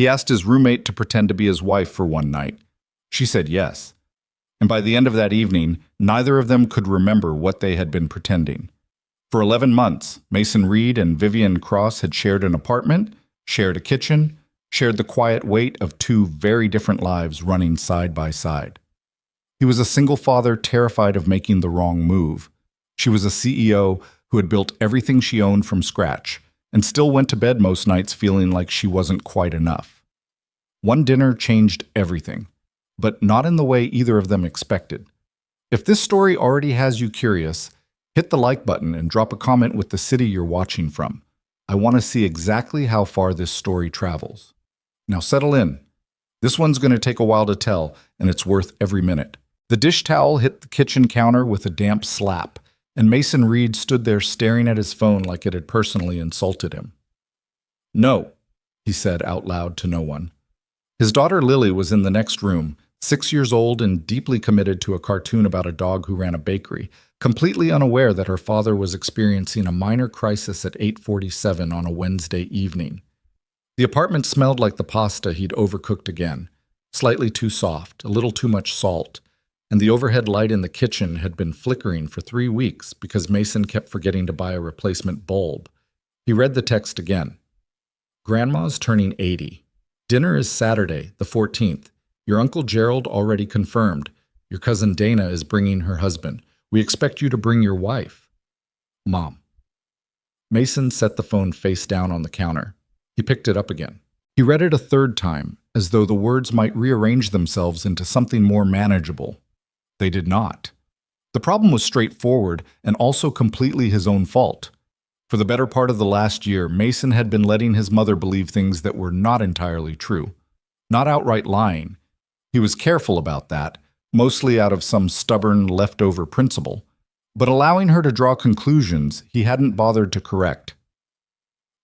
He asked his roommate to pretend to be his wife for one night. She said yes. And by the end of that evening, neither of them could remember what they had been pretending. For 11 months, Mason Reed and Vivian Cross had shared an apartment, shared a kitchen, shared the quiet weight of two very different lives running side by side. He was a single father terrified of making the wrong move. She was a CEO who had built everything she owned from scratch and still went to bed most nights feeling like she wasn't quite enough. One dinner changed everything, but not in the way either of them expected. If this story already has you curious, hit the like button and drop a comment with the city you're watching from. I want to see exactly how far this story travels. Now settle in. This one's going to take a while to tell, and it's worth every minute. The dish towel hit the kitchen counter with a damp slap, and Mason Reed stood there staring at his phone like it had personally insulted him. "No," he said out loud to no one. His daughter Lily was in the next room, 6 years old and deeply committed to a cartoon about a dog who ran a bakery, completely unaware that her father was experiencing a minor crisis at 8:47 on a Wednesday evening. The apartment smelled like the pasta he'd overcooked again, slightly too soft, a little too much salt, and the overhead light in the kitchen had been flickering for 3 weeks because Mason kept forgetting to buy a replacement bulb. He read the text again. "Grandma's turning 80. Dinner is Saturday, the 14th. Your Uncle Gerald already confirmed. Your cousin Dana is bringing her husband. We expect you to bring your wife. Mom." Mason set the phone face down on the counter. He picked it up again. He read it a third time, as though the words might rearrange themselves into something more manageable. They did not. The problem was straightforward and also completely his own fault. For the better part of the last year, Mason had been letting his mother believe things that were not entirely true. Not outright lying. He was careful about that, mostly out of some stubborn leftover principle, but allowing her to draw conclusions he hadn't bothered to correct.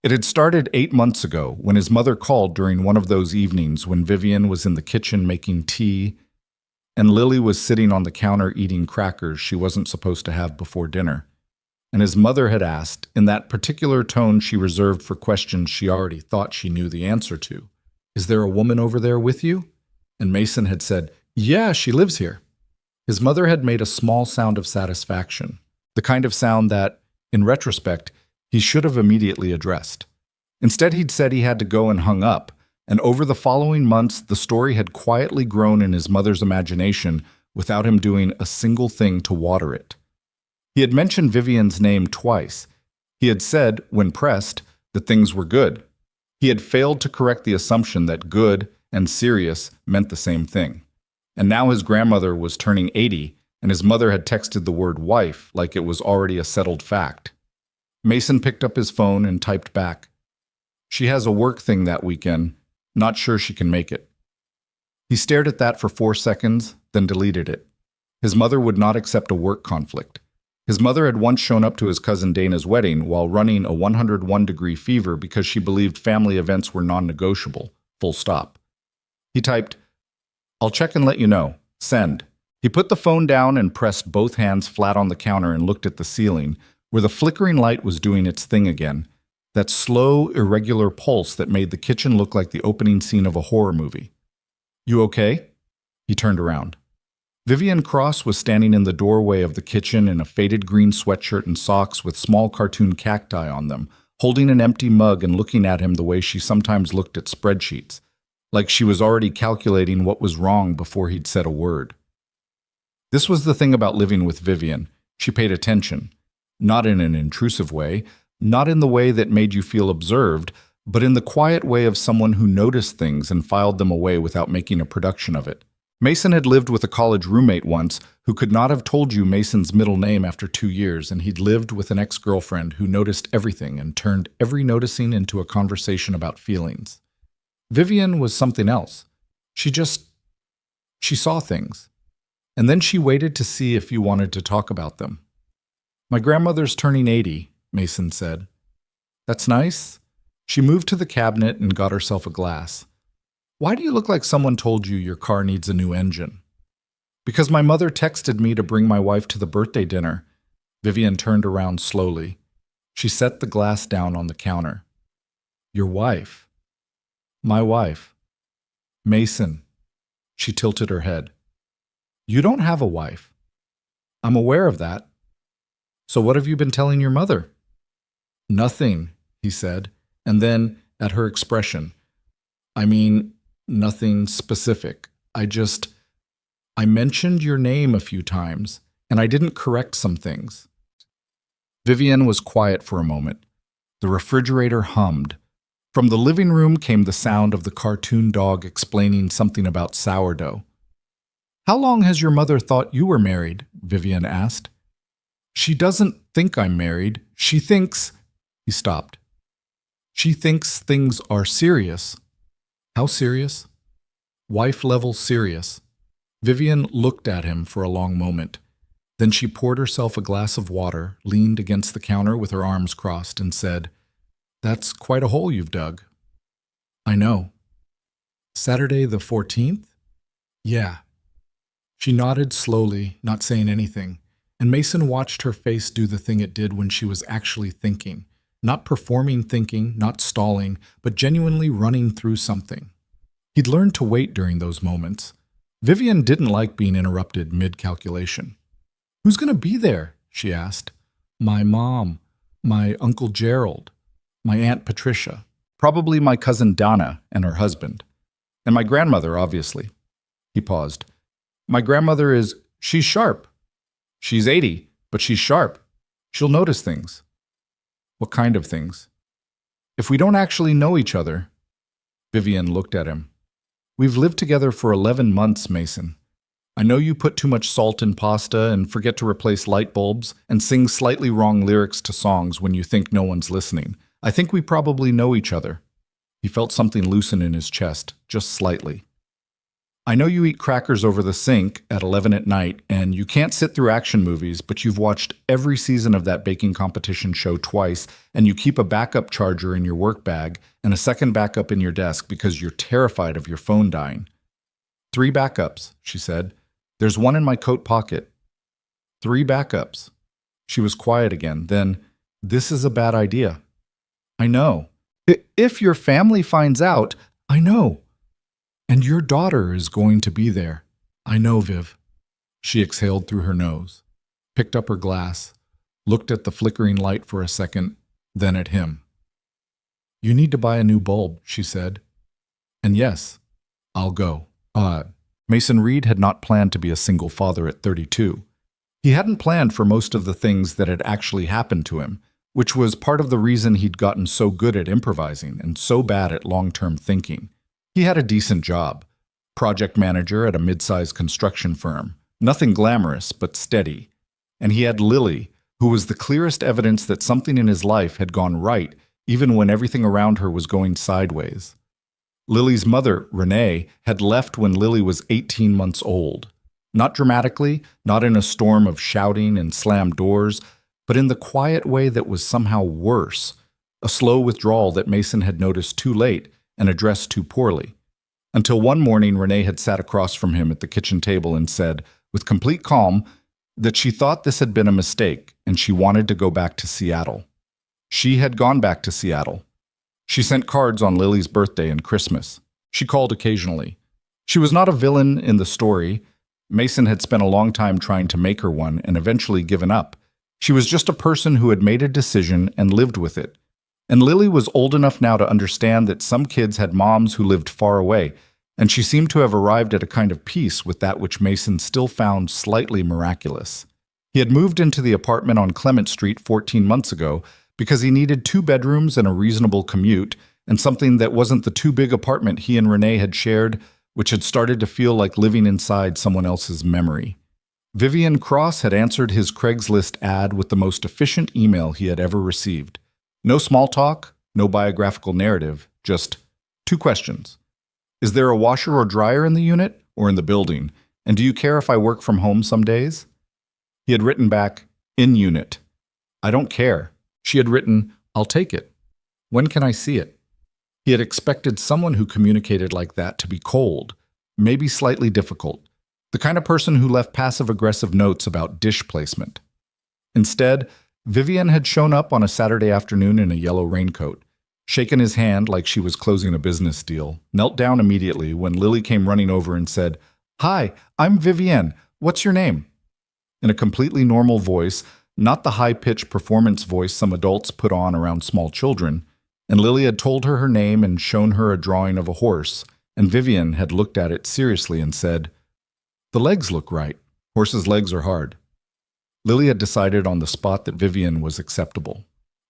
It had started 8 months ago when his mother called during one of those evenings when Vivian was in the kitchen making tea and Lily was sitting on the counter eating crackers she wasn't supposed to have before dinner. And his mother had asked, in that particular tone she reserved for questions she already thought she knew the answer to, "Is there a woman over there with you?" And Mason had said, "Yeah, she lives here." His mother had made a small sound of satisfaction, the kind of sound that, in retrospect, he should have immediately addressed. Instead, he'd said he had to go and hung up, and over the following months, the story had quietly grown in his mother's imagination without him doing a single thing to water it. He had mentioned Vivian's name twice. He had said, when pressed, that things were good. He had failed to correct the assumption that good and serious meant the same thing. And now his grandmother was turning 80, and his mother had texted the word wife like it was already a settled fact. Mason picked up his phone and typed back, "She has a work thing that weekend. Not sure she can make it." He stared at that for 4 seconds, then deleted it. His mother would not accept a work conflict. His mother had once shown up to his cousin Dana's wedding while running a 101-degree fever because she believed family events were non-negotiable, full stop. He typed, "I'll check and let you know. Send." He put the phone down and pressed both hands flat on the counter and looked at the ceiling, where the flickering light was doing its thing again, that slow, irregular pulse that made the kitchen look like the opening scene of a horror movie. "You okay?" He turned around. Vivian Cross was standing in the doorway of the kitchen in a faded green sweatshirt and socks with small cartoon cacti on them, holding an empty mug and looking at him the way she sometimes looked at spreadsheets, like she was already calculating what was wrong before he'd said a word. This was the thing about living with Vivian. She paid attention. Not in an intrusive way, not in the way that made you feel observed, but in the quiet way of someone who noticed things and filed them away without making a production of it. Mason had lived with a college roommate once who could not have told you Mason's middle name after 2 years, and he'd lived with an ex-girlfriend who noticed everything and turned every noticing into a conversation about feelings. Vivian was something else. She saw things. And then she waited to see if you wanted to talk about them. "My grandmother's turning 80, Mason said. "That's nice." She moved to the cabinet and got herself a glass. "Why do you look like someone told you your car needs a new engine?" "Because my mother texted me to bring my wife to the birthday dinner." Vivian turned around slowly. She set the glass down on the counter. "Your wife?" My wife. Mason. She tilted her head. You don't have a wife. I'm aware of that. So what have you been telling your mother? Nothing, he said, and then, at her expression, I mean, nothing specific. I mentioned your name a few times, and I didn't correct some things. Vivian was quiet for a moment. The refrigerator hummed. From the living room came the sound of the cartoon dog explaining something about sourdough. How long has your mother thought you were married? Vivian asked. She doesn't think I'm married. She thinks... He stopped. She thinks things are serious. How serious? Wife-level serious. Vivian looked at him for a long moment. Then she poured herself a glass of water, leaned against the counter with her arms crossed, and said, That's quite a hole you've dug. I know. Saturday the 14th? Yeah. She nodded slowly, not saying anything, and Mason watched her face do the thing it did when she was actually thinking. Not performing thinking, not stalling, but genuinely running through something. He'd learned to wait during those moments. Vivian didn't like being interrupted mid-calculation. Who's going to be there? She asked. My mom, my Uncle Gerald, my Aunt Patricia, probably my cousin Donna and her husband, and my grandmother, obviously. He paused. My grandmother she's sharp. She's 80, but she's sharp. She'll notice things. What kind of things? If we don't actually know each other. Vivian looked at him. We've lived together for 11 months, Mason. I know you put too much salt in pasta and forget to replace light bulbs and sing slightly wrong lyrics to songs when you think no one's listening. I think we probably know each other. He felt something loosen in his chest, just slightly. I know you eat crackers over the sink at 11 at night, and you can't sit through action movies, but you've watched every season of that baking competition show twice, and you keep a backup charger in your work bag and a second backup in your desk because you're terrified of your phone dying. 3 backups, she said. There's one in my coat pocket. 3 backups. She was quiet again. Then, this is a bad idea. I know. If your family finds out, I know. And your daughter is going to be there. I know, Viv. She exhaled through her nose, picked up her glass, looked at the flickering light for a second, then at him. You need to buy a new bulb, she said. And yes, I'll go. Mason Reed had not planned to be a single father at 32. He hadn't planned for most of the things that had actually happened to him, which was part of the reason he'd gotten so good at improvising and so bad at long-term thinking. He had a decent job, project manager at a mid-sized construction firm. Nothing glamorous, but steady. And he had Lily, who was the clearest evidence that something in his life had gone right, even when everything around her was going sideways. Lily's mother, Renee, had left when Lily was 18 months old. Not dramatically, not in a storm of shouting and slammed doors, but in the quiet way that was somehow worse, a slow withdrawal that Mason had noticed too late and addressed too poorly. Until one morning, Renee had sat across from him at the kitchen table and said, with complete calm, that she thought this had been a mistake and she wanted to go back to Seattle. She had gone back to Seattle. She sent cards on Lily's birthday and Christmas. She called occasionally. She was not a villain in the story. Mason had spent a long time trying to make her one and eventually given up. She was just a person who had made a decision and lived with it. And Lily was old enough now to understand that some kids had moms who lived far away, and she seemed to have arrived at a kind of peace with that which Mason still found slightly miraculous. He had moved into the apartment on Clement Street 14 months ago because he needed 2 bedrooms and a reasonable commute, and something that wasn't the too big apartment he and Renee had shared, which had started to feel like living inside someone else's memory. Vivian Cross had answered his Craigslist ad with the most efficient email he had ever received. No small talk, no biographical narrative, just 2 questions. Is there a washer or dryer in the unit or in the building? And do you care if I work from home some days? He had written back, in unit. I don't care. She had written, I'll take it. When can I see it? He had expected someone who communicated like that to be cold, maybe slightly difficult, the kind of person who left passive-aggressive notes about dish placement. Instead, Vivian had shown up on a Saturday afternoon in a yellow raincoat. shaken his hand like she was closing a business deal, knelt down immediately when Lily came running over and said, "Hi, I'm Vivienne. What's your name?" In a completely normal voice, not the high-pitched performance voice some adults put on around small children, and Lily had told her her name and shown her a drawing of a horse, and Vivienne had looked at it seriously and said, "The legs look right. Horses' legs are hard." Lily had decided on the spot that Vivienne was acceptable.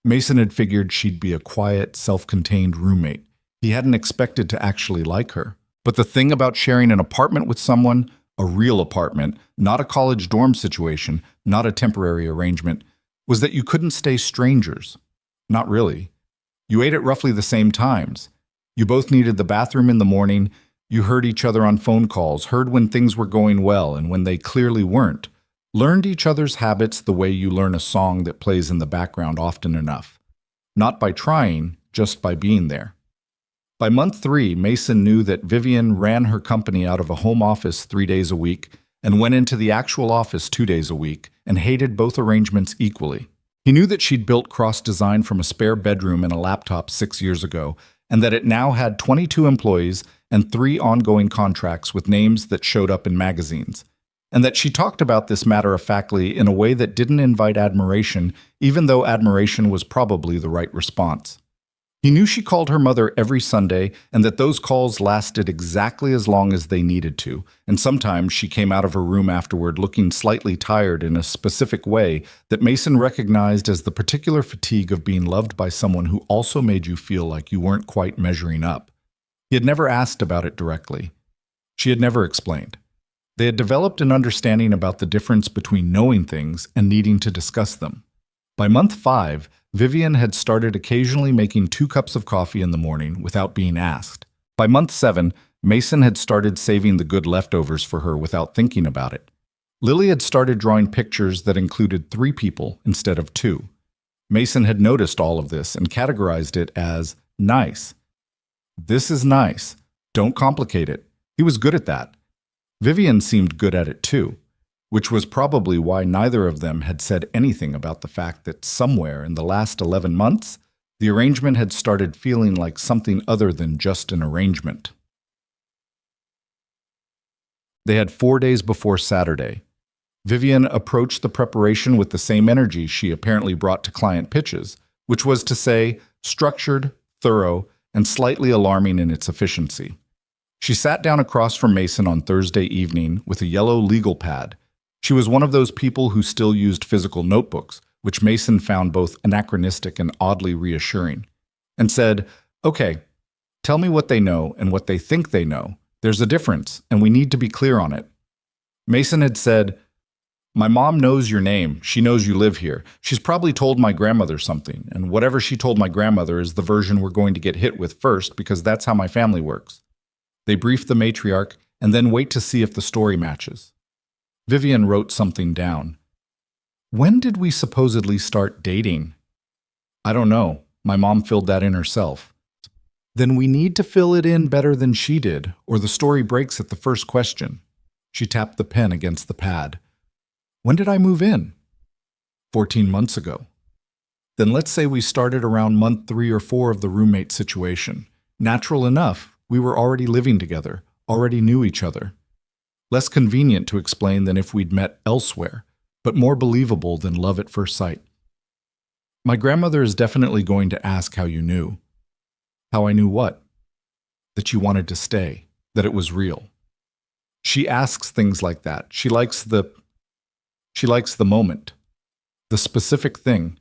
Mason had figured she'd be a quiet, self-contained roommate. He hadn't expected to actually like her. But the thing about sharing an apartment with someone, a real apartment, not a college dorm situation, not a temporary arrangement, was that you couldn't stay strangers. Not really. You ate at roughly the same times. You both needed the bathroom in the morning. You heard each other on phone calls, heard when things were going well and when they clearly weren't. Learned each other's habits the way you learn a song that plays in the background often enough. Not by trying, just by being there. By month 3, Mason knew that Vivienne ran her company out of a home office 3 days a week and went into the actual office 2 days a week and hated both arrangements equally. He knew that she'd built Cross Design from a spare bedroom and a laptop 6 years ago, and that it now had 22 employees and 3 ongoing contracts with names that showed up in magazines, and that she talked about this matter-of-factly in a way that didn't invite admiration, even though admiration was probably the right response. He knew she called her mother every Sunday and that those calls lasted exactly as long as they needed to, and sometimes she came out of her room afterward looking slightly tired in a specific way that Mason recognized as the particular fatigue of being loved by someone who also made you feel like you weren't quite measuring up. He had never asked about it directly. She had never explained. They had developed an understanding about the difference between knowing things and needing to discuss them. By month 5, Vivienne had started occasionally making 2 cups of coffee in the morning without being asked. By month 7, Mason had started saving the good leftovers for her without thinking about it. Lily had started drawing pictures that included 3 people instead of 2. Mason had noticed all of this and categorized it as nice. This is nice. Don't complicate it. He was good at that. Vivienne seemed good at it too, which was probably why neither of them had said anything about the fact that somewhere in the last 11 months, the arrangement had started feeling like something other than just an arrangement. They had 4 days before Saturday. Vivienne approached the preparation with the same energy she apparently brought to client pitches, which was to say, structured, thorough, and slightly alarming in its efficiency. She sat down across from Mason on Thursday evening with a yellow legal pad. She was one of those people who still used physical notebooks, which Mason found both anachronistic and oddly reassuring, and said, "Okay, tell me what they know and what they think they know. There's a difference, and we need to be clear on it." Mason had said, "My mom knows your name. She knows you live here. She's probably told my grandmother something, and whatever she told my grandmother is the version we're going to get hit with first because that's how my family works." They brief the matriarch and then wait to see if the story matches. Vivienne wrote something down. "When did we supposedly start dating?" "I don't know. My mom filled that in herself." "Then we need to fill it in better than she did, or the story breaks at the first question." She tapped the pen against the pad. "When did I move in?" 14 months ago. "Then let's say we started around month 3 or 4 of the roommate situation. Natural enough. We were already living together, already knew each other. Less convenient to explain than if we'd met elsewhere, but more believable than love at first sight. My grandmother is definitely going to ask how you knew." "How I knew what?" "That you wanted to stay, that it was real." She asks things like that. She likes the moment, the specific thing.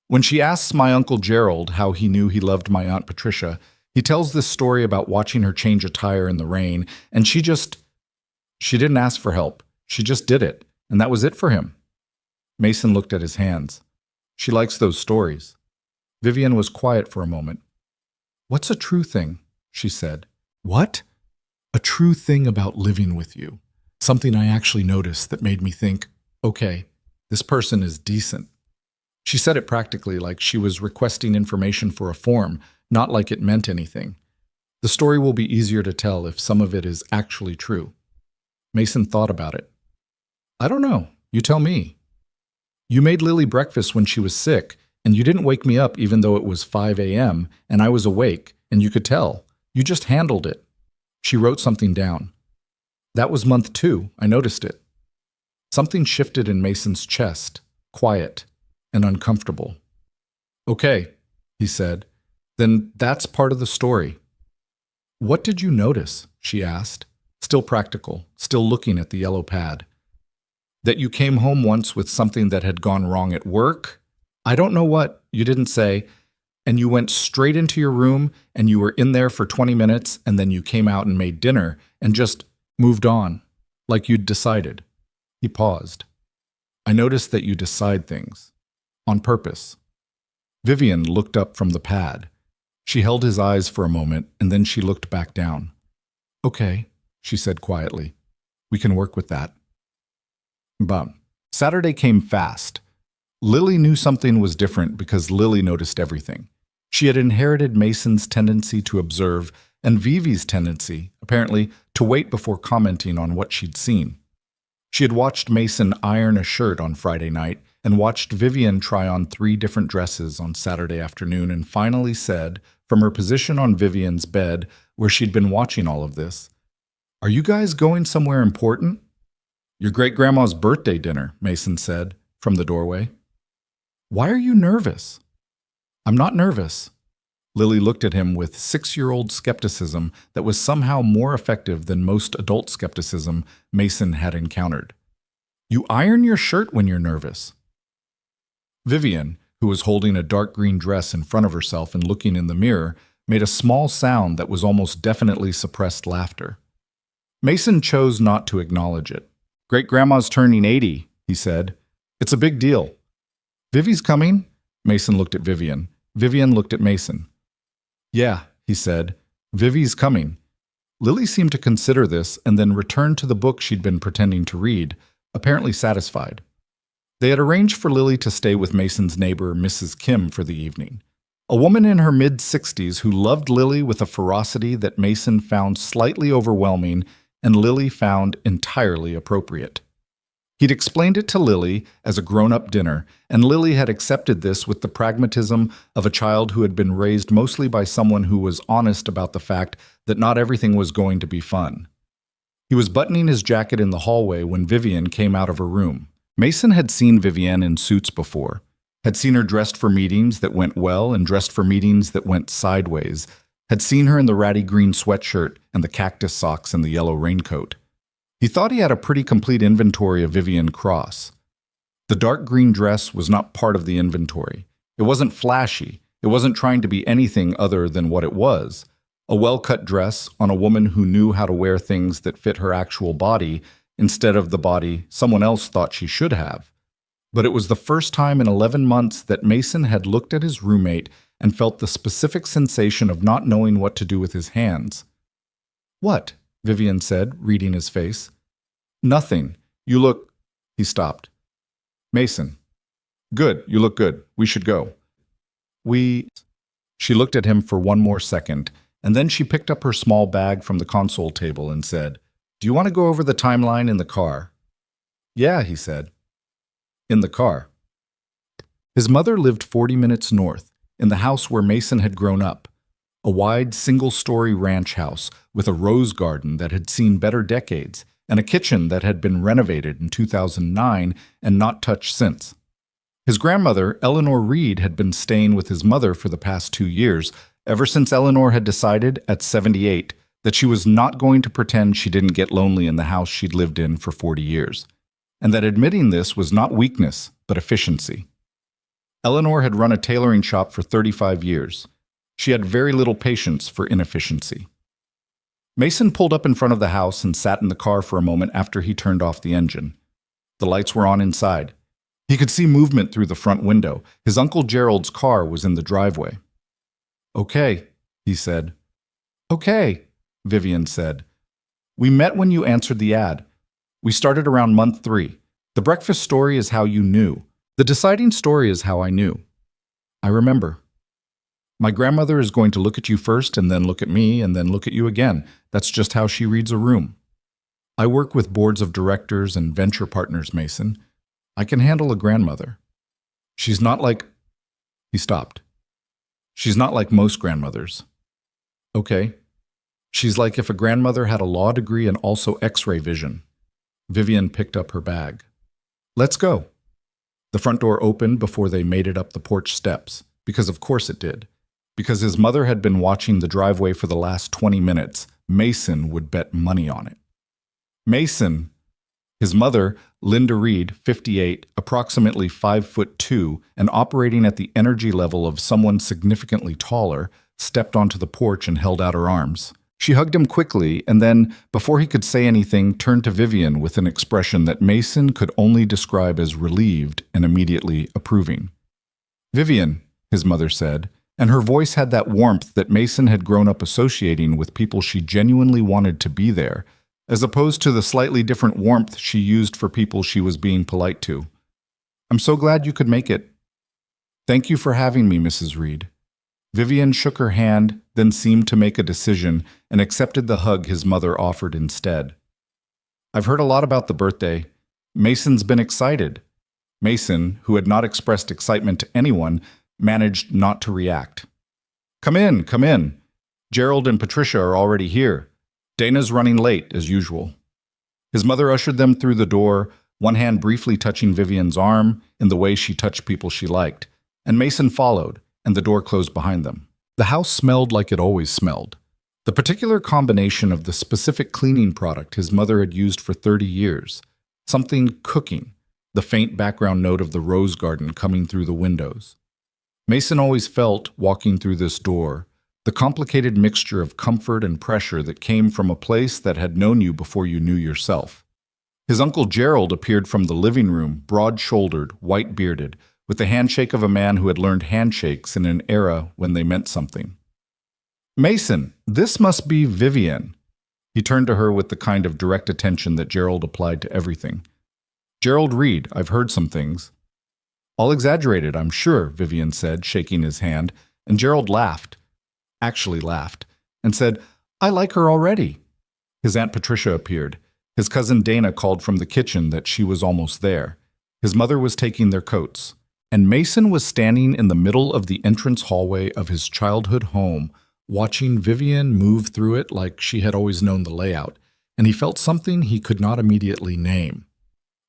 When she asks my Uncle Gerald how he knew he loved my Aunt Patricia, he tells this story about watching her change a tire in the rain, and she didn't ask for help. She just did it, and that was it for him. Mason looked at his hands. She likes those stories. Vivienne was quiet for a moment. "What's a true thing?" she said. "What?" "A true thing about living with you. Something I actually noticed that made me think, okay, this person is decent." She said it practically like she was requesting information for a form, not like it meant anything. The story will be easier to tell if some of it is actually true. Mason thought about it. "I don't know. You tell me." "You made Lily breakfast when she was sick. And you didn't wake me up even though it was 5 a.m. and I was awake, and you could tell. You just handled it. She wrote something down. That was month 2. I noticed it. Something shifted in Mason's chest, quiet and uncomfortable. Okay, he said. Then that's part of the story. What did you notice? She asked, still practical, still looking at the yellow pad. That you came home once with something that had gone wrong at work? I don't know what, you didn't say. And you went straight into your room and you were in there for 20 minutes and then you came out and made dinner and just moved on, like you'd decided. He paused. I noticed that you decide things. On purpose. Vivian looked up from the pad. She held his eyes for a moment and then she looked back down. Okay, she said quietly. We can work with that. But Saturday came fast. Lily knew something was different because Lily noticed everything. She had inherited Mason's tendency to observe and Vivi's tendency, apparently, to wait before commenting on what she'd seen. She had watched Mason iron a shirt on Friday night and watched Vivian try on 3 different dresses on Saturday afternoon and finally said, from her position on Vivian's bed where she'd been watching all of this, "Are you guys going somewhere important?" "Your great-grandma's birthday dinner," Mason said, from the doorway. "Why are you nervous?" "I'm not nervous." Lily looked at him with 6-year-old skepticism that was somehow more effective than most adult skepticism Mason had encountered. "You iron your shirt when you're nervous." Vivian, who was holding a dark green dress in front of herself and looking in the mirror, made a small sound that was almost definitely suppressed laughter. Mason chose not to acknowledge it. "Great-grandma's turning 80, he said. "It's a big deal." "Vivi's coming?" Mason looked at Vivian. Vivian looked at Mason. "Yeah," he said. "Vivi's coming." Lily seemed to consider this and then returned to the book she'd been pretending to read, apparently satisfied. They had arranged for Lily to stay with Mason's neighbor, Mrs. Kim, for the evening. A woman in her mid-60s who loved Lily with a ferocity that Mason found slightly overwhelming and Lily found entirely appropriate. He'd explained it to Lily as a grown-up dinner, and Lily had accepted this with the pragmatism of a child who had been raised mostly by someone who was honest about the fact that not everything was going to be fun. He was buttoning his jacket in the hallway when Vivian came out of her room. Mason had seen Vivian in suits before, had seen her dressed for meetings that went well and dressed for meetings that went sideways, had seen her in the ratty green sweatshirt and the cactus socks and the yellow raincoat. He thought he had a pretty complete inventory of Vivian Cross. The dark green dress was not part of the inventory. It wasn't flashy. It wasn't trying to be anything other than what it was. A well-cut dress on a woman who knew how to wear things that fit her actual body instead of the body someone else thought she should have. But it was the first time in 11 months that Mason had looked at his roommate and felt the specific sensation of not knowing what to do with his hands. "What?" Vivian said, reading his face. "Nothing. You look—" He stopped. "Mason." "Good. You look good. We should go." She looked at him for one more second, and then she picked up her small bag from the console table and said, "Do you want to go over the timeline in the car?" "Yeah," he said. In the car. His mother lived 40 minutes north, in the house where Mason had grown up, a wide single-story ranch house with a rose garden that had seen better decades and a kitchen that had been renovated in 2009 and not touched since. His grandmother, Eleanor Reed, had been staying with his mother for the past 2 years, ever since Eleanor had decided, at 78, that she was not going to pretend she didn't get lonely in the house she'd lived in for 40 years, and that admitting this was not weakness, but efficiency. Eleanor had run a tailoring shop for 35 years. She had very little patience for inefficiency. Mason pulled up in front of the house and sat in the car for a moment after he turned off the engine. The lights were on inside. He could see movement through the front window. His Uncle Gerald's car was in the driveway. "Okay," he said. "Okay," Vivian said. "We met when you answered the ad. We started around month 3. The breakfast story is how you knew. The deciding story is how I knew. I remember. My grandmother is going to look at you first and then look at me and then look at you again. That's just how she reads a room. I work with boards of directors and venture partners, Mason. I can handle a grandmother. She's not like..." He stopped. She's not like most grandmothers. Okay. She's like if a grandmother had a law degree and also X-ray vision. Vivian picked up her bag. Let's go. The front door opened before they made it up the porch steps, because of course it did. Because his mother had been watching the driveway for the last 20 minutes, Mason would bet money on it. Mason, his mother, Linda Reed, 58, approximately 5'2", and operating at the energy level of someone significantly taller, stepped onto the porch and held out her arms. She hugged him quickly and then, before he could say anything, turned to Vivian with an expression that Mason could only describe as relieved and immediately approving. "Vivian," his mother said, and her voice had that warmth that Mason had grown up associating with people she genuinely wanted to be there, as opposed to the slightly different warmth she used for people she was being polite to. "I'm so glad you could make it." "Thank you for having me, Mrs. Reed." Vivian shook her hand, then seemed to make a decision and accepted the hug his mother offered instead. "I've heard a lot about the birthday. Mason's been excited." Mason, who had not expressed excitement to anyone, managed not to react. Come in, come in. Gerald and Patricia are already here. Dana's running late, as usual." His mother ushered them through the door, one hand briefly touching Vivian's arm in the way she touched people she liked, and Mason followed, and the door closed behind them. The house smelled like it always smelled. The particular combination of the specific cleaning product his mother had used for 30 years, something cooking, the faint background note of the rose garden coming through the windows. Mason always felt, walking through this door, the complicated mixture of comfort and pressure that came from a place that had known you before you knew yourself. His Uncle Gerald appeared from the living room, broad-shouldered, white-bearded, with the handshake of a man who had learned handshakes in an era when they meant something. "Mason, this must be Vivian." He turned to her with the kind of direct attention that Gerald applied to everything. "Gerald Reed, I've heard some things." "All exaggerated, I'm sure," Vivian said, shaking his hand, and Gerald laughed, and said, "I like her already." His Aunt Patricia appeared. His cousin Dana called from the kitchen that she was almost there. His mother was taking their coats, and Mason was standing in the middle of the entrance hallway of his childhood home, watching Vivian move through it like she had always known the layout, and he felt something he could not immediately name.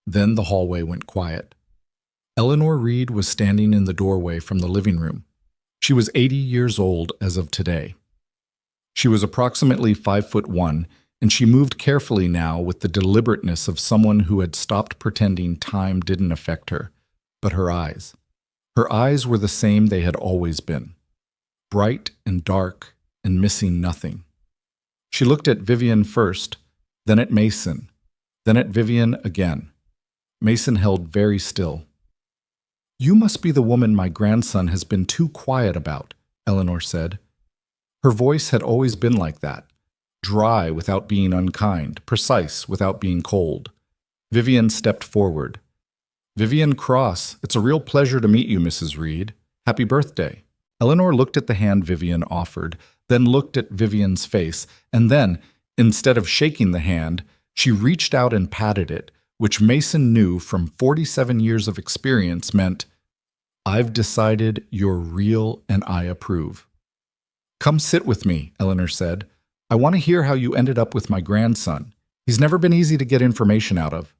Then the hallway went quiet. Eleanor Reed was standing in the doorway from the living room. She was 80 years old as of today. She was approximately 5'1", and she moved carefully now with the deliberateness of someone who had stopped pretending time didn't affect her. But her eyes. Her eyes were the same they had always been. Bright and dark and missing nothing. She looked at Vivian first, then at Mason, then at Vivian again. Mason held very still. "You must be the woman my grandson has been too quiet about," Eleanor said. Her voice had always been like that, dry without being unkind, precise without being cold. Vivian stepped forward. "Vivian Cross, it's a real pleasure to meet you, Mrs. Reed. Happy birthday." Eleanor looked at the hand Vivian offered, then looked at Vivian's face, and then, instead of shaking the hand, she reached out and patted it, which Mason knew from 47 years of experience meant, "I've decided you're real and I approve." "Come sit with me," Eleanor said. "I want to hear how you ended up with my grandson. He's never been easy to get information out of."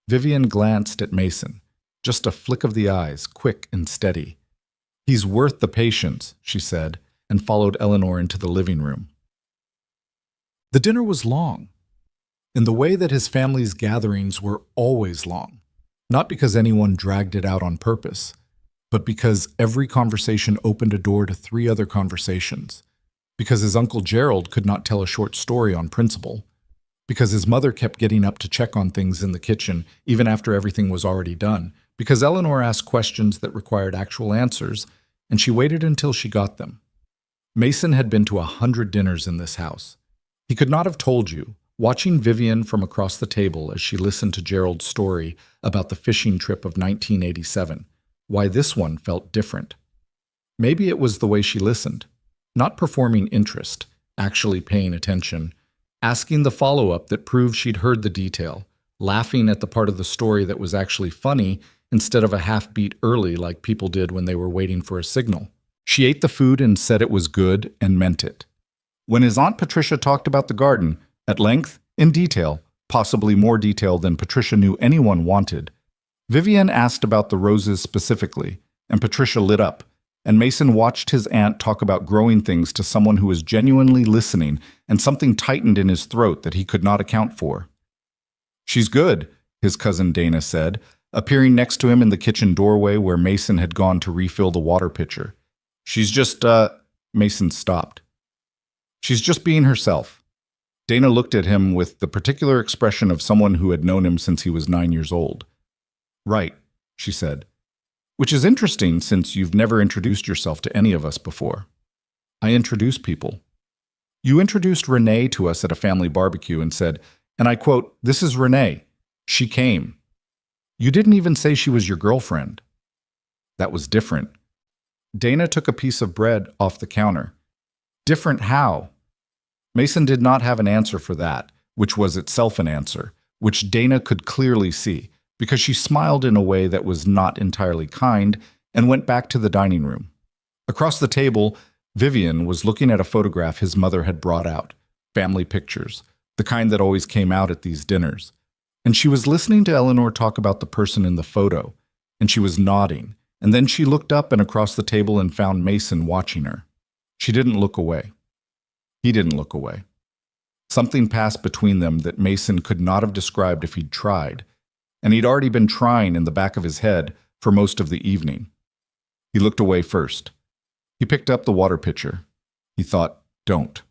Vivian glanced at Mason, just a flick of the eyes, quick and steady. "He's worth the patience," she said, and followed Eleanor into the living room. The dinner was long, in the way that his family's gatherings were always long, not because anyone dragged it out on purpose, but because every conversation opened a door to 3 other conversations, because his Uncle Gerald could not tell a short story on principle, because his mother kept getting up to check on things in the kitchen even after everything was already done, because Eleanor asked questions that required actual answers, and she waited until she got them. Mason had been to 100 dinners in this house. He could not have told you, watching Vivian from across the table as she listened to Gerald's story about the fishing trip of 1987, why this one felt different. Maybe it was the way she listened, not performing interest, actually paying attention, asking the follow-up that proved she'd heard the detail, laughing at the part of the story that was actually funny, instead of a half-beat early like people did when they were waiting for a signal. She ate the food and said it was good and meant it. When his Aunt Patricia talked about the garden, at length, in detail, possibly more detail than Patricia knew anyone wanted, Vivian asked about the roses specifically, and Patricia lit up, and Mason watched his aunt talk about growing things to someone who was genuinely listening, and something tightened in his throat that he could not account for. "She's good," his cousin Dana said, appearing next to him in the kitchen doorway where Mason had gone to refill the water pitcher. "She's just, Mason stopped. "She's just being herself." Dana looked at him with the particular expression of someone who had known him since he was 9 years old. "Right," she said. "Which is interesting since you've never introduced yourself to any of us before." "I introduce people." "You introduced Renee to us at a family barbecue and said, and I quote, 'This is Renee. She came.' You didn't even say she was your girlfriend." "That was different." Dana took a piece of bread off the counter. "Different how?" Mason did not have an answer for that, which was itself an answer, which Dana could clearly see, because she smiled in a way that was not entirely kind and went back to the dining room. Across the table, Vivian was looking at a photograph his mother had brought out, family pictures, the kind that always came out at these dinners. And she was listening to Eleanor talk about the person in the photo, and she was nodding, and then she looked up and across the table and found Mason watching her. She didn't look away. He didn't look away. Something passed between them that Mason could not have described if he'd tried, and he'd already been trying in the back of his head for most of the evening. He looked away first. He picked up the water pitcher. He thought, "Don't."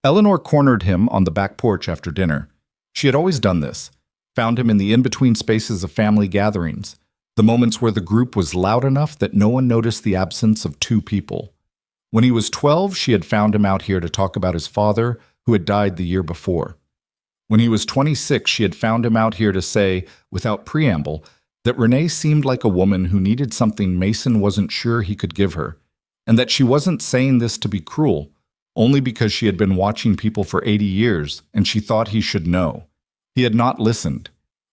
Eleanor cornered him on the back porch after dinner. She had always done this, found him in the in-between spaces of family gatherings, the moments where the group was loud enough that no one noticed the absence of two people. When he was 12, she had found him out here to talk about his father, who had died the year before. When he was 26, she had found him out here to say, without preamble, that Renee seemed like a woman who needed something Mason wasn't sure he could give her, and that she wasn't saying this to be cruel, only because she had been watching people for 80 years and she thought he should know. He had not listened.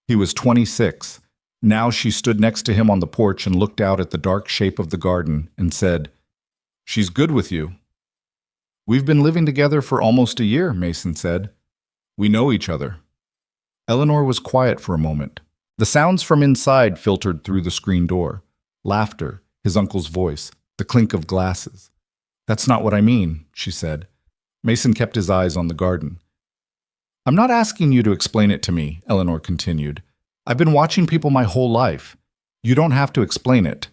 He was 26. Now she stood next to him on the porch and looked out at the dark shape of the garden and said, "She's good with you." "We've been living together for almost a year," Mason said. "We know each other." Eleanor was quiet for a moment. The sounds from inside filtered through the screen door. Laughter, his uncle's voice, the clink of glasses. "That's not what I mean," she said. Mason kept his eyes on the garden. "I'm not asking you to explain it to me," Eleanor continued. "I've been watching people my whole life. You don't have to explain it.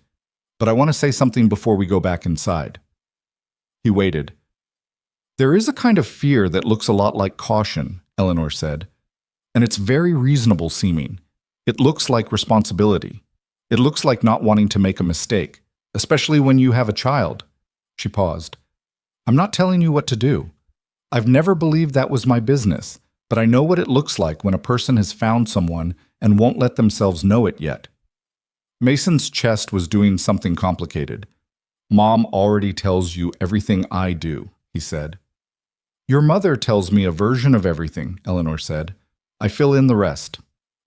But I want to say something before we go back inside." He waited. "There is a kind of fear that looks a lot like caution," Eleanor said. "And it's very reasonable seeming. It looks like responsibility. It looks like not wanting to make a mistake, especially when you have a child." She paused. "I'm not telling you what to do. I've never believed that was my business, but I know what it looks like when a person has found someone and won't let themselves know it yet." Mason's chest was doing something complicated. "Mom already tells you everything I do," he said. "Your mother tells me a version of everything," Eleanor said. "I fill in the rest.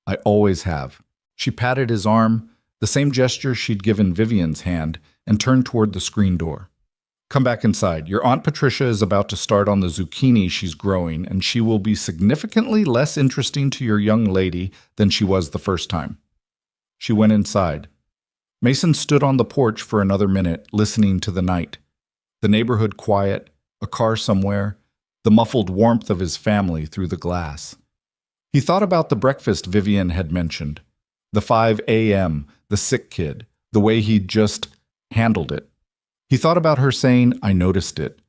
I always have." She patted his arm, the same gesture she'd given Vivian's hand, and turned toward the screen door. "Come back inside. Your Aunt Patricia is about to start on the zucchini she's growing, and she will be significantly less interesting to your young lady than she was the first time." She went inside. Mason stood on the porch for another minute, listening to the night. The neighborhood quiet, a car somewhere, the muffled warmth of his family through the glass. He thought about the breakfast Vivian had mentioned, the 5 a.m., the sick kid, the way he'd just handled it. He thought about her saying, "I noticed it."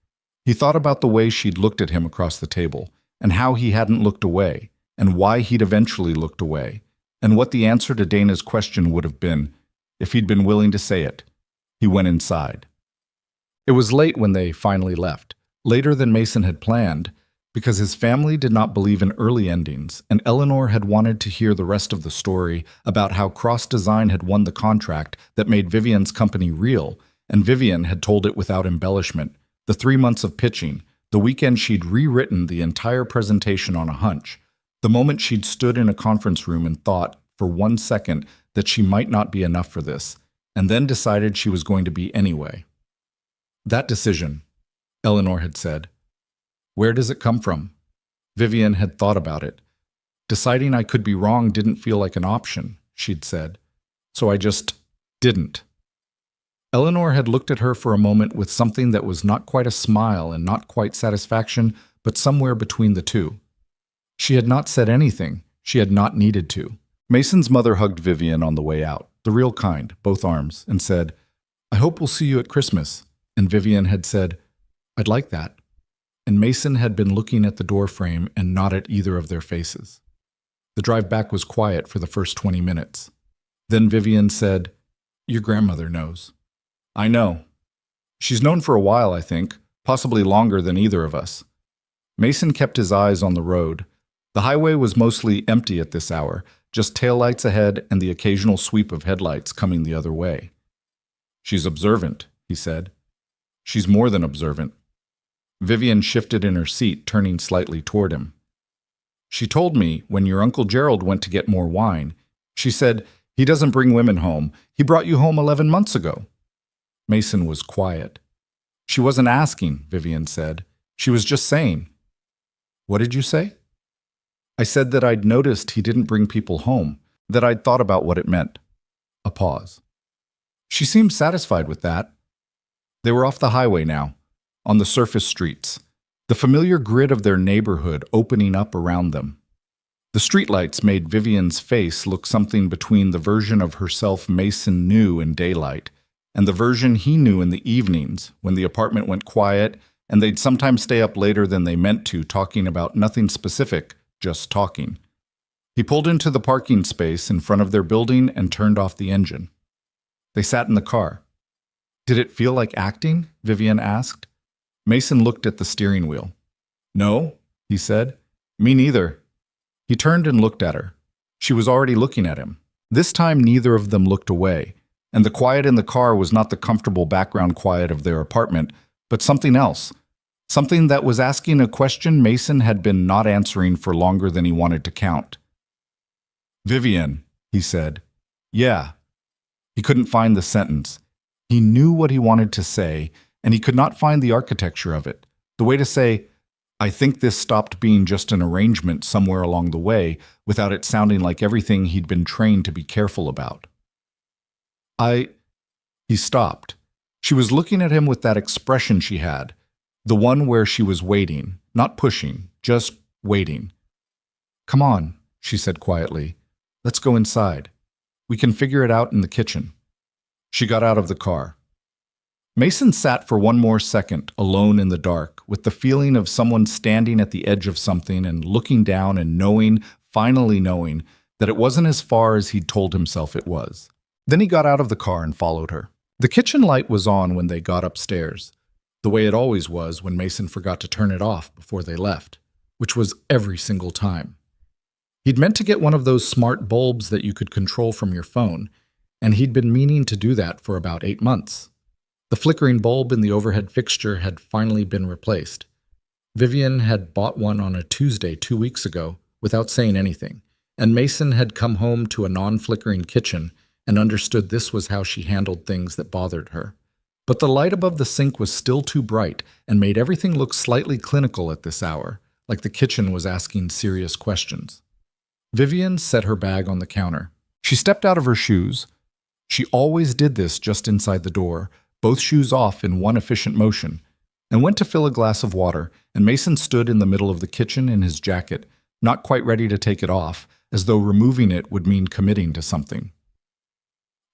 He thought about the way she'd looked at him across the table, and how he hadn't looked away, and why he'd eventually looked away, and what the answer to Dana's question would have been, if he'd been willing to say it. He went inside. It was late when they finally left, later than Mason had planned, because his family did not believe in early endings, and Eleanor had wanted to hear the rest of the story about how Cross Design had won the contract that made Vivian's company real, and Vivian had told it without embellishment, the 3 months of pitching, the weekend she'd rewritten the entire presentation on a hunch, the moment she'd stood in a conference room and thought, for 1 second that she might not be enough for this, and then decided she was going to be anyway. That decision, Eleanor had said. Where does it come from? Vivian had thought about it. Deciding I could be wrong didn't feel like an option, she'd said. So I just didn't. Eleanor had looked at her for a moment with something that was not quite a smile and not quite satisfaction, but somewhere between the two. She had not said anything. She had not needed to. Mason's mother hugged Vivian on the way out, the real kind, both arms, and said, I hope we'll see you at Christmas. And Vivian had said, I'd like that. And Mason had been looking at the door frame and not at either of their faces. The drive back was quiet for the first 20 minutes. Then Vivian said, Your grandmother knows. I know. She's known for a while, I think, possibly longer than either of us. Mason kept his eyes on the road. The highway was mostly empty at this hour, just taillights ahead and the occasional sweep of headlights coming the other way. She's observant, he said. She's more than observant. Vivian shifted in her seat, turning slightly toward him. She told me when your Uncle Gerald went to get more wine, she said, he doesn't bring women home. He brought you home 11 months ago. Mason was quiet. She wasn't asking, Vivian said. She was just saying. What did you say? I said that I'd noticed he didn't bring people home, that I'd thought about what it meant. A pause. She seemed satisfied with that. They were off the highway now, on the surface streets, the familiar grid of their neighborhood opening up around them. The streetlights made Vivian's face look something between the version of herself Mason knew in daylight and the version he knew in the evenings when the apartment went quiet and they'd sometimes stay up later than they meant to, talking about nothing specific, just talking. He pulled into the parking space in front of their building and turned off the engine. They sat in the car. Did it feel like acting? Vivian asked. Mason looked at the steering wheel. No, he said. Me neither. He turned and looked at her. She was already looking at him. This time neither of them looked away, and the quiet in the car was not the comfortable background quiet of their apartment, but something else. Something that was asking a question Mason had been not answering for longer than he wanted to count. Vivian, he said. Yeah. He couldn't find the sentence. He knew what he wanted to say, and he could not find the architecture of it. The way to say, I think this stopped being just an arrangement somewhere along the way without it sounding like everything he'd been trained to be careful about. He stopped. She was looking at him with that expression she had, the one where she was waiting, not pushing, just waiting. Come on, she said quietly. Let's go inside. We can figure it out in the kitchen. She got out of the car. Mason sat for one more second, alone in the dark, with the feeling of someone standing at the edge of something and looking down and knowing, finally knowing, that it wasn't as far as he'd told himself it was. Then he got out of the car and followed her. The kitchen light was on when they got upstairs, the way it always was when Mason forgot to turn it off before they left, which was every single time. He'd meant to get one of those smart bulbs that you could control from your phone, and he'd been meaning to do that for about 8 months. The flickering bulb in the overhead fixture had finally been replaced. Vivian had bought one on a Tuesday 2 weeks ago without saying anything, and Mason had come home to a non-flickering kitchen and understood this was how she handled things that bothered her. But the light above the sink was still too bright and made everything look slightly clinical at this hour, like the kitchen was asking serious questions. Vivian set her bag on the counter. She stepped out of her shoes. She always did this just inside the door, both shoes off in one efficient motion, and went to fill a glass of water, and Mason stood in the middle of the kitchen in his jacket, not quite ready to take it off, as though removing it would mean committing to something.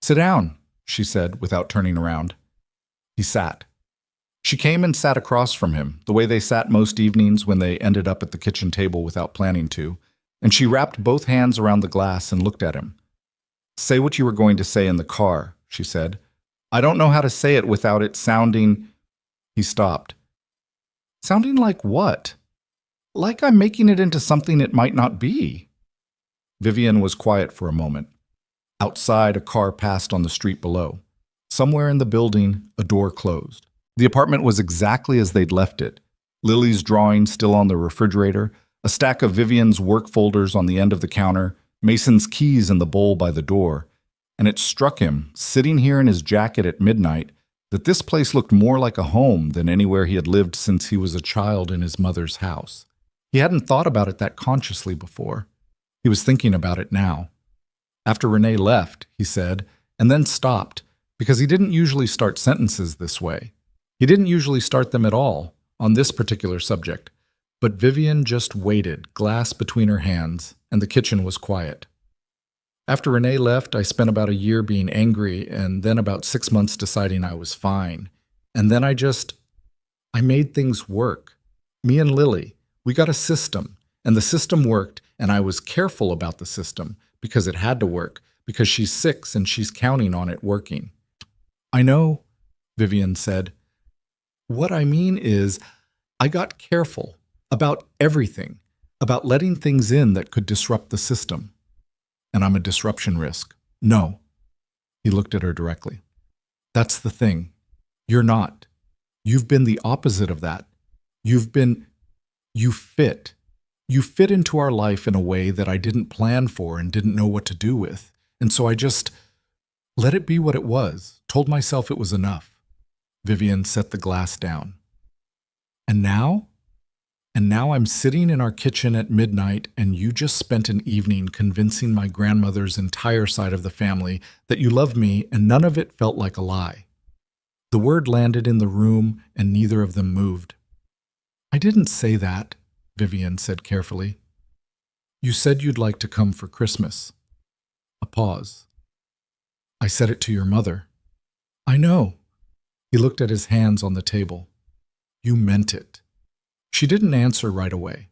Sit down, she said, without turning around. He sat. She came and sat across from him, the way they sat most evenings when they ended up at the kitchen table without planning to, and she wrapped both hands around the glass and looked at him. Say what you were going to say in the car, she said. I don't know how to say it without it sounding... He stopped. Sounding like what? Like I'm making it into something it might not be. Vivian was quiet for a moment. Outside, a car passed on the street below. Somewhere in the building, a door closed. The apartment was exactly as they'd left it. Lily's drawing still on the refrigerator, a stack of Vivian's work folders on the end of the counter, Mason's keys in the bowl by the door, and it struck him, sitting here in his jacket at midnight, that this place looked more like a home than anywhere he had lived since he was a child in his mother's house. He hadn't thought about it that consciously before. He was thinking about it now. After Renee left, he said, and then stopped, because he didn't usually start sentences this way. He didn't usually start them at all on this particular subject. But Vivian just waited, glass between her hands, and the kitchen was quiet. After Renee left, I spent about a year being angry, and then about 6 months deciding I was fine. And then I made things work. Me and Lily, we got a system, and the system worked, and I was careful about the system, because it had to work, because she's 6 and she's counting on it working. I know, Vivian said. What I mean is, I got careful about everything, about letting things in that could disrupt the system. And I'm a disruption risk. No. He looked at her directly. That's the thing. You're not. You've been the opposite of that. You fit. You fit into our life in a way that I didn't plan for and didn't know what to do with. And so I just let it be what it was, told myself it was enough. Vivian set the glass down. And now I'm sitting in our kitchen at midnight, and you just spent an evening convincing my grandmother's entire side of the family that you love me, and none of it felt like a lie. The word landed in the room, and neither of them moved. I didn't say that, Vivian said carefully. You said you'd like to come for Christmas. A pause. I said it to your mother. I know. He looked at his hands on the table. You meant it. She didn't answer right away.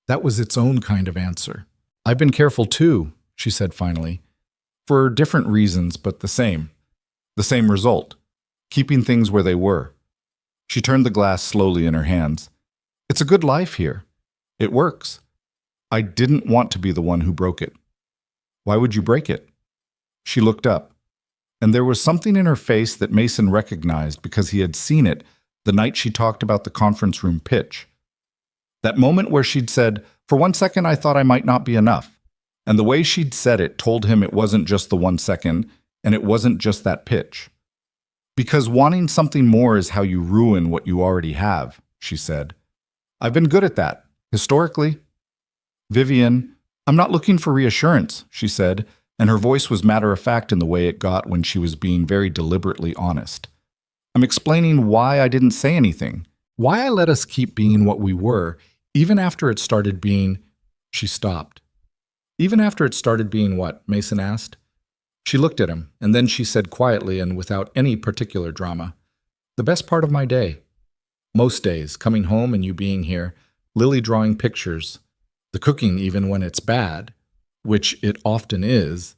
That was its own kind of answer. I've been careful too, she said finally, for different reasons, but the same result, keeping things where they were. She turned the glass slowly in her hands. It's a good life here. It works. I didn't want to be the one who broke it. Why would you break it? She looked up, and there was something in her face that Mason recognized because he had seen it the night she talked about the conference room pitch. That moment where she'd said, "For 1 second I thought I might not be enough." And the way she'd said it told him it wasn't just the 1 second, and it wasn't just that pitch. Because wanting something more is how you ruin what you already have, she said. I've been good at that, historically. Vivian, I'm not looking for reassurance, she said, and her voice was matter-of-fact in the way it got when she was being very deliberately honest. I'm explaining why I didn't say anything, why I let us keep being what we were, even after it started being... She stopped. Even after it started being what? Mason asked. She looked at him, and then she said quietly and without any particular drama, the best part of my day. Most days, coming home and you being here, Lily drawing pictures, the cooking even when it's bad, which it often is.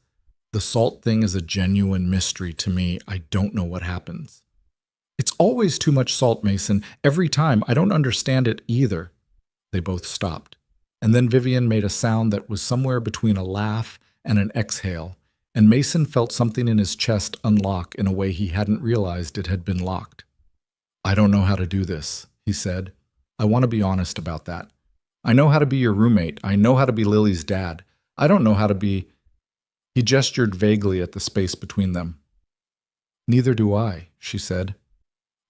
The salt thing is a genuine mystery to me. I don't know what happens. It's always too much salt, Mason. Every time. I don't understand it either. They both stopped. And then Vivian made a sound that was somewhere between a laugh and an exhale, and Mason felt something in his chest unlock in a way he hadn't realized it had been locked. I don't know how to do this, he said. I want to be honest about that. I know how to be your roommate. I know how to be Lily's dad. I don't know how to be... He gestured vaguely at the space between them. Neither do I, she said.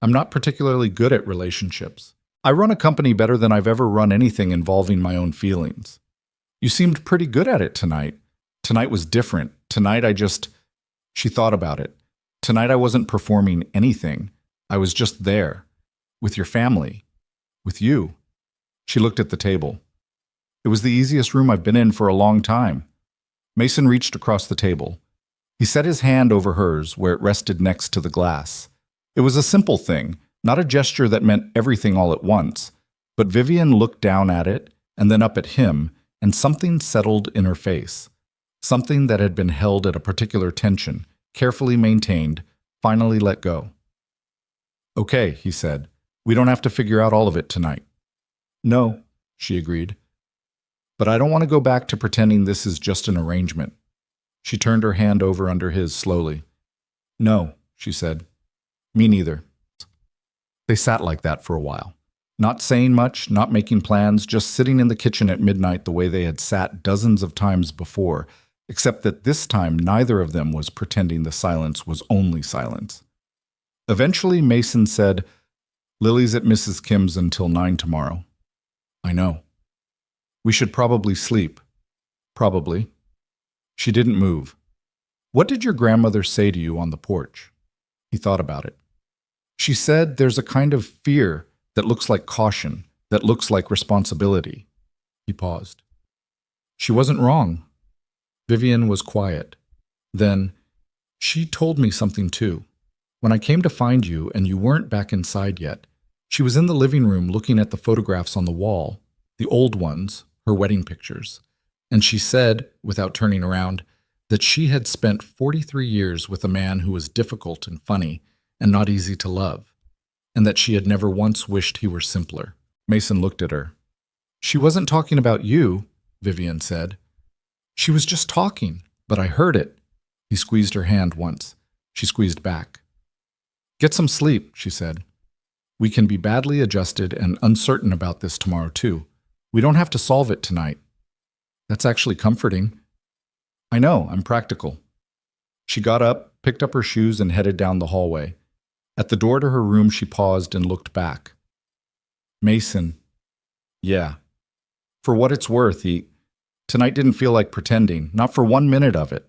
I'm not particularly good at relationships. I run a company better than I've ever run anything involving my own feelings. You seemed pretty good at it tonight. Tonight was different. Tonight She thought about it. Tonight I wasn't performing anything. I was just there. With your family. With you. She looked at the table. It was the easiest room I've been in for a long time. Mason reached across the table. He set his hand over hers where it rested next to the glass. It was a simple thing, not a gesture that meant everything all at once, but Vivian looked down at it and then up at him, and something settled in her face. Something that had been held at a particular tension, carefully maintained, finally let go. Okay, he said. We don't have to figure out all of it tonight. No, she agreed. But I don't want to go back to pretending this is just an arrangement. She turned her hand over under his slowly. No, she said. Me neither. They sat like that for a while, not saying much, not making plans, just sitting in the kitchen at midnight the way they had sat dozens of times before, except that this time neither of them was pretending the silence was only silence. Eventually, Mason said, "Lily's at Mrs. Kim's until 9 tomorrow." "I know." "We should probably sleep." "Probably." She didn't move. "What did your grandmother say to you on the porch?" He thought about it. "She said there's a kind of fear that looks like caution, that looks like responsibility." He paused. "She wasn't wrong." Vivian was quiet. Then, "She told me something too. When I came to find you and you weren't back inside yet, she was in the living room looking at the photographs on the wall, the old ones, her wedding pictures. And she said, without turning around, that she had spent 43 years with a man who was difficult and funny and not easy to love, and that she had never once wished he were simpler." Mason looked at her. "She wasn't talking about you," Vivian said. "She was just talking, but I heard it." He squeezed her hand once. She squeezed back. "Get some sleep," she said. "We can be badly adjusted and uncertain about this tomorrow, too. We don't have to solve it tonight." "That's actually comforting." "I know, I'm practical." She got up, picked up her shoes, and headed down the hallway. At the door to her room, she paused and looked back. "Mason." "Yeah." "For what it's worth, tonight didn't feel like pretending, not for 1 minute of it."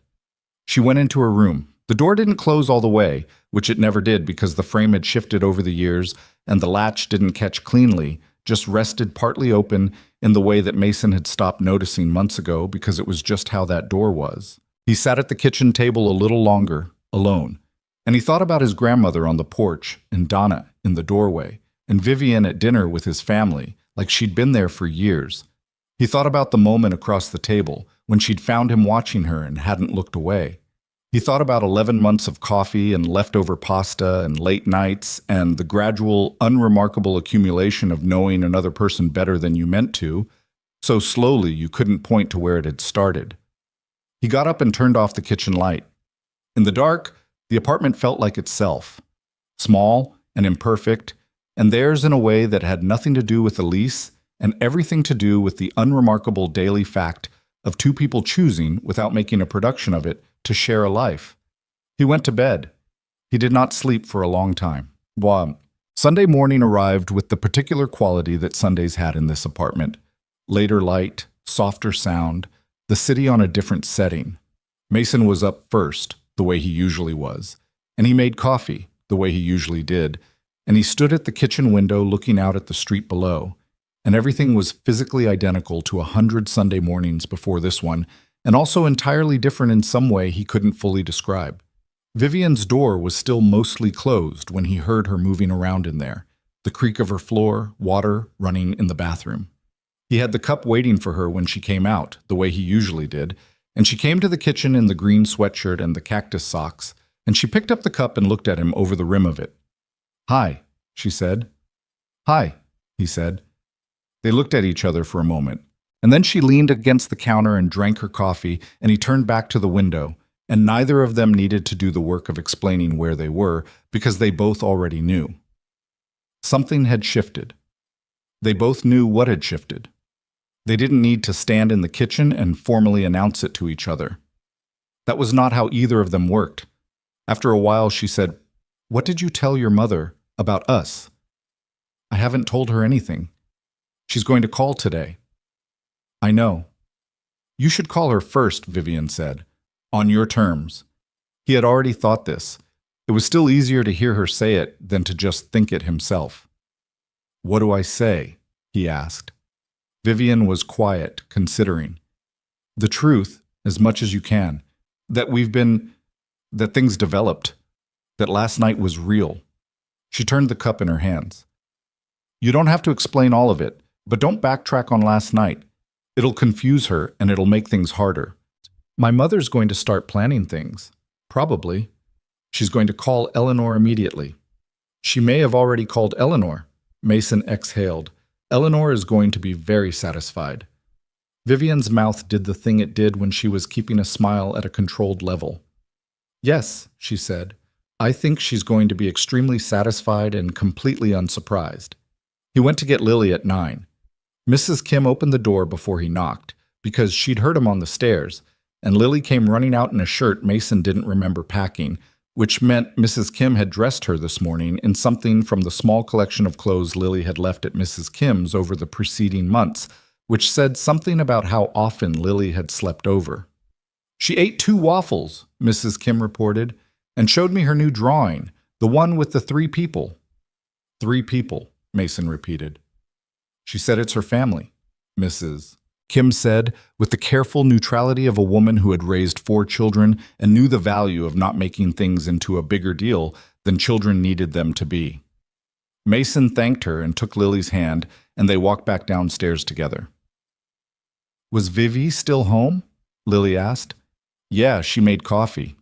She went into her room. The door didn't close all the way, which it never did because the frame had shifted over the years and the latch didn't catch cleanly, just rested partly open in the way that Mason had stopped noticing months ago because it was just how that door was. He sat at the kitchen table a little longer, alone, and he thought about his grandmother on the porch and Donna in the doorway and Vivian at dinner with his family, like she'd been there for years. He thought about the moment across the table when she'd found him watching her and hadn't looked away. He thought about 11 months of coffee and leftover pasta and late nights and the gradual, unremarkable accumulation of knowing another person better than you meant to, so slowly you couldn't point to where it had started. He got up and turned off the kitchen light. In the dark, the apartment felt like itself, small and imperfect, and theirs in a way that had nothing to do with Elise and everything to do with the unremarkable daily fact of two people choosing, without making a production of it, to share a life. He went to bed. He did not sleep for a long time. Sunday morning arrived with the particular quality that Sundays had in this apartment. Later light, softer sound, the city on a different setting. Mason was up first, the way he usually was, and he made coffee, the way he usually did, and he stood at the kitchen window looking out at the street below, and everything was physically identical to 100 Sunday mornings before this one, and also entirely different in some way he couldn't fully describe. Vivian's door was still mostly closed when he heard her moving around in there, the creak of her floor, water running in the bathroom. He had the cup waiting for her when she came out, the way he usually did, and she came to the kitchen in the green sweatshirt and the cactus socks, and she picked up the cup and looked at him over the rim of it. "Hi," she said. "Hi," he said. They looked at each other for a moment. And then she leaned against the counter and drank her coffee, and he turned back to the window, and neither of them needed to do the work of explaining where they were, because they both already knew. Something had shifted. They both knew what had shifted. They didn't need to stand in the kitchen and formally announce it to each other. That was not how either of them worked. After a while, she said, "What did you tell your mother about us?" "I haven't told her anything. She's going to call today." "I know." "You should call her first," Vivian said. "On your terms." He had already thought this. It was still easier to hear her say it than to just think it himself. "What do I say?" he asked. Vivian was quiet, considering. "The truth, as much as you can. That things developed. That last night was real." She turned the cup in her hands. "You don't have to explain all of it, but don't backtrack on last night. It'll confuse her, and it'll make things harder. My mother's going to start planning things. Probably. She's going to call Eleanor immediately." "She may have already called Eleanor." Mason exhaled. "Eleanor is going to be very satisfied." Vivian's mouth did the thing it did when she was keeping a smile at a controlled level. "Yes," she said. "I think she's going to be extremely satisfied and completely unsurprised." He went to get Lily at 9. Mrs. Kim opened the door before he knocked, because she'd heard him on the stairs, and Lily came running out in a shirt Mason didn't remember packing, which meant Mrs. Kim had dressed her this morning in something from the small collection of clothes Lily had left at Mrs. Kim's over the preceding months, which said something about how often Lily had slept over. "She ate 2 waffles," Mrs. Kim reported, "and showed me her new drawing, the one with the 3 people. 3 people, Mason repeated. "She said it's her family," Mrs. Kim said, with the careful neutrality of a woman who had raised 4 children and knew the value of not making things into a bigger deal than children needed them to be. Mason thanked her and took Lily's hand, and they walked back downstairs together. "Was Vivi still home?" Lily asked. "Yeah, she made coffee."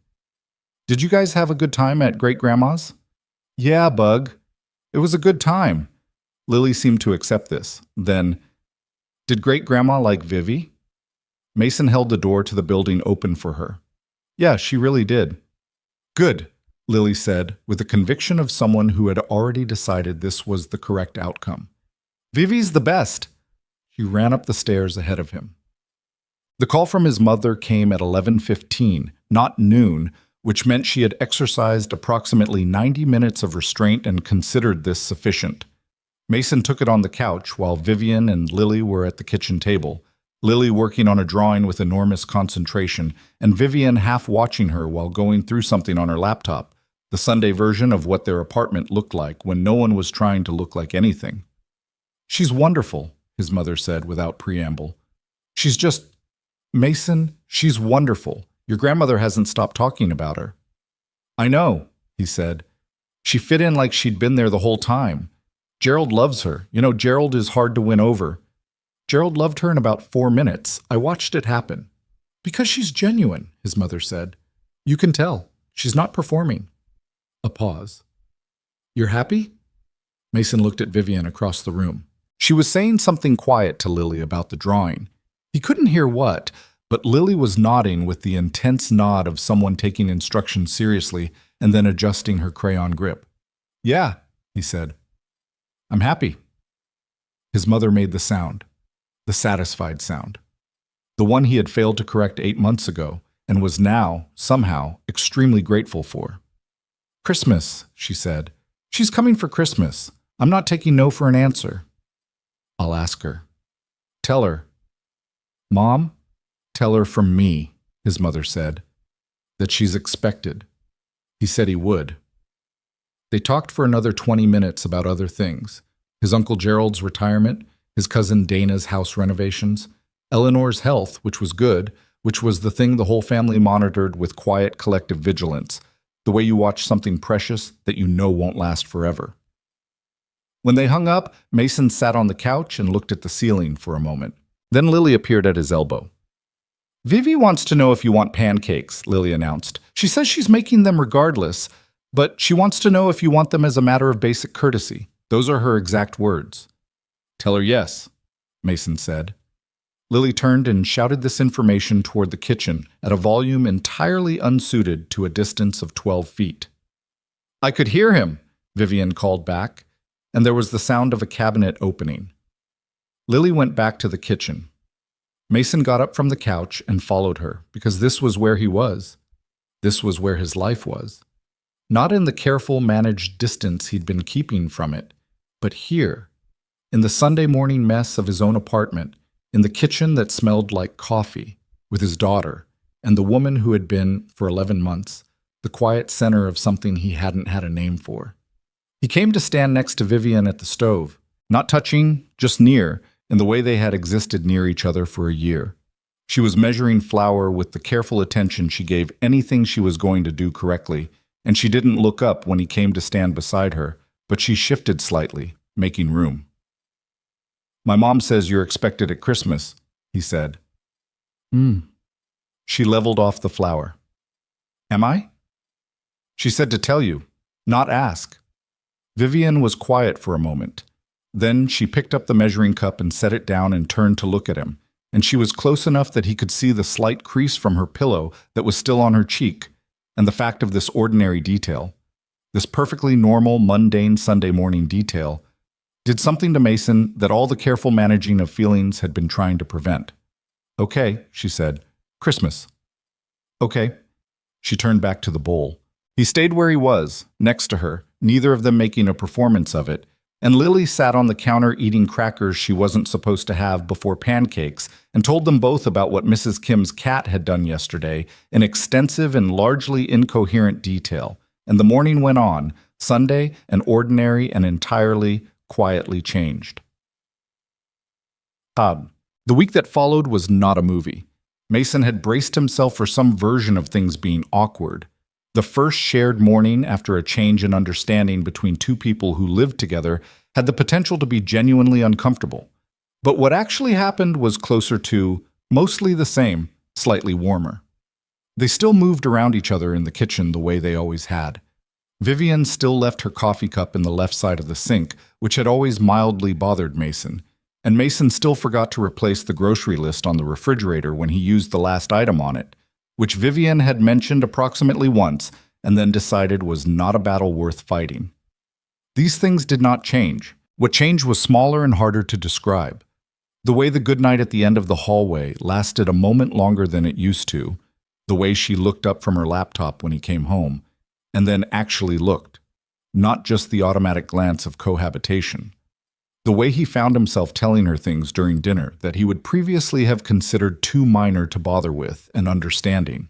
"Did you guys have a good time at Great-Grandma's?" "Yeah, Bug. It was a good time." Lily seemed to accept this. Then, "Did Great-Grandma like Vivi?" Mason held the door to the building open for her. "Yeah, she really did." "Good," Lily said, with the conviction of someone who had already decided this was the correct outcome. "Vivi's the best." She ran up the stairs ahead of him. The call from his mother came at 11:15, not noon, which meant she had exercised approximately 90 minutes of restraint and considered this sufficient. Mason took it on the couch while Vivian and Lily were at the kitchen table, Lily working on a drawing with enormous concentration, and Vivian half watching her while going through something on her laptop, the Sunday version of what their apartment looked like when no one was trying to look like anything. "She's wonderful," his mother said without preamble. "She's just... Mason, she's wonderful. Your grandmother hasn't stopped talking about her." "I know," he said. "She fit in like she'd been there the whole time. Gerald loves her. You know, Gerald is hard to win over. Gerald loved her in about 4 minutes. I watched it happen." "Because she's genuine," his mother said. "You can tell. She's not performing." A pause. "You're happy?" Mason looked at Vivian across the room. She was saying something quiet to Lily about the drawing. He couldn't hear what, but Lily was nodding with the intense nod of someone taking instructions seriously and then adjusting her crayon grip. "Yeah," he said. "I'm happy." His mother made the sound, the satisfied sound, the one he had failed to correct 8 months ago and was now, somehow, extremely grateful for. "Christmas," she said. "She's coming for Christmas. I'm not taking no for an answer." "I'll ask her." "Tell her." "Mom, tell her from me," his mother said, "that she's expected." He said he would. They talked for another 20 minutes about other things. His Uncle Gerald's retirement, his cousin Dana's house renovations, Eleanor's health, which was good, which was the thing the whole family monitored with quiet collective vigilance, the way you watch something precious that you know won't last forever. When they hung up, Mason sat on the couch and looked at the ceiling for a moment. Then Lily appeared at his elbow. "Vivi wants to know if you want pancakes," Lily announced. "She says she's making them regardless, but she wants to know if you want them as a matter of basic courtesy. Those are her exact words." "Tell her yes," Mason said. Lily turned and shouted this information toward the kitchen at a volume entirely unsuited to a distance of 12 feet. "I could hear him," Vivian called back, and there was the sound of a cabinet opening. Lily went back to the kitchen. Mason got up from the couch and followed her, because this was where he was. This was where his life was. Not in the careful, managed distance he'd been keeping from it, but here, in the Sunday morning mess of his own apartment, in the kitchen that smelled like coffee, with his daughter, and the woman who had been, for 11 months, the quiet center of something he hadn't had a name for. He came to stand next to Vivian at the stove, not touching, just near, in the way they had existed near each other for a year. She was measuring flour with the careful attention she gave anything she was going to do correctly, and she didn't look up when he came to stand beside her, but she shifted slightly, making room. "My mom says you're expected at Christmas," he said. She leveled off the flour. "Am I?" "She said to tell you, not ask." Vivian was quiet for a moment. Then she picked up the measuring cup and set it down and turned to look at him, and she was close enough that he could see the slight crease from her pillow that was still on her cheek, and the fact of this ordinary detail, this perfectly normal, mundane Sunday morning detail, did something to Mason that all the careful managing of feelings had been trying to prevent. "Okay," she said. "Christmas." Okay. She turned back to the bowl. He stayed where he was, next to her, neither of them making a performance of it, and Lily sat on the counter eating crackers she wasn't supposed to have before pancakes and told them both about what Mrs. Kim's cat had done yesterday in extensive and largely incoherent detail. And the morning went on, Sunday, and ordinary and entirely, quietly changed. Todd. The week that followed was not a movie. Mason had braced himself for some version of things being awkward. The first shared morning after a change in understanding between two people who lived together had the potential to be genuinely uncomfortable. But what actually happened was closer to, mostly the same, slightly warmer. They still moved around each other in the kitchen the way they always had. Vivian still left her coffee cup in the left side of the sink, which had always mildly bothered Mason. And Mason still forgot to replace the grocery list on the refrigerator when he used the last item on it, which Vivian had mentioned approximately once and then decided was not a battle worth fighting. These things did not change. What changed was smaller and harder to describe. The way the goodnight at the end of the hallway lasted a moment longer than it used to, the way she looked up from her laptop when he came home, and then actually looked, not just the automatic glance of cohabitation. The way he found himself telling her things during dinner that he would previously have considered too minor to bother with and understanding.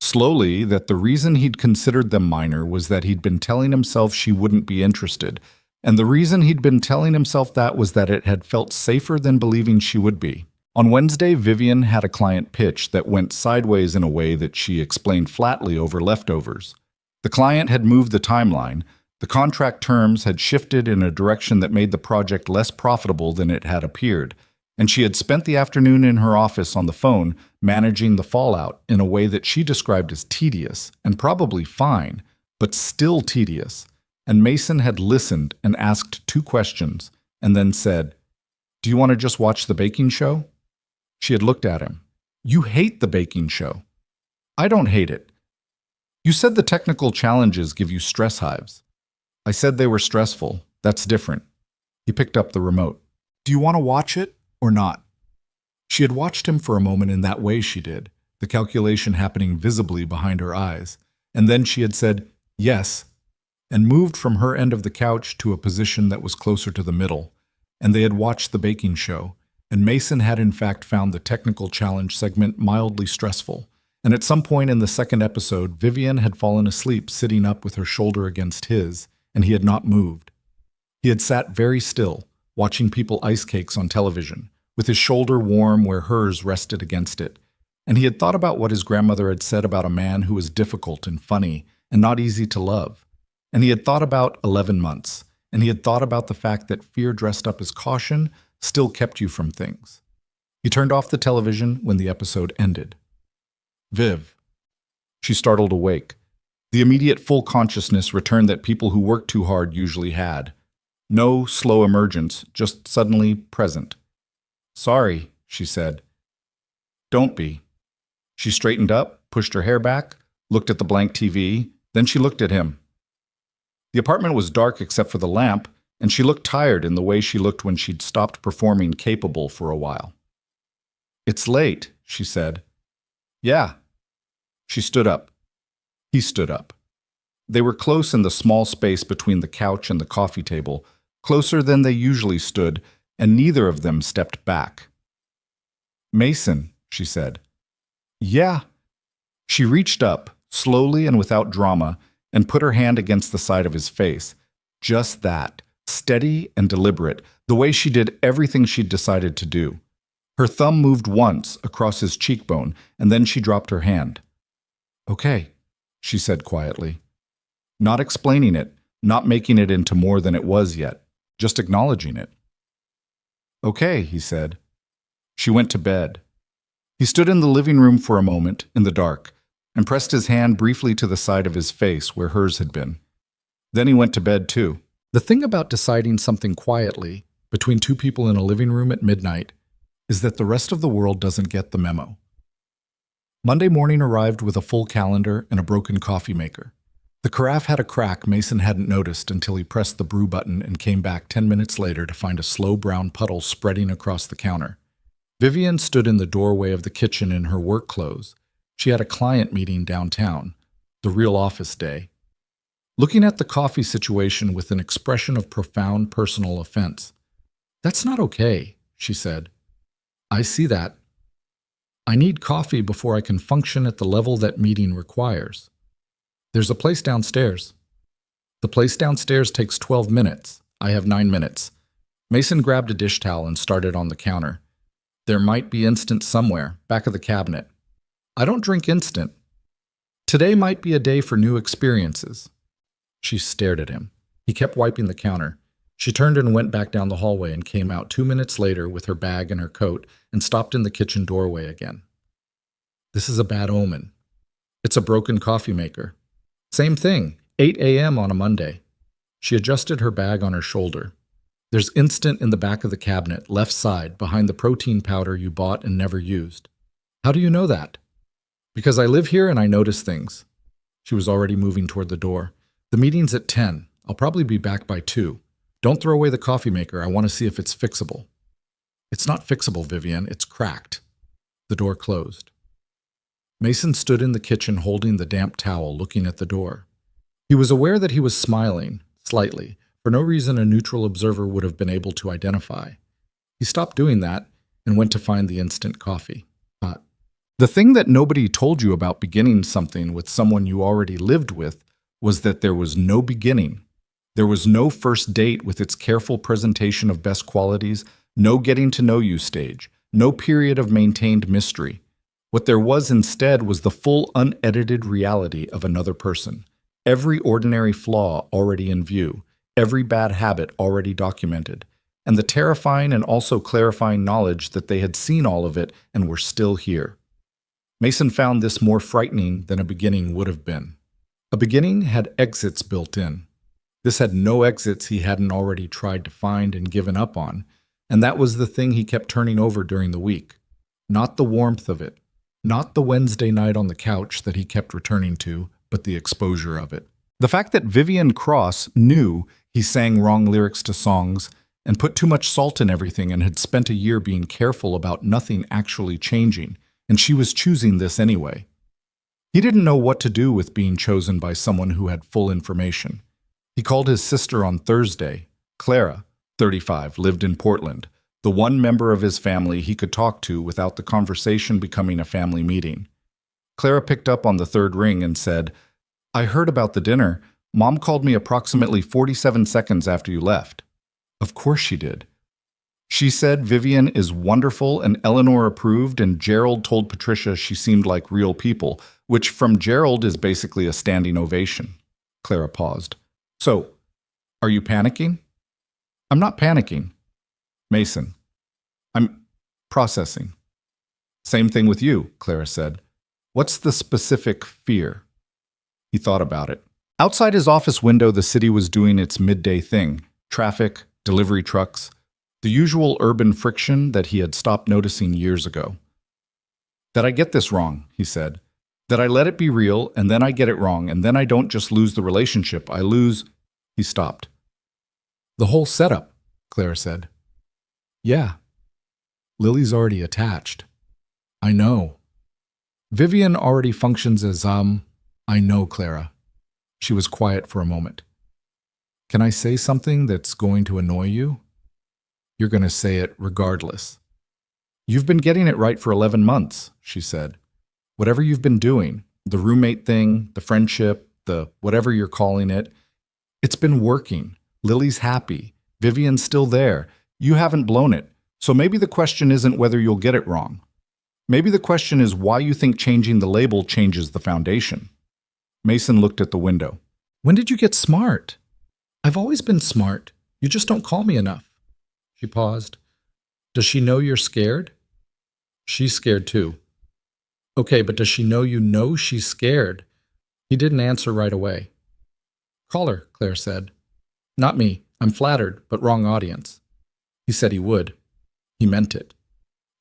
Slowly, that the reason he'd considered them minor was that he'd been telling himself she wouldn't be interested, and the reason he'd been telling himself that was that it had felt safer than believing she would be. On Wednesday, Vivian had a client pitch that went sideways in a way that she explained flatly over leftovers. The client had moved the timeline. The contract terms had shifted in a direction that made the project less profitable than it had appeared, and she had spent the afternoon in her office on the phone managing the fallout in a way that she described as tedious and probably fine, but still tedious. And Mason had listened and asked 2 questions and then said, "Do you want to just watch the baking show?" She had looked at him. "You hate the baking show." "I don't hate it." "You said the technical challenges give you stress hives." "I said they were stressful. That's different." He picked up the remote. "Do you want to watch it or not?" She had watched him for a moment in that way she did, the calculation happening visibly behind her eyes, and then she had said, "Yes," and moved from her end of the couch to a position that was closer to the middle, and they had watched the baking show, and Mason had in fact found the technical challenge segment mildly stressful, and at some point in the second episode, Vivian had fallen asleep sitting up with her shoulder against his, and he had not moved. He had sat very still, watching people ice cakes on television, with his shoulder warm where hers rested against it, and he had thought about what his grandmother had said about a man who was difficult and funny and not easy to love. And he had thought about 11 months, and he had thought about the fact that fear dressed up as caution still kept you from things. He turned off the television when the episode ended. "Viv." She startled awake. The immediate full consciousness returned that people who worked too hard usually had. No slow emergence, just suddenly present. "Sorry," she said. "Don't be." She straightened up, pushed her hair back, looked at the blank TV, then she looked at him. The apartment was dark except for the lamp, and she looked tired in the way she looked when she'd stopped performing Capable for a while. "It's late," she said. "Yeah." She stood up. He stood up. They were close in the small space between the couch and the coffee table, closer than they usually stood, and neither of them stepped back. "Mason," she said. "Yeah." She reached up, slowly and without drama, and put her hand against the side of his face. Just that, steady and deliberate, the way she did everything she'd decided to do. Her thumb moved once across his cheekbone, and then she dropped her hand. "Okay," she said quietly. Not explaining it, not making it into more than it was yet, just acknowledging it. "Okay," he said. She went to bed. He stood in the living room for a moment, in the dark, and pressed his hand briefly to the side of his face where hers had been. Then he went to bed too. The thing about deciding something quietly, between 2 people in a living room at midnight, is that the rest of the world doesn't get the memo. Monday morning arrived with a full calendar and a broken coffee maker. The carafe had a crack Mason hadn't noticed until he pressed the brew button and came back 10 minutes later to find a slow brown puddle spreading across the counter. Vivian stood in the doorway of the kitchen in her work clothes. She had a client meeting downtown, the real office day. Looking at the coffee situation with an expression of profound personal offense. "That's not okay," she said. "I see that. I need coffee before I can function at the level that meeting requires. There's a place downstairs." "The place downstairs takes 12 minutes. I have 9 minutes." Mason grabbed a dish towel and started on the counter. "There might be instant somewhere, back of the cabinet." "I don't drink instant." "Today might be a day for new experiences." She stared at him. He kept wiping the counter. She turned and went back down the hallway and came out 2 minutes later with her bag and her coat and stopped in the kitchen doorway again. "This is a bad omen. It's a broken coffee maker." "Same thing, 8 a.m. on a Monday." She adjusted her bag on her shoulder. "There's instant in the back of the cabinet, left side, behind the protein powder you bought and never used." "How do you know that?" "Because I live here and I notice things." She was already moving toward the door. "The meeting's at 10. I'll probably be back by 2. Don't throw away the coffee maker. I want to see if it's fixable." "It's not fixable, Vivian. It's cracked." The door closed. Mason stood in the kitchen holding the damp towel, looking at the door. He was aware that he was smiling, slightly, for no reason a neutral observer would have been able to identify. He stopped doing that and went to find the instant coffee. Hot. The thing that nobody told you about beginning something with someone you already lived with was that there was no beginning. There was no first date with its careful presentation of best qualities, no getting to know you stage, no period of maintained mystery. What there was instead was the full unedited reality of another person. Every ordinary flaw already in view, every bad habit already documented, and the terrifying and also clarifying knowledge that they had seen all of it and were still here. Mason found this more frightening than a beginning would have been. A beginning had exits built in. This had no exits he hadn't already tried to find and given up on, and that was the thing he kept turning over during the week. Not the warmth of it, not the Wednesday night on the couch that he kept returning to, but the exposure of it. The fact that Vivian Cross knew he sang wrong lyrics to songs and put too much salt in everything and had spent a year being careful about nothing actually changing, and she was choosing this anyway. He didn't know what to do with being chosen by someone who had full information. He called his sister on Thursday. Clara, 35, lived in Portland, the one member of his family he could talk to without the conversation becoming a family meeting. Clara picked up on the third ring and said, "I heard about the dinner. Mom called me approximately 47 seconds after you left." Of course she did. She said Vivian is wonderful and Eleanor approved, and Gerald told Patricia she seemed like real people, which from Gerald is basically a standing ovation. Clara paused. "So, are you panicking?" "I'm not panicking." "Mason, I'm processing." "Same thing with you," Clara said. "What's the specific fear?" He thought about it. Outside his office window, the city was doing its midday thing. Traffic, delivery trucks, the usual urban friction that he had stopped noticing years ago. "That I get this wrong," he said. "That I let it be real, and then I get it wrong, and then I don't just lose the relationship, I lose—" He stopped. "The whole setup," Clara said. "Yeah. Lily's already attached." "I know. Vivian already functions as, I know, Clara." She was quiet for a moment. "Can I say something that's going to annoy you?" "You're going to say it regardless." "You've been getting it right for 11 months, she said. "Whatever you've been doing, the roommate thing, the friendship, the whatever you're calling it, it's been working. Lily's happy. Vivian's still there. You haven't blown it. So maybe the question isn't whether you'll get it wrong. Maybe the question is why you think changing the label changes the foundation." Mason looked at the window. "When did you get smart?" "I've always been smart. You just don't call me enough." She paused. "Does she know you're scared?" "She's scared too." "Okay, but does she know she's scared?" He didn't answer right away. "Call her," Claire said. "Not me. I'm flattered, but wrong audience." He said he would. He meant it.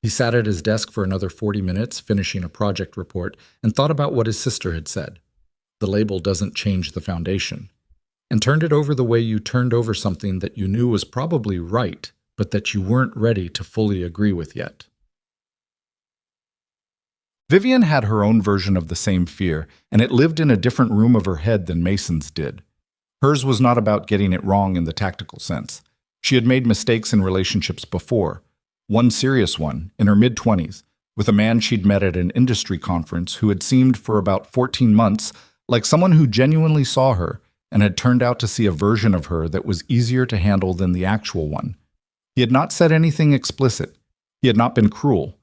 He sat at his desk for another 40 minutes, finishing a project report, and thought about what his sister had said. The label doesn't change the foundation. And turned it over the way you turned over something that you knew was probably right, but that you weren't ready to fully agree with yet. Vivian had her own version of the same fear, and it lived in a different room of her head than Mason's did. Hers was not about getting it wrong in the tactical sense. She had made mistakes in relationships before. One serious one, in her mid-20s, with a man she'd met at an industry conference who had seemed for about 14 months like someone who genuinely saw her and had turned out to see a version of her that was easier to handle than the actual one. He had not said anything explicit. He had not been cruel.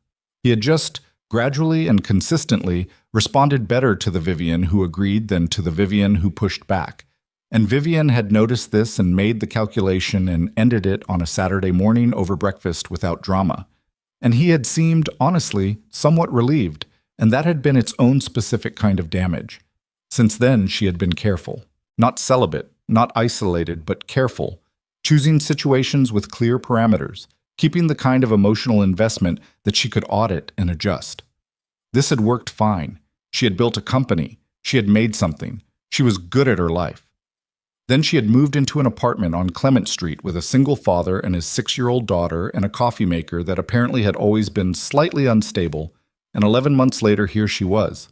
He had just, gradually and consistently, responded better to the Vivian who agreed than to the Vivian who pushed back. And Vivian had noticed this and made the calculation and ended it on a Saturday morning over breakfast without drama. And he had seemed, honestly, somewhat relieved, and that had been its own specific kind of damage. Since then, she had been careful. Not celibate, not isolated, but careful, choosing situations with clear parameters, keeping the kind of emotional investment that she could audit and adjust. This had worked fine. She had built a company. She had made something. She was good at her life. Then she had moved into an apartment on Clement Street with a single father and his 6-year-old daughter and a coffee maker that apparently had always been slightly unstable, and 11 months later here she was.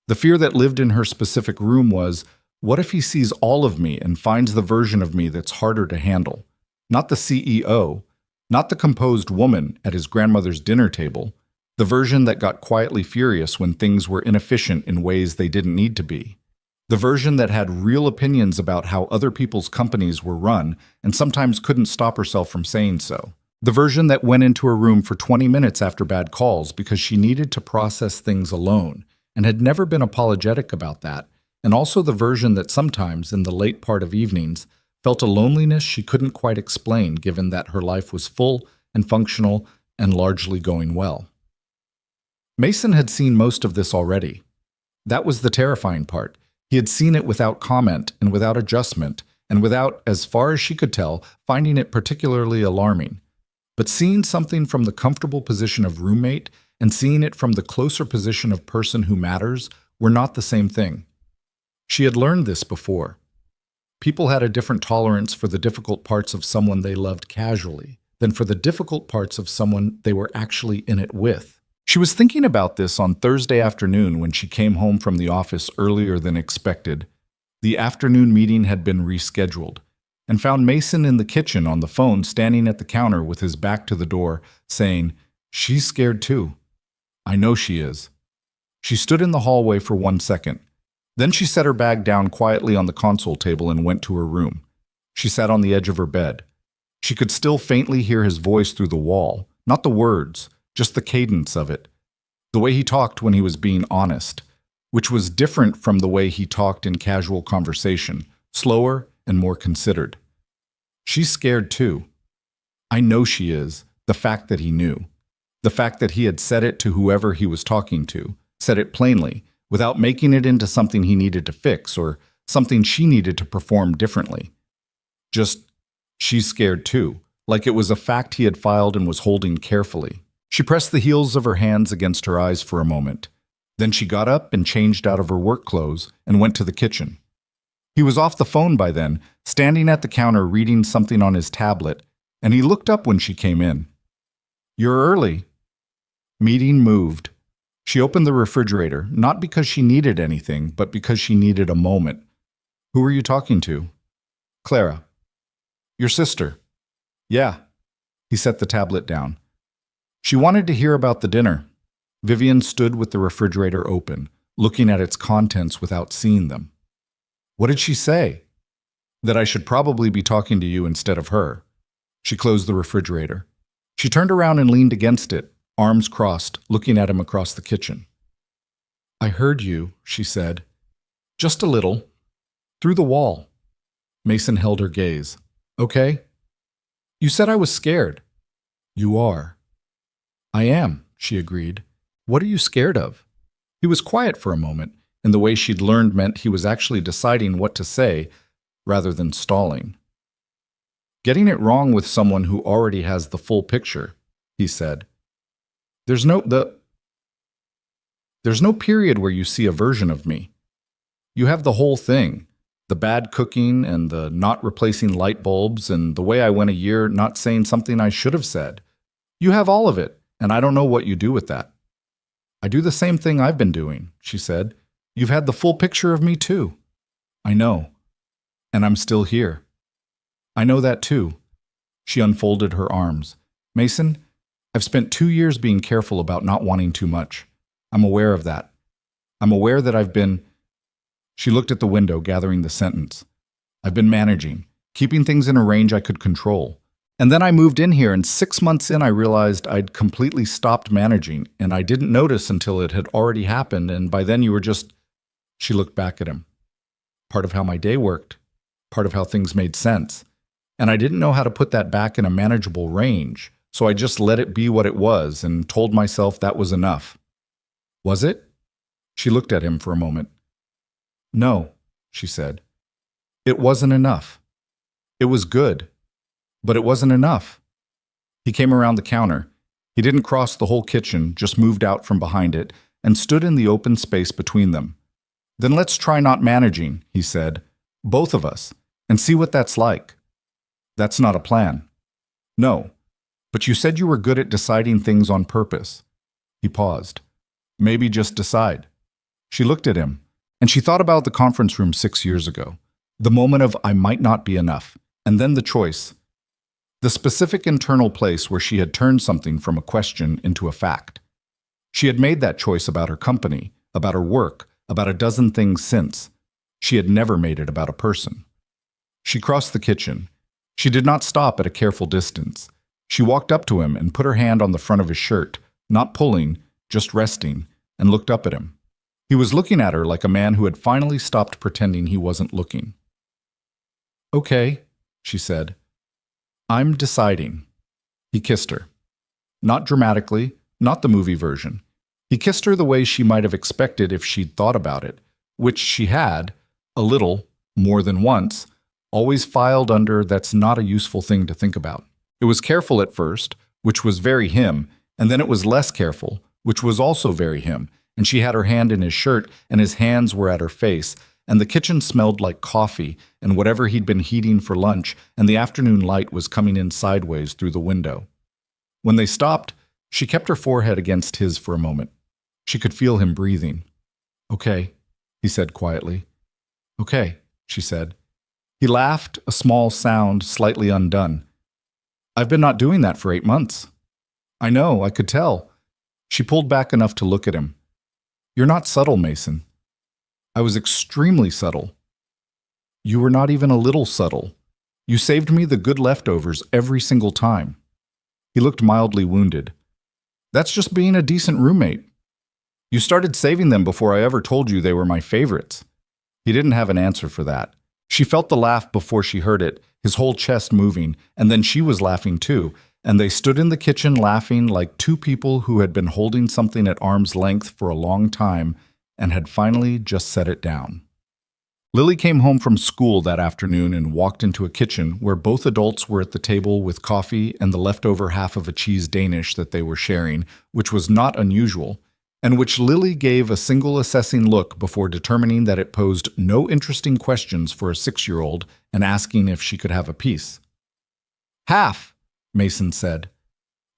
The fear that lived in her specific room was, what if he sees all of me and finds the version of me that's harder to handle? Not the CEO, not the composed woman at his grandmother's dinner table, the version that got quietly furious when things were inefficient in ways they didn't need to be. The version that had real opinions about how other people's companies were run and sometimes couldn't stop herself from saying so. The version that went into her room for 20 minutes after bad calls because she needed to process things alone and had never been apologetic about that. And also the version that sometimes, in the late part of evenings, felt a loneliness she couldn't quite explain given that her life was full and functional and largely going well. Mason had seen most of this already. That was the terrifying part. He had seen it without comment and without adjustment, and without, as far as she could tell, finding it particularly alarming. But seeing something from the comfortable position of roommate and seeing it from the closer position of person who matters were not the same thing. She had learned this before. People had a different tolerance for the difficult parts of someone they loved casually than for the difficult parts of someone they were actually in it with. She was thinking about this on Thursday afternoon when she came home from the office earlier than expected. The afternoon meeting had been rescheduled, and found Mason in the kitchen on the phone standing at the counter with his back to the door, saying, "She's scared too. I know she is." She stood in the hallway for 1 second. Then she set her bag down quietly on the console table and went to her room. She sat on the edge of her bed. She could still faintly hear his voice through the wall, not the words, just the cadence of it. The way he talked when he was being honest, which was different from the way he talked in casual conversation, slower and more considered. She's scared too. I know she is, the fact that he knew. The fact that he had said it to whoever he was talking to, said it plainly, without making it into something he needed to fix or something she needed to perform differently. Just, she's scared too, like it was a fact he had filed and was holding carefully. She pressed the heels of her hands against her eyes for a moment. Then she got up and changed out of her work clothes and went to the kitchen. He was off the phone by then, standing at the counter reading something on his tablet, and he looked up when she came in. "You're early." Meeting moved. She opened the refrigerator, not because she needed anything, but because she needed a moment. "Who were you talking to?" "Clara." "Your sister?" "Yeah." He set the tablet down. She wanted to hear about the dinner. Vivian stood with the refrigerator open, looking at its contents without seeing them. "What did she say?" "That I should probably be talking to you instead of her." She closed the refrigerator. She turned around and leaned against it, arms crossed, looking at him across the kitchen. "I heard you," she said. "Just a little. Through the wall." Mason held her gaze. "Okay?" "You said I was scared." "You are." "I am," she agreed. "What are you scared of?" He was quiet for a moment, and the way she'd learned meant he was actually deciding what to say rather than stalling. "Getting it wrong with someone who already has the full picture," he said. There's no period where you see a version of me. You have the whole thing. The bad cooking and the not replacing light bulbs and the way I went a year not saying something I should have said. You have all of it, and I don't know what you do with that." I do the same thing I've been doing, she said. You've had the full picture of me too. I know. And I'm still here. I know that too. She unfolded her arms. Mason, I've spent 2 years being careful about not wanting too much. I'm aware of that. I'm aware that I've been... She looked at the window, gathering the sentence. I've been managing, keeping things in a range I could control. And then I moved in here, and 6 months in I realized I'd completely stopped managing, and I didn't notice until it had already happened, and by then you were just... She looked back at him. Part of how my day worked, part of how things made sense. And I didn't know how to put that back in a manageable range, so I just let it be what it was and told myself that was enough. Was it? She looked at him for a moment. No, she said. It wasn't enough. It was good, but it wasn't enough. He came around the counter. He didn't cross the whole kitchen, just moved out from behind it, and stood in the open space between them. Then let's try not managing, he said, both of us, and see what that's like. That's not a plan. No, but you said you were good at deciding things on purpose. He paused. Maybe just decide. She looked at him, and she thought about the conference room 6 years ago. The moment of I might not be enough, and then the choice. The specific internal place where she had turned something from a question into a fact. She had made that choice about her company, about her work, about a dozen things since. She had never made it about a person. She crossed the kitchen. She did not stop at a careful distance. She walked up to him and put her hand on the front of his shirt, not pulling, just resting, and looked up at him. He was looking at her like a man who had finally stopped pretending he wasn't looking. Okay, she said. I'm deciding. He kissed her. Not dramatically, not the movie version. He kissed her the way she might have expected if she'd thought about it, which she had, a little, more than once, always filed under that's not a useful thing to think about. It was careful at first, which was very him, and then it was less careful, which was also very him, and she had her hand in his shirt, and his hands were at her face, and the kitchen smelled like coffee and whatever he'd been heating for lunch, and the afternoon light was coming in sideways through the window. When they stopped, she kept her forehead against his for a moment. She could feel him breathing. Okay, he said quietly. Okay, she said. He laughed, a small sound slightly undone. I've been not doing that for 8 months. I know, I could tell. She pulled back enough to look at him. You're not subtle, Mason. I was extremely subtle. You were not even a little subtle. You saved me the good leftovers every single time. He looked mildly wounded. That's just being a decent roommate. You started saving them before I ever told you they were my favorites. He didn't have an answer for that. She felt the laugh before she heard it, his whole chest moving, and then she was laughing too, and they stood in the kitchen laughing like two people who had been holding something at arm's length for a long time and had finally just set it down. Lily came home from school that afternoon and walked into a kitchen where both adults were at the table with coffee and the leftover half of a cheese Danish that they were sharing, which was not unusual, and which Lily gave a single assessing look before determining that it posed no interesting questions for a 6-year-old and asking if she could have a piece. Half, Mason said.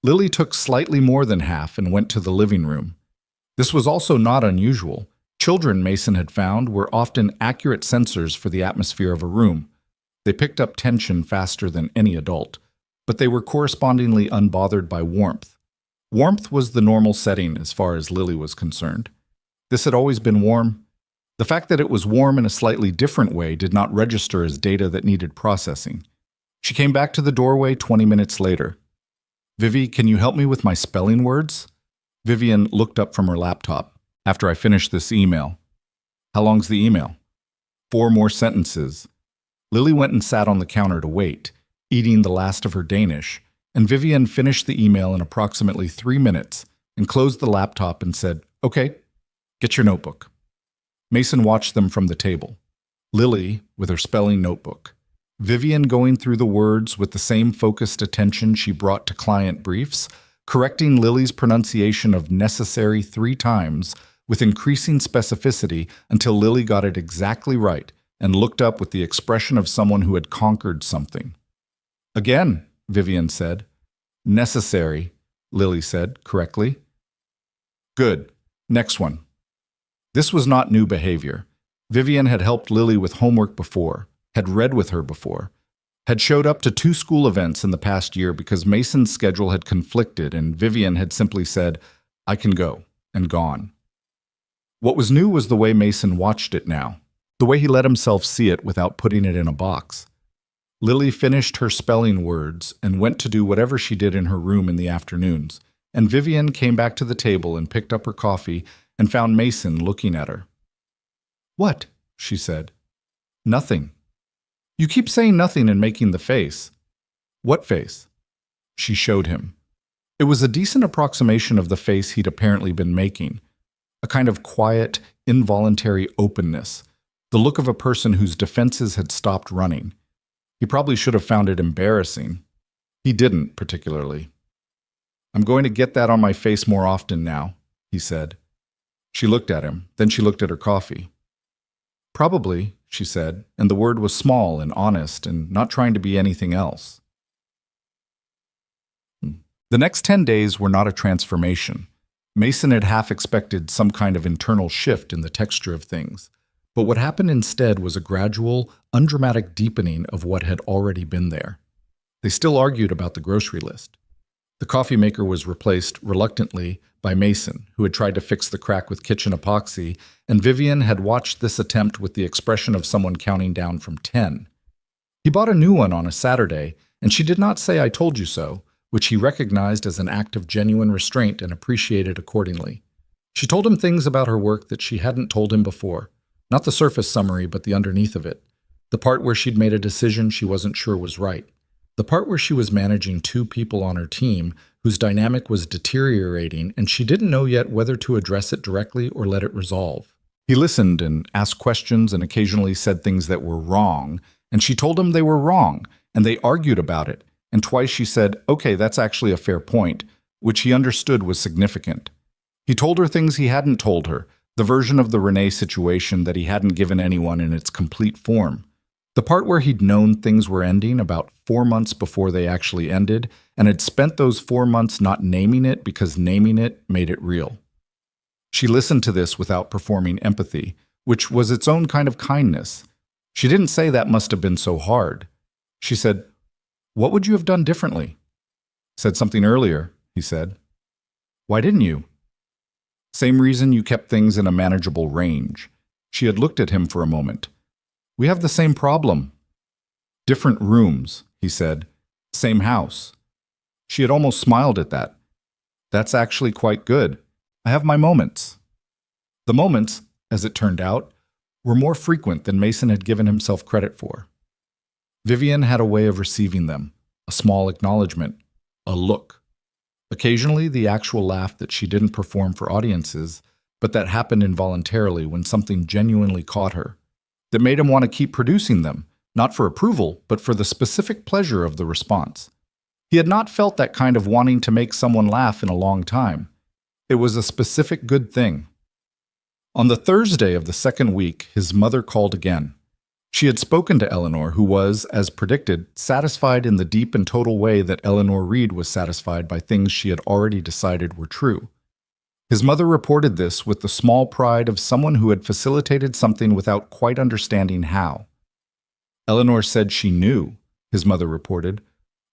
Lily took slightly more than half and went to the living room. This was also not unusual. Children, Mason had found, were often accurate sensors for the atmosphere of a room. They picked up tension faster than any adult, but they were correspondingly unbothered by warmth. Warmth was the normal setting as far as Lily was concerned. This had always been warm. The fact that it was warm in a slightly different way did not register as data that needed processing. She came back to the doorway 20 minutes later. Vivi, can you help me with my spelling words? Vivian looked up from her laptop. After I finish this email. How long's the email? 4 more sentences. Lily went and sat on the counter to wait, eating the last of her Danish, and Vivian finished the email in approximately 3 minutes and closed the laptop and said, Okay, get your notebook. Mason watched them from the table. Lily with her spelling notebook. Vivian going through the words with the same focused attention she brought to client briefs, correcting Lily's pronunciation of necessary 3 times with increasing specificity until Lily got it exactly right and looked up with the expression of someone who had conquered something. Again, Vivian said. Necessary, Lily said correctly. Good. Next one. This was not new behavior. Vivian had helped Lily with homework before, had read with her before, had showed up to 2 school events in the past year because Mason's schedule had conflicted and Vivian had simply said, "I can go," and gone. What was new was the way Mason watched it now, the way he let himself see it without putting it in a box. Lily finished her spelling words and went to do whatever she did in her room in the afternoons, and Vivian came back to the table and picked up her coffee and found Mason looking at her. "What?" she said. "Nothing." "You keep saying nothing and making the face." "What face?" She showed him. It was a decent approximation of the face he'd apparently been making, a kind of quiet, involuntary openness, the look of a person whose defenses had stopped running. He probably should have found it embarrassing. He didn't, particularly. "I'm going to get that on my face more often now," he said. She looked at him, then she looked at her coffee. "Probably," she said, and the word was small and honest and not trying to be anything else. The next 10 days were not a transformation. Mason had half expected some kind of internal shift in the texture of things, but what happened instead was a gradual, undramatic deepening of what had already been there. They still argued about the grocery list. The coffee maker was replaced, reluctantly, by Mason, who had tried to fix the crack with kitchen epoxy, and Vivian had watched this attempt with the expression of someone counting down from 10. He bought a new one on a Saturday, and she did not say "I told you so," which he recognized as an act of genuine restraint and appreciated accordingly. She told him things about her work that she hadn't told him before. Not the surface summary, but the underneath of it. The part where she'd made a decision she wasn't sure was right. The part where she was managing 2 people on her team whose dynamic was deteriorating and she didn't know yet whether to address it directly or let it resolve. He listened and asked questions and occasionally said things that were wrong, and she told him they were wrong, and they argued about it, and twice she said, "Okay, that's actually a fair point," which he understood was significant. He told her things he hadn't told her, the version of the Renee situation that he hadn't given anyone in its complete form. The part where he'd known things were ending about 4 months before they actually ended, and had spent those 4 months not naming it because naming it made it real. She listened to this without performing empathy, which was its own kind of kindness. She didn't say that must have been so hard. She said, "What would you have done differently?" "Said something earlier," he said. "Why didn't you?" "Same reason you kept things in a manageable range." She had looked at him for a moment. "We have the same problem." "Different rooms," he said. "Same house." She had almost smiled at that. "That's actually quite good. I have my moments." The moments, as it turned out, were more frequent than Mason had given himself credit for. Vivian had a way of receiving them, a small acknowledgement, a look. Occasionally the actual laugh that she didn't perform for audiences, but that happened involuntarily when something genuinely caught her, that made him want to keep producing them, not for approval, but for the specific pleasure of the response. He had not felt that kind of wanting to make someone laugh in a long time. It was a specific good thing. On the Thursday of the second week, his mother called again. She had spoken to Eleanor, who was, as predicted, satisfied in the deep and total way that Eleanor Reed was satisfied by things she had already decided were true. His mother reported this with the small pride of someone who had facilitated something without quite understanding how. "Eleanor said she knew," his mother reported,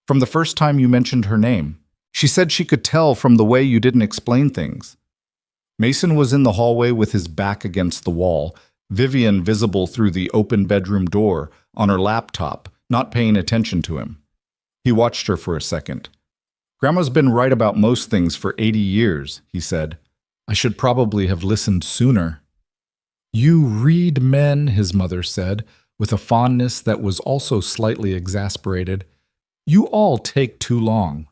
"from the first time you mentioned her name. She said she could tell from the way you didn't explain things." Mason was in the hallway with his back against the wall, Vivian visible through the open bedroom door, on her laptop, not paying attention to him. He watched her for a second. "Grandma's been right about most things for 80 years, he said. "I should probably have listened sooner." "You read men," his mother said, with a fondness that was also slightly exasperated. "You all take too long.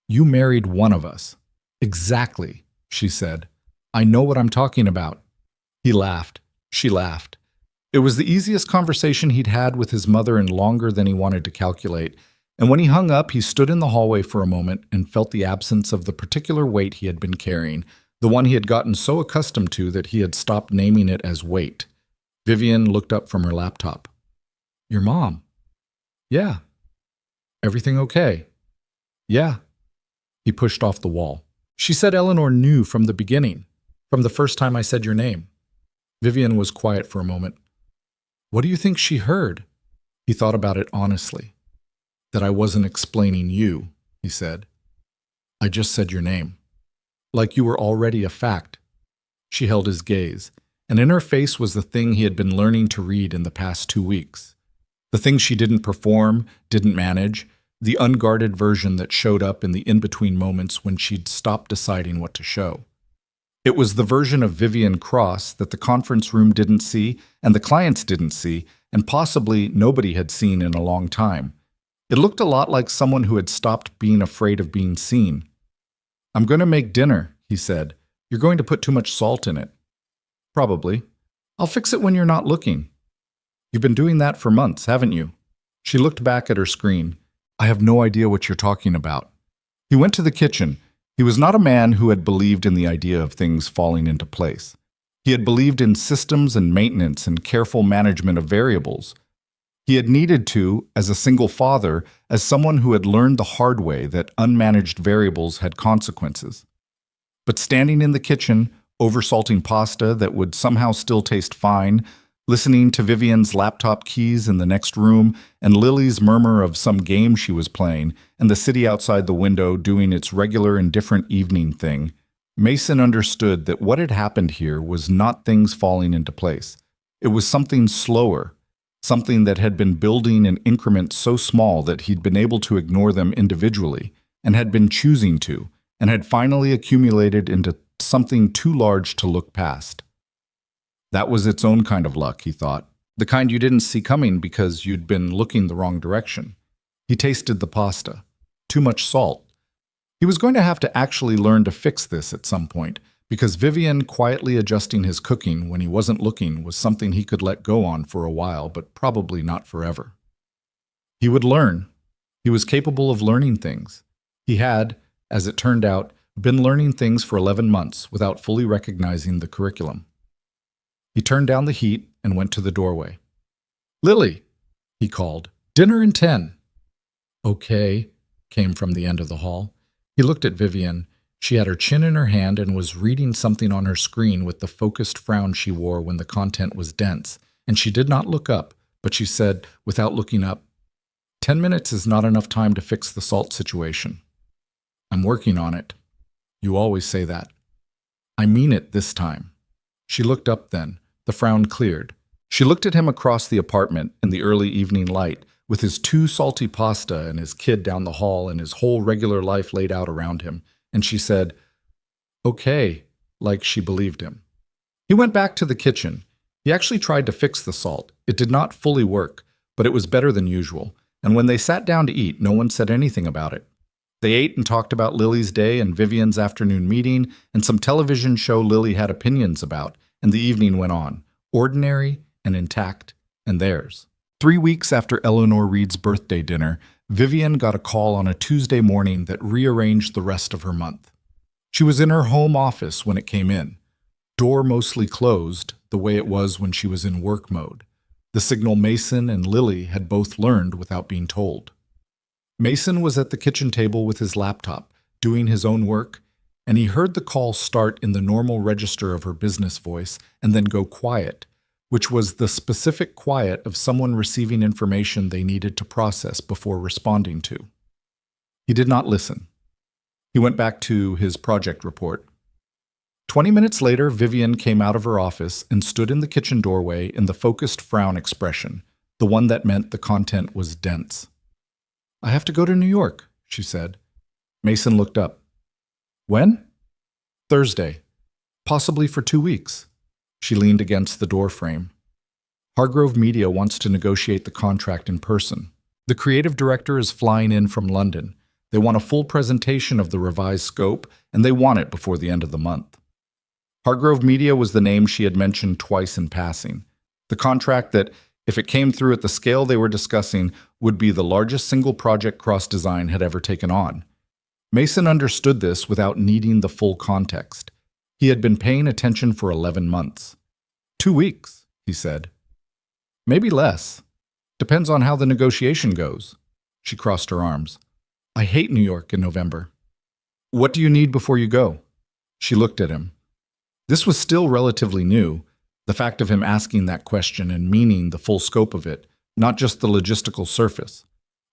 You married one of us." "Exactly," she said. "I know what I'm talking about." He laughed. She laughed. It was the easiest conversation he'd had with his mother in longer than he wanted to calculate, and when he hung up, he stood in the hallway for a moment and felt the absence of the particular weight he had been carrying, the one he had gotten so accustomed to that he had stopped naming it as weight. Vivian looked up from her laptop. "Your mom?" "Yeah." "Everything okay?" "Yeah." He pushed off the wall. "She said Eleanor knew from the beginning." From the first time I said your name. Vivian was quiet for a moment. What do you think she heard? He thought about it honestly. That I wasn't explaining you, he said. I just said your name. Like you were already a fact. She held his gaze, and in her face was the thing he had been learning to read in the past 2 weeks. The thing she didn't perform, didn't manage, the unguarded version that showed up in the in-between moments when she'd stopped deciding what to show. It was the version of Vivian Cross that the conference room didn't see, and the clients didn't see, and possibly nobody had seen in a long time. It looked a lot like someone who had stopped being afraid of being seen. I'm going to make dinner, he said. You're going to put too much salt in it. Probably. I'll fix it when you're not looking. You've been doing that for months, haven't you? She looked back at her screen. I have no idea what you're talking about. He went to the kitchen. He was not a man who had believed in the idea of things falling into place. He had believed in systems and maintenance and careful management of variables. He had needed to, as a single father, as someone who had learned the hard way that unmanaged variables had consequences. But standing in the kitchen, oversalting pasta that would somehow still taste fine, listening to Vivian's laptop keys in the next room and Lily's murmur of some game she was playing and the city outside the window doing its regular indifferent evening thing, Mason understood that what had happened here was not things falling into place. It was something slower, something that had been building in increments so small that he'd been able to ignore them individually and had been choosing to, and had finally accumulated into something too large to look past. That was its own kind of luck, he thought, the kind you didn't see coming because you'd been looking the wrong direction. He tasted the pasta. Too much salt. He was going to have to actually learn to fix this at some point, because Vivian quietly adjusting his cooking when he wasn't looking was something he could let go on for a while, but probably not forever. He would learn. He was capable of learning things. He had, as it turned out, been learning things for 11 months without fully recognizing the curriculum. He turned down the heat and went to the doorway. Lily, he called. Dinner in 10. Okay, came from the end of the hall. He looked at Vivian. She had her chin in her hand and was reading something on her screen with the focused frown she wore when the content was dense, and she did not look up, but she said, without looking up, 10 minutes is not enough time to fix the salt situation. I'm working on it. You always say that. I mean it this time. She looked up then. The frown cleared. She looked at him across the apartment in the early evening light, with his 2 salty pasta and his kid down the hall and his whole regular life laid out around him, and she said, okay, like she believed him. He went back to the kitchen. He actually tried to fix the salt. It did not fully work, but it was better than usual, and when they sat down to eat, no one said anything about it. They ate and talked about Lily's day and Vivian's afternoon meeting and some television show Lily had opinions about, and the evening went on, ordinary and intact, and theirs. 3 weeks after Eleanor Reed's birthday dinner, Vivian got a call on a Tuesday morning that rearranged the rest of her month. She was in her home office when it came in. Door mostly closed, the way it was when she was in work mode. The signal Mason and Lily had both learned without being told. Mason was at the kitchen table with his laptop, doing his own work, and he heard the call start in the normal register of her business voice and then go quiet, which was the specific quiet of someone receiving information they needed to process before responding to. He did not listen. He went back to his project report. 20 minutes later, Vivian came out of her office and stood in the kitchen doorway in the focused frown expression, the one that meant the content was dense. I have to go to New York, she said. Mason looked up. When? Thursday. Possibly for 2 weeks. She leaned against the door frame. Hargrove Media wants to negotiate the contract in person. The creative director is flying in from London. They want a full presentation of the revised scope, and they want it before the end of the month. Hargrove Media was the name she had mentioned twice in passing. The contract that, if it came through at the scale they were discussing, would be the largest single project Cross Design had ever taken on. Mason understood this without needing the full context. He had been paying attention for 11 months. 2 weeks, he said. Maybe less. Depends on how the negotiation goes. She crossed her arms. I hate New York in November. What do you need before you go? She looked at him. This was still relatively new, the fact of him asking that question and meaning the full scope of it, not just the logistical surface.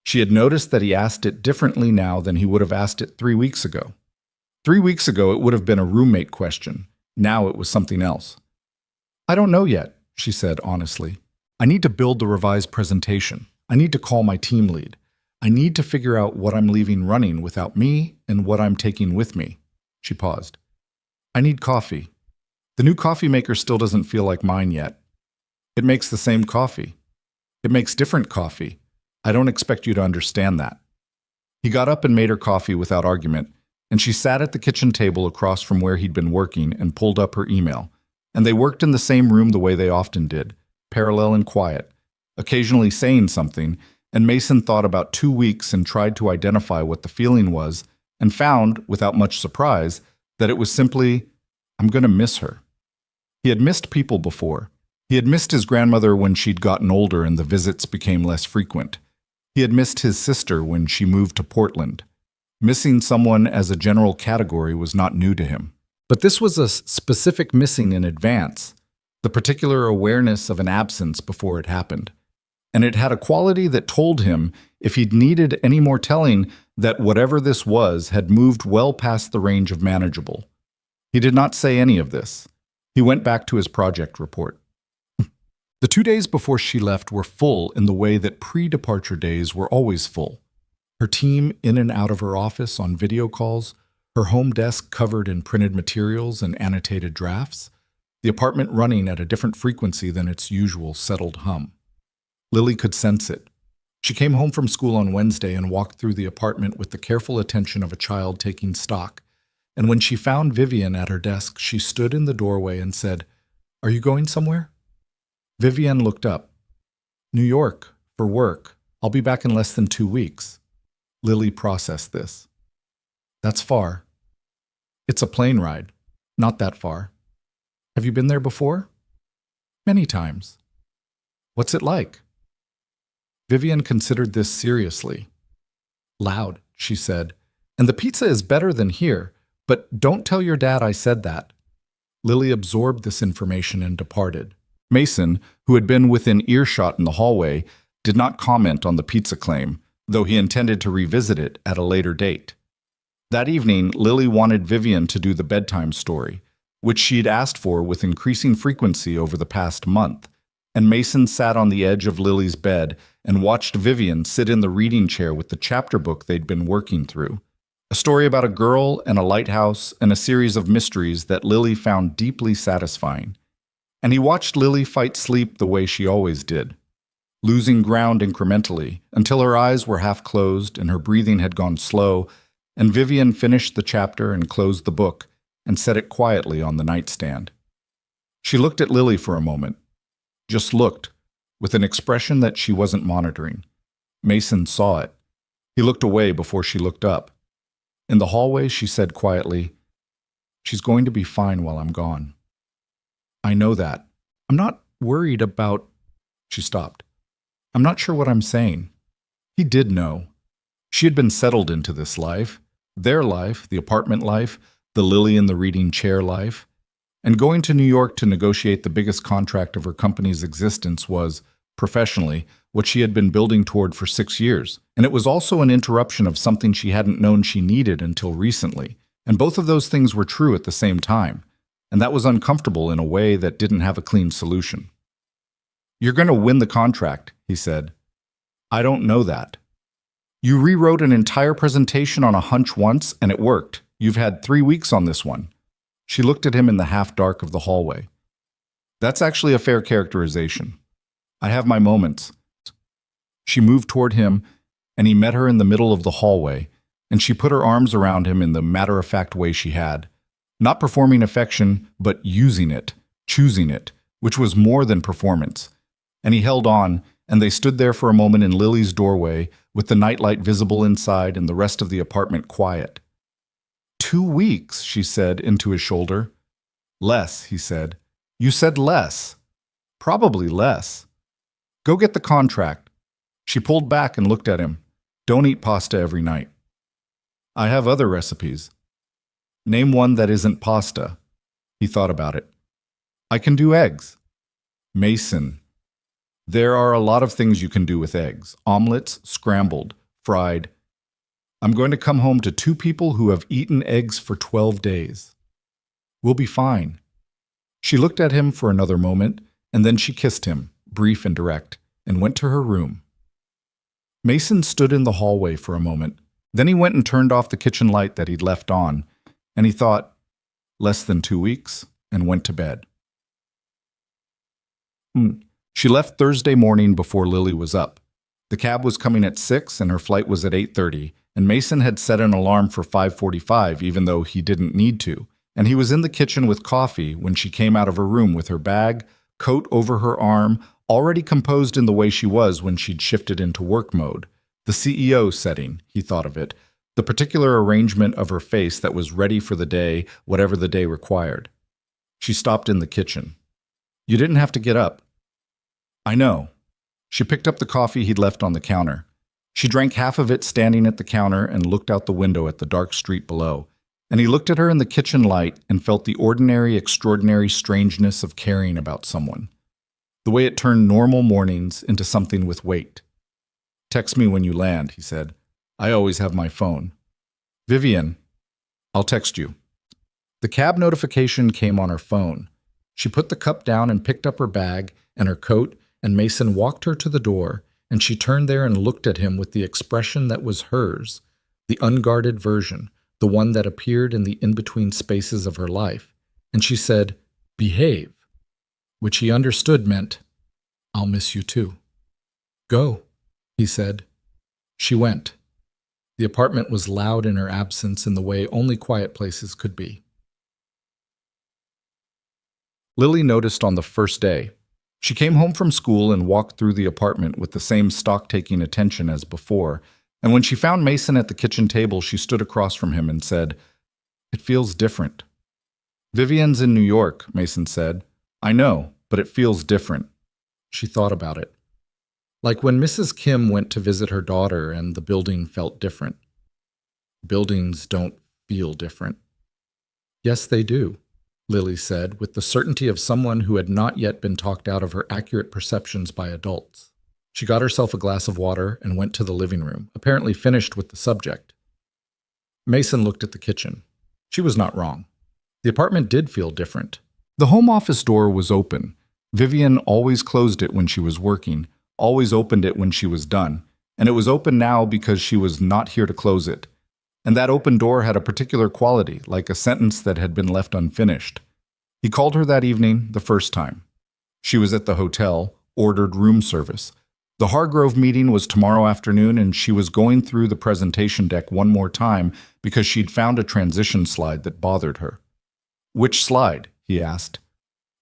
She had noticed that he asked it differently now than he would have asked it 3 weeks ago. 3 weeks ago, it would have been a roommate question. Now it was something else. I don't know yet, she said honestly. I need to build the revised presentation. I need to call my team lead. I need to figure out what I'm leaving running without me and what I'm taking with me. She paused. I need coffee. The new coffee maker still doesn't feel like mine yet. It makes the same coffee. It makes different coffee. I don't expect you to understand that. He got up and made her coffee without argument, and she sat at the kitchen table across from where he'd been working and pulled up her email. And they worked in the same room the way they often did, parallel and quiet, occasionally saying something, and Mason thought about 2 weeks and tried to identify what the feeling was, and found, without much surprise, that it was simply, I'm going to miss her. He had missed people before. He had missed his grandmother when she'd gotten older and the visits became less frequent. He had missed his sister when she moved to Portland. Missing someone as a general category was not new to him. But this was a specific missing in advance, the particular awareness of an absence before it happened. And it had a quality that told him, if he'd needed any more telling, that whatever this was had moved well past the range of manageable. He did not say any of this. He went back to his project report. The 2 days before she left were full in the way that pre-departure days were always full. Her team in and out of her office on video calls, her home desk covered in printed materials and annotated drafts, the apartment running at a different frequency than its usual settled hum. Lily could sense it. She came home from school on Wednesday and walked through the apartment with the careful attention of a child taking stock. And when she found Vivian at her desk, she stood in the doorway and said, "Are you going somewhere?" Vivian looked up. "New York, for work. I'll be back in less than 2 weeks." Lily processed this. "That's far." "It's a plane ride. Not that far." "Have you been there before?" "Many times." "What's it like?" Vivian considered this seriously. "Loud," she said, "and the pizza is better than here, but don't tell your dad I said that." Lily absorbed this information and departed. Mason, who had been within earshot in the hallway, did not comment on the pizza claim, though he intended to revisit it at a later date. That evening, Lily wanted Vivian to do the bedtime story, which she'd asked for with increasing frequency over the past month, and Mason sat on the edge of Lily's bed and watched Vivian sit in the reading chair with the chapter book they'd been working through. A story about a girl and a lighthouse and a series of mysteries that Lily found deeply satisfying. And he watched Lily fight sleep the way she always did, losing ground incrementally until her eyes were half closed and her breathing had gone slow, and Vivian finished the chapter and closed the book and set it quietly on the nightstand. She looked at Lily for a moment, just looked, with an expression that she wasn't monitoring. Mason saw it. He looked away before she looked up. In the hallway, she said quietly, "She's going to be fine while I'm gone." "I know that. I'm not worried about—" She stopped. "I'm not sure what I'm saying." He did know. She had been settled into this life, their life, the apartment life, the Lily in the reading chair life. And going to New York to negotiate the biggest contract of her company's existence was, professionally, what she had been building toward for 6 years. And it was also an interruption of something she hadn't known she needed until recently. And both of those things were true at the same time. And that was uncomfortable in a way that didn't have a clean solution. "You're going to win the contract," he said. "I don't know that. You rewrote an entire presentation on a hunch once, and it worked. You've had 3 weeks on this one." She looked at him in the half-dark of the hallway. "That's actually a fair characterization. I have my moments." She moved toward him, and he met her in the middle of the hallway, and she put her arms around him in the matter-of-fact way she had. Not performing affection, but using it, choosing it, which was more than performance. And he held on, and they stood there for a moment in Lily's doorway, with the nightlight visible inside and the rest of the apartment quiet. 2 weeks, she said into his shoulder. "Less," he said. "You said less." "Probably less." "Go get the contract." She pulled back and looked at him. "Don't eat pasta every night." "I have other recipes." "Name one that isn't pasta." He thought about it. I can do eggs. Mason. There are a lot of things you can do with eggs. Omelets, scrambled, fried. I'm going to come home to 2 people who have eaten eggs for 12 days. We'll be fine. She looked at him for another moment, and then she kissed him, brief and direct, and went to her room. Mason stood in the hallway for a moment. Then he went and turned off the kitchen light that he'd left on, and he thought, less than 2 weeks, and went to bed. She left Thursday morning before Lily was up. The cab was coming at 6 and her flight was at 8:30, and Mason had set an alarm for 5:45 even though he didn't need to, and he was in the kitchen with coffee when she came out of her room with her bag, coat over her arm, already composed in the way she was when she'd shifted into work mode. The CEO setting, he thought of it, the particular arrangement of her face that was ready for the day, whatever the day required. She stopped in the kitchen. You didn't have to get up. I know. She picked up the coffee he'd left on the counter. She drank half of it standing at the counter and looked out the window at the dark street below. And he looked at her in the kitchen light and felt the ordinary, extraordinary strangeness of caring about someone. The way it turned normal mornings into something with weight. Text me when you land, he said. I always have my phone. Vivian, I'll text you. The cab notification came on her phone. She put the cup down and picked up her bag and her coat, and Mason walked her to the door, and she turned there and looked at him with the expression that was hers, the unguarded version, the one that appeared in the in-between spaces of her life, and she said, behave, which he understood meant, I'll miss you too. Go, he said. She went. The apartment was loud in her absence in the way only quiet places could be. Lily noticed on the first day. She came home from school and walked through the apartment with the same stock-taking attention as before, and when she found Mason at the kitchen table, she stood across from him and said, It feels different. Vivian's in New York, Mason said. I know, but it feels different. She thought about it. Like when Mrs. Kim went to visit her daughter and the building felt different. Buildings don't feel different. Yes, they do, Lily said, with the certainty of someone who had not yet been talked out of her accurate perceptions by adults. She got herself a glass of water and went to the living room, apparently finished with the subject. Mason looked at the kitchen. She was not wrong. The apartment did feel different. The home office door was open. Vivian always closed it when she was working, always opened it when she was done, and it was open now because she was not here to close it. And that open door had a particular quality, like a sentence that had been left unfinished. He called her that evening, the first time. She was at the hotel, ordered room service. The Hargrove meeting was tomorrow afternoon, and she was going through the presentation deck one more time because she'd found a transition slide that bothered her. Which slide? He asked.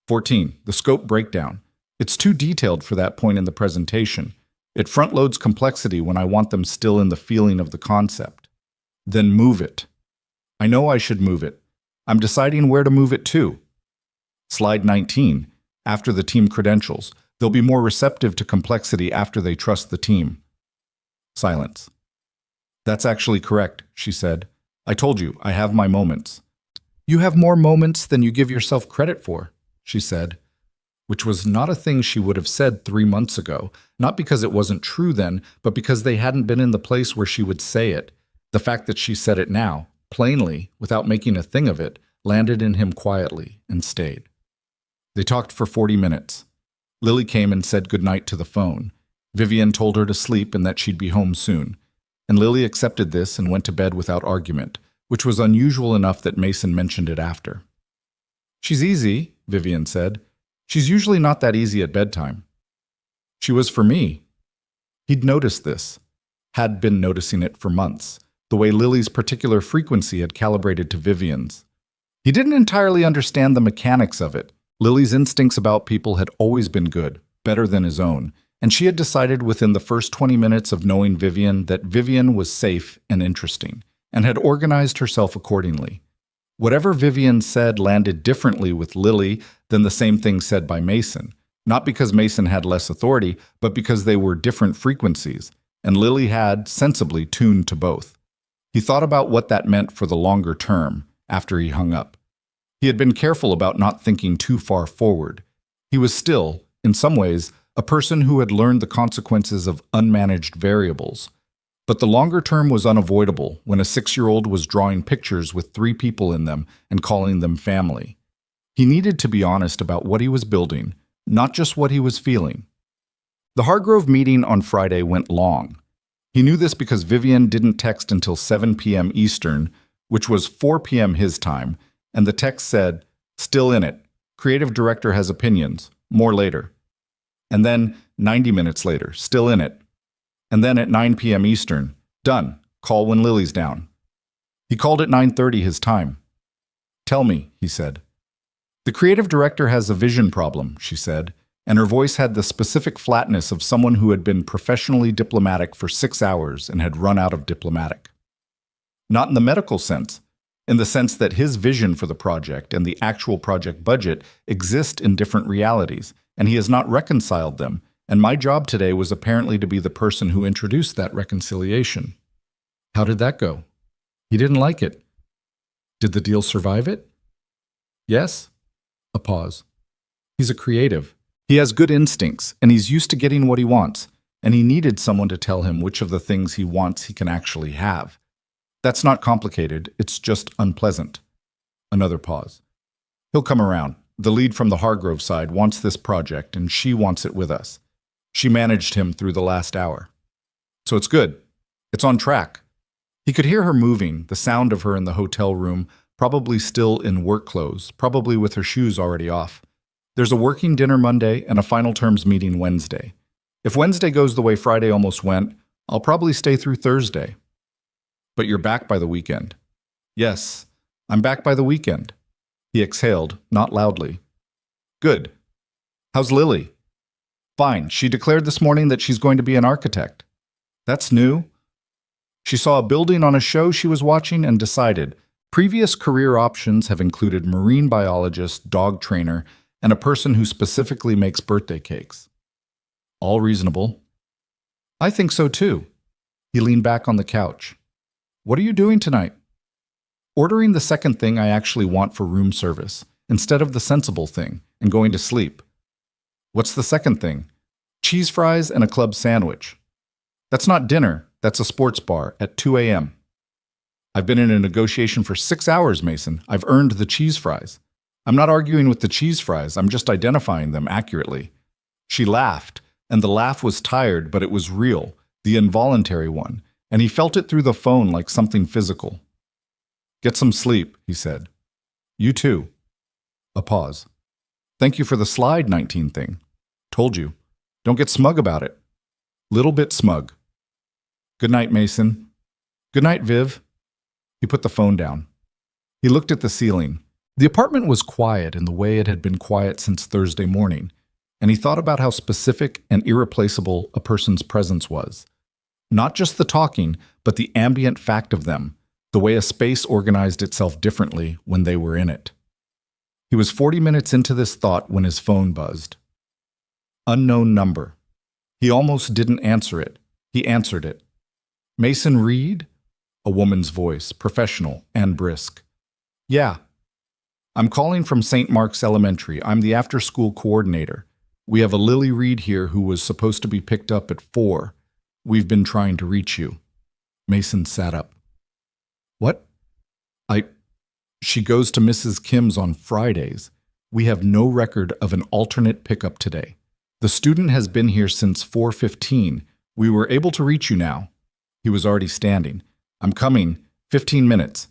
14, the scope breakdown. It's too detailed for that point in the presentation. It front-loads complexity when I want them still in the feeling of the concept. Then move it. I know I should move it. I'm deciding where to move it to. Slide 19, after the team credentials. They'll be more receptive to complexity after they trust the team. Silence. That's actually correct, she said. I told you, I have my moments. You have more moments than you give yourself credit for, she said, which was not a thing she would have said 3 months ago, not because it wasn't true then, but because they hadn't been in the place where she would say it. The fact that she said it now, plainly, without making a thing of it, landed in him quietly and stayed. They talked for 40 minutes. Lily came and said goodnight to the phone. Vivian told her to sleep and that she'd be home soon. And Lily accepted this and went to bed without argument, which was unusual enough that Mason mentioned it after. She's easy, Vivian said. She's usually not that easy at bedtime. She was for me. He'd noticed this, had been noticing it for months, the way Lily's particular frequency had calibrated to Vivian's. He didn't entirely understand the mechanics of it. Lily's instincts about people had always been good, better than his own, and she had decided within the first 20 minutes of knowing Vivian that Vivian was safe and interesting, and had organized herself accordingly. Whatever Vivian said landed differently with Lily than the same thing said by Mason, not because Mason had less authority, but because they were different frequencies, and Lily had, sensibly, tuned to both. He thought about what that meant for the longer term, after he hung up. He had been careful about not thinking too far forward. He was still, in some ways, a person who had learned the consequences of unmanaged variables. But the longer term was unavoidable when a 6-year-old was drawing pictures with 3 people in them and calling them family. He needed to be honest about what he was building, not just what he was feeling. The Hargrove meeting on Friday went long. He knew this because Vivian didn't text until 7 p.m. Eastern, which was 4 p.m. his time, and the text said, "Still in it. Creative director has opinions. More later." And then, 90 minutes later, "Still in it." And then at 9 p.m. Eastern, "Done. Call when Lily's down." He called at 9:30 his time. "Tell me," he said. "The creative director has a vision problem," she said, and her voice had the specific flatness of someone who had been professionally diplomatic for 6 hours and had run out of diplomatic. Not in the medical sense, in the sense that his vision for the project and the actual project budget exist in different realities, and he has not reconciled them, and my job today was apparently to be the person who introduced that reconciliation. How did that go? He didn't like it. Did the deal survive it? Yes. A pause. He's a creative. He has good instincts, and he's used to getting what he wants, and he needed someone to tell him which of the things he wants he can actually have. That's not complicated, it's just unpleasant. Another pause. He'll come around. The lead from the Hargrove side wants this project, and she wants it with us. She managed him through the last hour. So it's good. It's on track. He could hear her moving, the sound of her in the hotel room, probably still in work clothes, probably with her shoes already off. There's a working dinner Monday and a final terms meeting Wednesday. If Wednesday goes the way Friday almost went, I'll probably stay through Thursday. But you're back by the weekend. Yes, I'm back by the weekend. He exhaled, not loudly. Good. How's Lily? Fine. She declared this morning that she's going to be an architect. That's new. She saw a building on a show she was watching and decided. Previous career options have included marine biologist, dog trainer, and a person who specifically makes birthday cakes. All reasonable. I think so too. He leaned back on the couch. What are you doing tonight? Ordering the second thing I actually want for room service, instead of the sensible thing, and going to sleep. What's the second thing? Cheese fries and a club sandwich. That's not dinner, that's a sports bar at 2 a.m. I've been in a negotiation for 6 hours, Mason. I've earned the cheese fries. I'm not arguing with the cheese fries, I'm just identifying them accurately. She laughed, and the laugh was tired, but it was real, the involuntary one, and he felt it through the phone like something physical. Get some sleep, he said. You too. A pause. Thank you for the slide 19 thing. Told you. Don't get smug about it. Little bit smug. Good night, Mason. Good night, Viv. He put the phone down. He looked at the ceiling. The apartment was quiet in the way it had been quiet since Thursday morning, and he thought about how specific and irreplaceable a person's presence was. Not just the talking, but the ambient fact of them, the way a space organized itself differently when they were in it. He was 40 minutes into this thought when his phone buzzed. Unknown number. He almost didn't answer it. He answered it. Mason Reed? A woman's voice, professional and brisk. Yeah. I'm calling from St. Mark's Elementary. I'm the after-school coordinator. We have a Lily Reed here who was supposed to be picked up at 4. We've been trying to reach you. Mason sat up. What? She goes to Mrs. Kim's on Fridays. We have no record of an alternate pickup today. The student has been here since 4:15. We were able to reach you now. He was already standing. I'm coming. 15 minutes.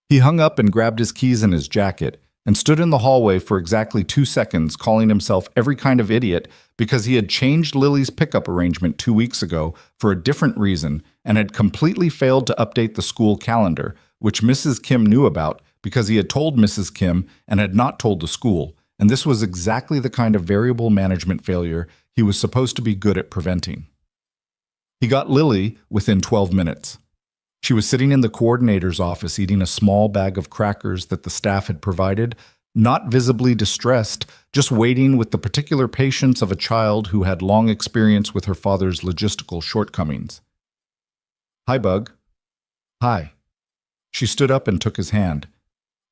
He hung up and grabbed his keys in his jacket and stood in the hallway for exactly 2 seconds, calling himself every kind of idiot because he had changed Lily's pickup arrangement 2 weeks ago for a different reason and had completely failed to update the school calendar, which Mrs. Kim knew about because he had told Mrs. Kim and had not told the school, and this was exactly the kind of variable management failure he was supposed to be good at preventing. He got Lily within 12 minutes. She was sitting in the coordinator's office eating a small bag of crackers that the staff had provided, not visibly distressed, just waiting with the particular patience of a child who had long experience with her father's logistical shortcomings. Hi, Bug. Hi. She stood up and took his hand.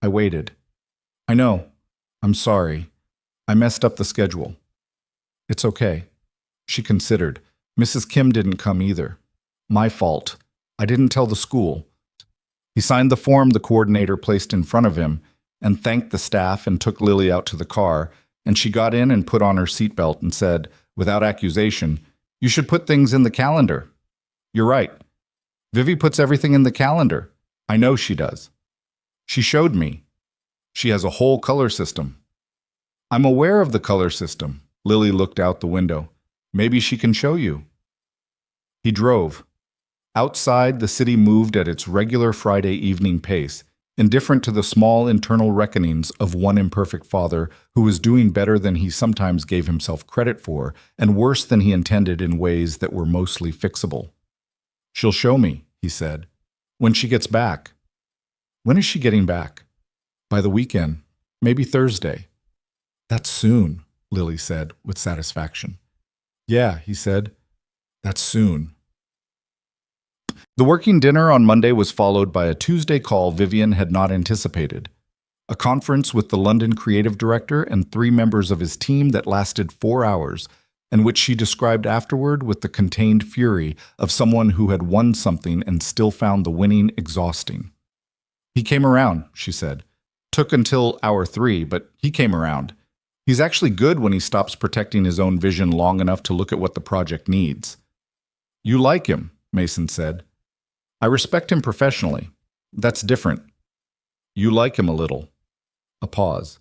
I waited. I know. I'm sorry. I messed up the schedule. It's okay. She considered. Mrs. Kim didn't come either. My fault. I didn't tell the school. He signed the form the coordinator placed in front of him and thanked the staff and took Lily out to the car, and she got in and put on her seatbelt and said, without accusation, "You should put things in the calendar." "You're right. Vivi puts everything in the calendar. I know she does. She showed me. She has a whole color system." "I'm aware of the color system." Lily looked out the window. "Maybe she can show you." He drove. Outside, the city moved at its regular Friday evening pace, indifferent to the small internal reckonings of one imperfect father who was doing better than he sometimes gave himself credit for, and worse than he intended in ways that were mostly fixable. "She'll show me," he said. "When she gets back." "When is she getting back?" "By the weekend. Maybe Thursday." "That's soon," Lily said with satisfaction. "Yeah," he said. "That's soon." The working dinner on Monday was followed by a Tuesday call Vivian had not anticipated. A conference with the London creative director and 3 members of his team that lasted 4 hours, and which she described afterward with the contained fury of someone who had won something and still found the winning exhausting. "He came around," she said. "Took until hour 3, but he came around. He's actually good when he stops protecting his own vision long enough to look at what the project needs." "You like him," Mason said. "I respect him professionally. That's different." "You like him a little." A pause.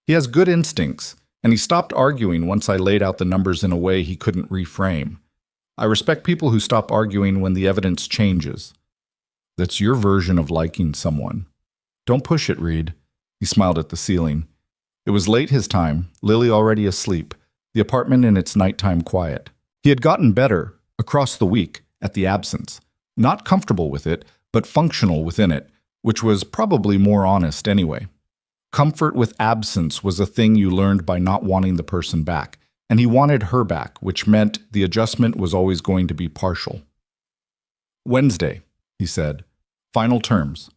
"He has good instincts, and he stopped arguing once I laid out the numbers in a way he couldn't reframe. I respect people who stop arguing when the evidence changes." "That's your version of liking someone." "Don't push it, Reed." He smiled at the ceiling. It was late his time, Lily already asleep, the apartment in its nighttime quiet. He had gotten better, across the week, at the absence. Not comfortable with it, but functional within it, which was probably more honest anyway. Comfort with absence was a thing you learned by not wanting the person back, and he wanted her back, which meant the adjustment was always going to be partial. "Wednesday," he said. "Final terms."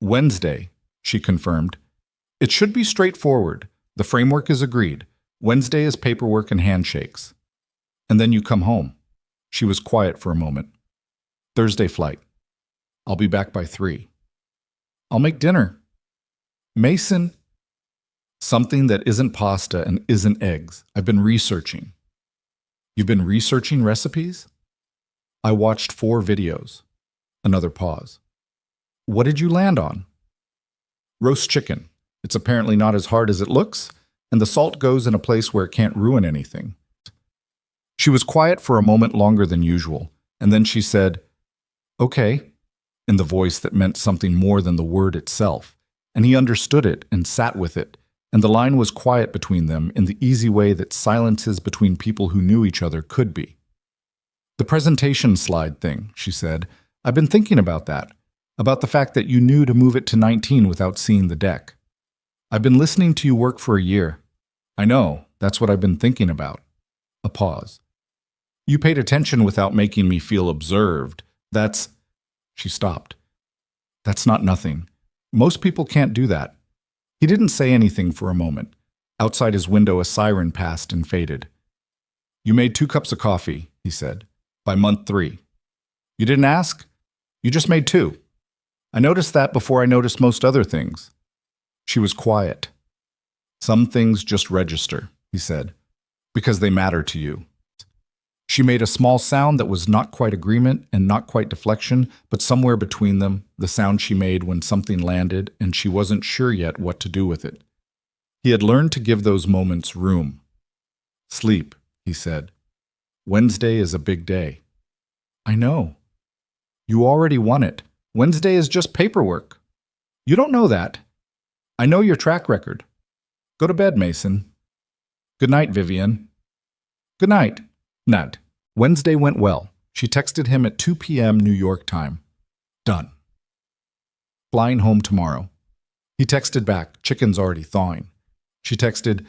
"Wednesday," she confirmed. "It should be straightforward. The framework is agreed. Wednesday is paperwork and handshakes. And then you come home." She was quiet for a moment. "Thursday flight. I'll be back by 3. "I'll make dinner." "Mason." "Something that isn't pasta and isn't eggs. I've been researching." "You've been researching recipes?" "I watched 4 videos." Another pause. "What did you land on?" "Roast chicken. It's apparently not as hard as it looks, and the salt goes in a place where it can't ruin anything." She was quiet for a moment longer than usual, and then she said, "Okay," in the voice that meant something more than the word itself, and he understood it and sat with it, and the line was quiet between them in the easy way that silences between people who knew each other could be. "The presentation slide thing," she said. "I've been thinking about that, about the fact that you knew to move it to 19 without seeing the deck. I've been listening to you work for a year. I know, that's what I've been thinking about." A pause. "You paid attention without making me feel observed. That's—" She stopped. "That's not nothing. Most people can't do that." He didn't say anything for a moment. Outside his window, a siren passed and faded. "You made 2 cups of coffee," he said, "by month 3. You didn't ask? You just made 2. I noticed that before I noticed most other things." She was quiet. "Some things just register," he said, "because they matter to you." She made a small sound that was not quite agreement and not quite deflection, but somewhere between them, the sound she made when something landed and she wasn't sure yet what to do with it. He had learned to give those moments room. "Sleep," he said. "Wednesday is a big day." "I know." "You already won it. Wednesday is just paperwork." "You don't know that." "I know your track record." "Go to bed, Mason." "Good night, Vivian." "Good night." Nat. Wednesday went well. She texted him at 2 p.m. New York time. Done. Flying home tomorrow. He texted back, chicken's already thawing. She texted,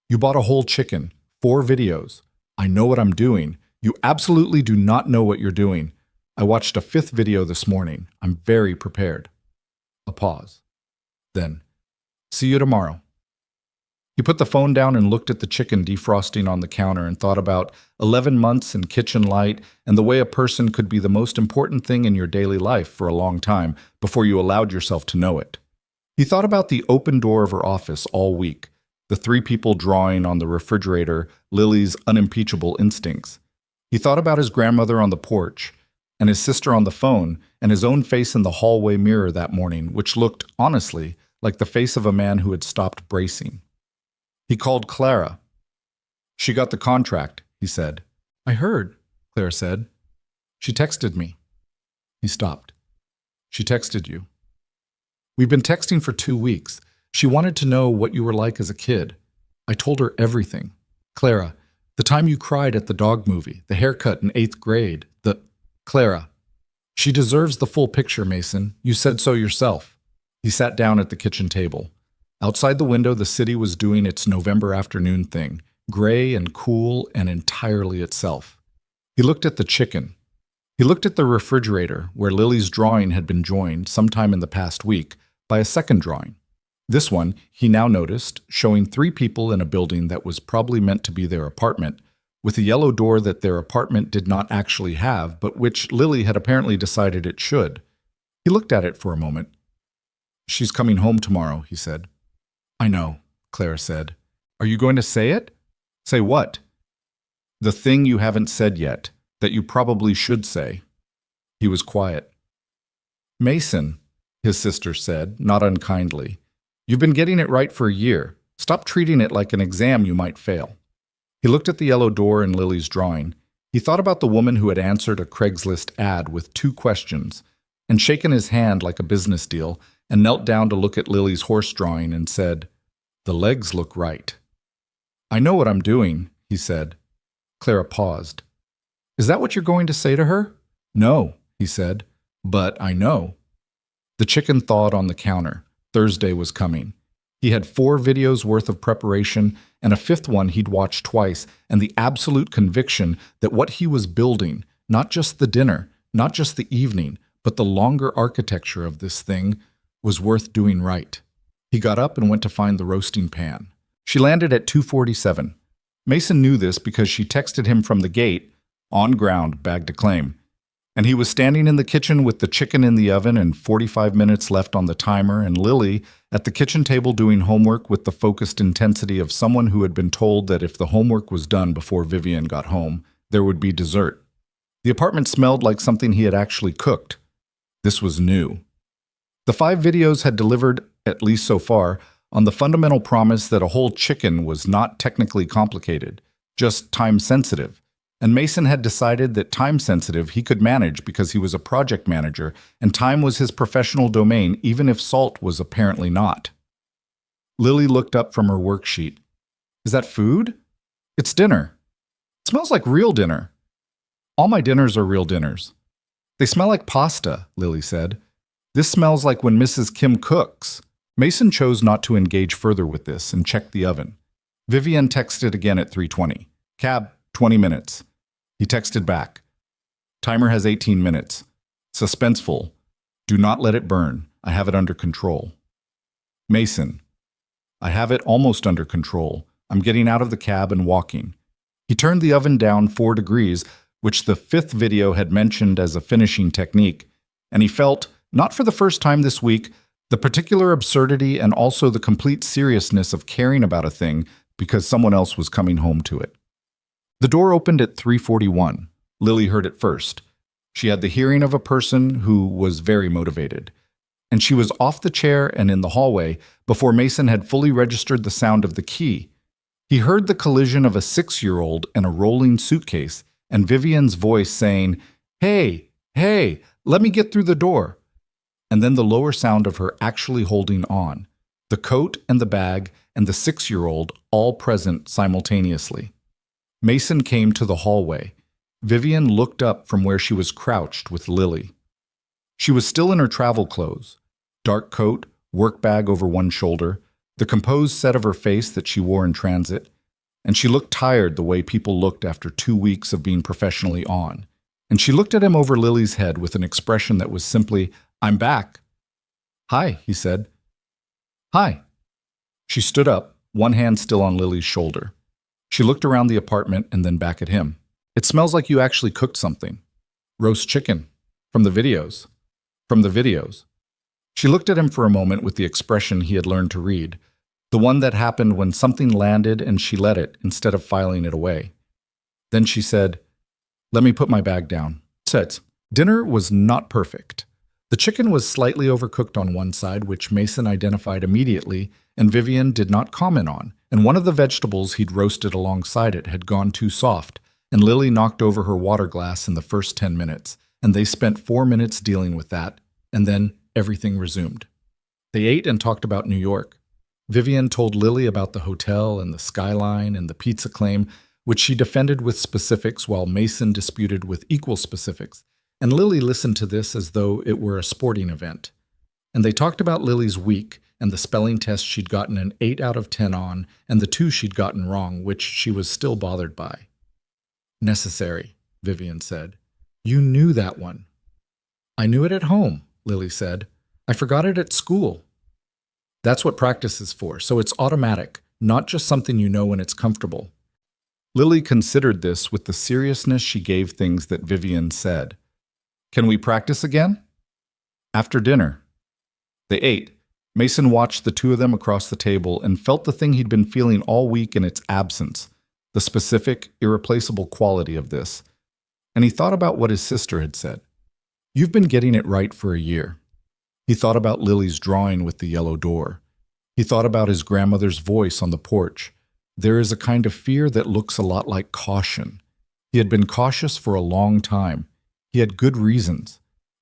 "You bought a whole chicken, 4 videos. I know what I'm doing. You absolutely do not know what you're doing. I watched a 5th video this morning. I'm very prepared." A pause. Then, See you tomorrow. He put the phone down and looked at the chicken defrosting on the counter and thought about 11 months in kitchen light and the way a person could be the most important thing in your daily life for a long time before you allowed yourself to know it. He thought about the open door of her office all week, the three people drawing on the refrigerator Lily's unimpeachable instincts. He thought about his grandmother on the porch, and his sister on the phone, and his own face in the hallway mirror that morning, which looked, honestly, like the face of a man who had stopped bracing. He called Clara. She got the contract, he said. I heard, Clara said. She texted me. He stopped. She texted you. We've been texting for 2 weeks. She wanted to know what you were like as a kid. I told her everything. Clara, the time you cried at the dog movie, the haircut in 8th grade, Clara. She deserves the full picture, Mason. You said so yourself. He sat down at the kitchen table. Outside the window, the city was doing its November afternoon thing, gray and cool and entirely itself. He looked at the chicken. He looked at the refrigerator, where Lily's drawing had been joined sometime in the past week by a second drawing. This one, he now noticed, showing 3 people in a building that was probably meant to be their apartment, with a yellow door that their apartment did not actually have, but which Lily had apparently decided it should. He looked at it for a moment. She's coming home tomorrow, he said. I know, Clara said. Are you going to say it? Say what? The thing you haven't said yet, that you probably should say. He was quiet. Mason, his sister said, not unkindly. You've been getting it right for a year. Stop treating it like an exam you might fail. He looked at the yellow door in Lily's drawing. He thought about the woman who had answered a Craigslist ad with 2 questions and shaken his hand like a business deal and knelt down to look at Lily's horse drawing and said, The legs look right. I know what I'm doing, he said. Clara paused. Is that what you're going to say to her? No, he said, but I know. The chicken thawed on the counter. Thursday was coming. He had 4 videos worth of preparation and a 5th one he'd watched twice, and the absolute conviction that what he was building, not just the dinner, not just the evening, but the longer architecture of this thing, was worth doing right. He got up and went to find the roasting pan. She landed at 2:47. Mason knew this because she texted him from the gate, on ground, bag to claim. And he was standing in the kitchen with the chicken in the oven and 45 minutes left on the timer, and Lily at the kitchen table doing homework with the focused intensity of someone who had been told that if the homework was done before Vivian got home, there would be dessert. The apartment smelled like something he had actually cooked. This was new. The 5 videos had delivered, at least so far, on the fundamental promise that a whole chicken was not technically complicated, just time-sensitive. And Mason had decided that time-sensitive he could manage because he was a project manager, and time was his professional domain, even if salt was apparently not. Lily looked up from her worksheet. Is that food? It's dinner. It smells like real dinner. All my dinners are real dinners. They smell like pasta, Lily said. This smells like when Mrs. Kim cooks. Mason chose not to engage further with this and checked the oven. Vivian texted again at 3:20. Cab, 20 minutes. He texted back. Timer has 18 minutes. Suspenseful. Do not let it burn. I have it under control. Mason. I have it almost under control. I'm getting out of the cab and walking. He turned the oven down 4 degrees, which the 5th video had mentioned as a finishing technique, and he felt, not for the first time this week, the particular absurdity and also the complete seriousness of caring about a thing because someone else was coming home to it. The door opened at 3:41. Lily heard it first. She had the hearing of a person who was very motivated. And she was off the chair and in the hallway before Mason had fully registered the sound of the key. He heard the collision of a 6-year-old and a rolling suitcase, and Vivian's voice saying, Hey, let me get through the door. And then the lower sound of her actually holding on, the coat and the bag and the 6-year-old all present simultaneously. Mason came to the hallway. Vivian looked up from where she was crouched with Lily. She was still in her travel clothes, dark coat, work bag over one shoulder, the composed set of her face that she wore in transit, and she looked tired the way people looked after 2 weeks of being professionally on. And she looked at him over Lily's head with an expression that was simply, I'm back. Hi, he said. Hi. She stood up, one hand still on Lily's shoulder. She looked around the apartment and then back at him. It smells like you actually cooked something. Roast chicken. From the videos. From the videos. She looked at him for a moment with the expression he had learned to read, the one that happened when something landed and she let it instead of filing it away. Then she said, "Let me put my bag down." Dinner was not perfect. The chicken was slightly overcooked on one side, which Mason identified immediately, and Vivian did not comment on, and one of the vegetables he'd roasted alongside it had gone too soft, and Lily knocked over her water glass in the first 10 minutes, and they spent 4 minutes dealing with that, and then everything resumed. They ate and talked about New York. Vivian told Lily about the hotel and the skyline and the pizza claim, which she defended with specifics while Mason disputed with equal specifics, and Lily listened to this as though it were a sporting event. And they talked about Lily's week and the spelling test she'd gotten an 8 out of 10 on and the 2 she'd gotten wrong, which she was still bothered by. "Necessary," Vivian said. "You knew that one." "I knew it at home," Lily said. "I forgot it at school." "That's what practice is for, so it's automatic, not just something you know when it's comfortable." Lily considered this with the seriousness she gave things that Vivian said. "Can we practice again?" "After dinner." They ate. Mason watched the two of them across the table and felt the thing he'd been feeling all week in its absence, the specific, irreplaceable quality of this. And he thought about what his sister had said. "You've been getting it right for a year." He thought about Lily's drawing with the yellow door. He thought about his grandmother's voice on the porch. There is a kind of fear that looks a lot like caution. He had been cautious for a long time. He had good reasons.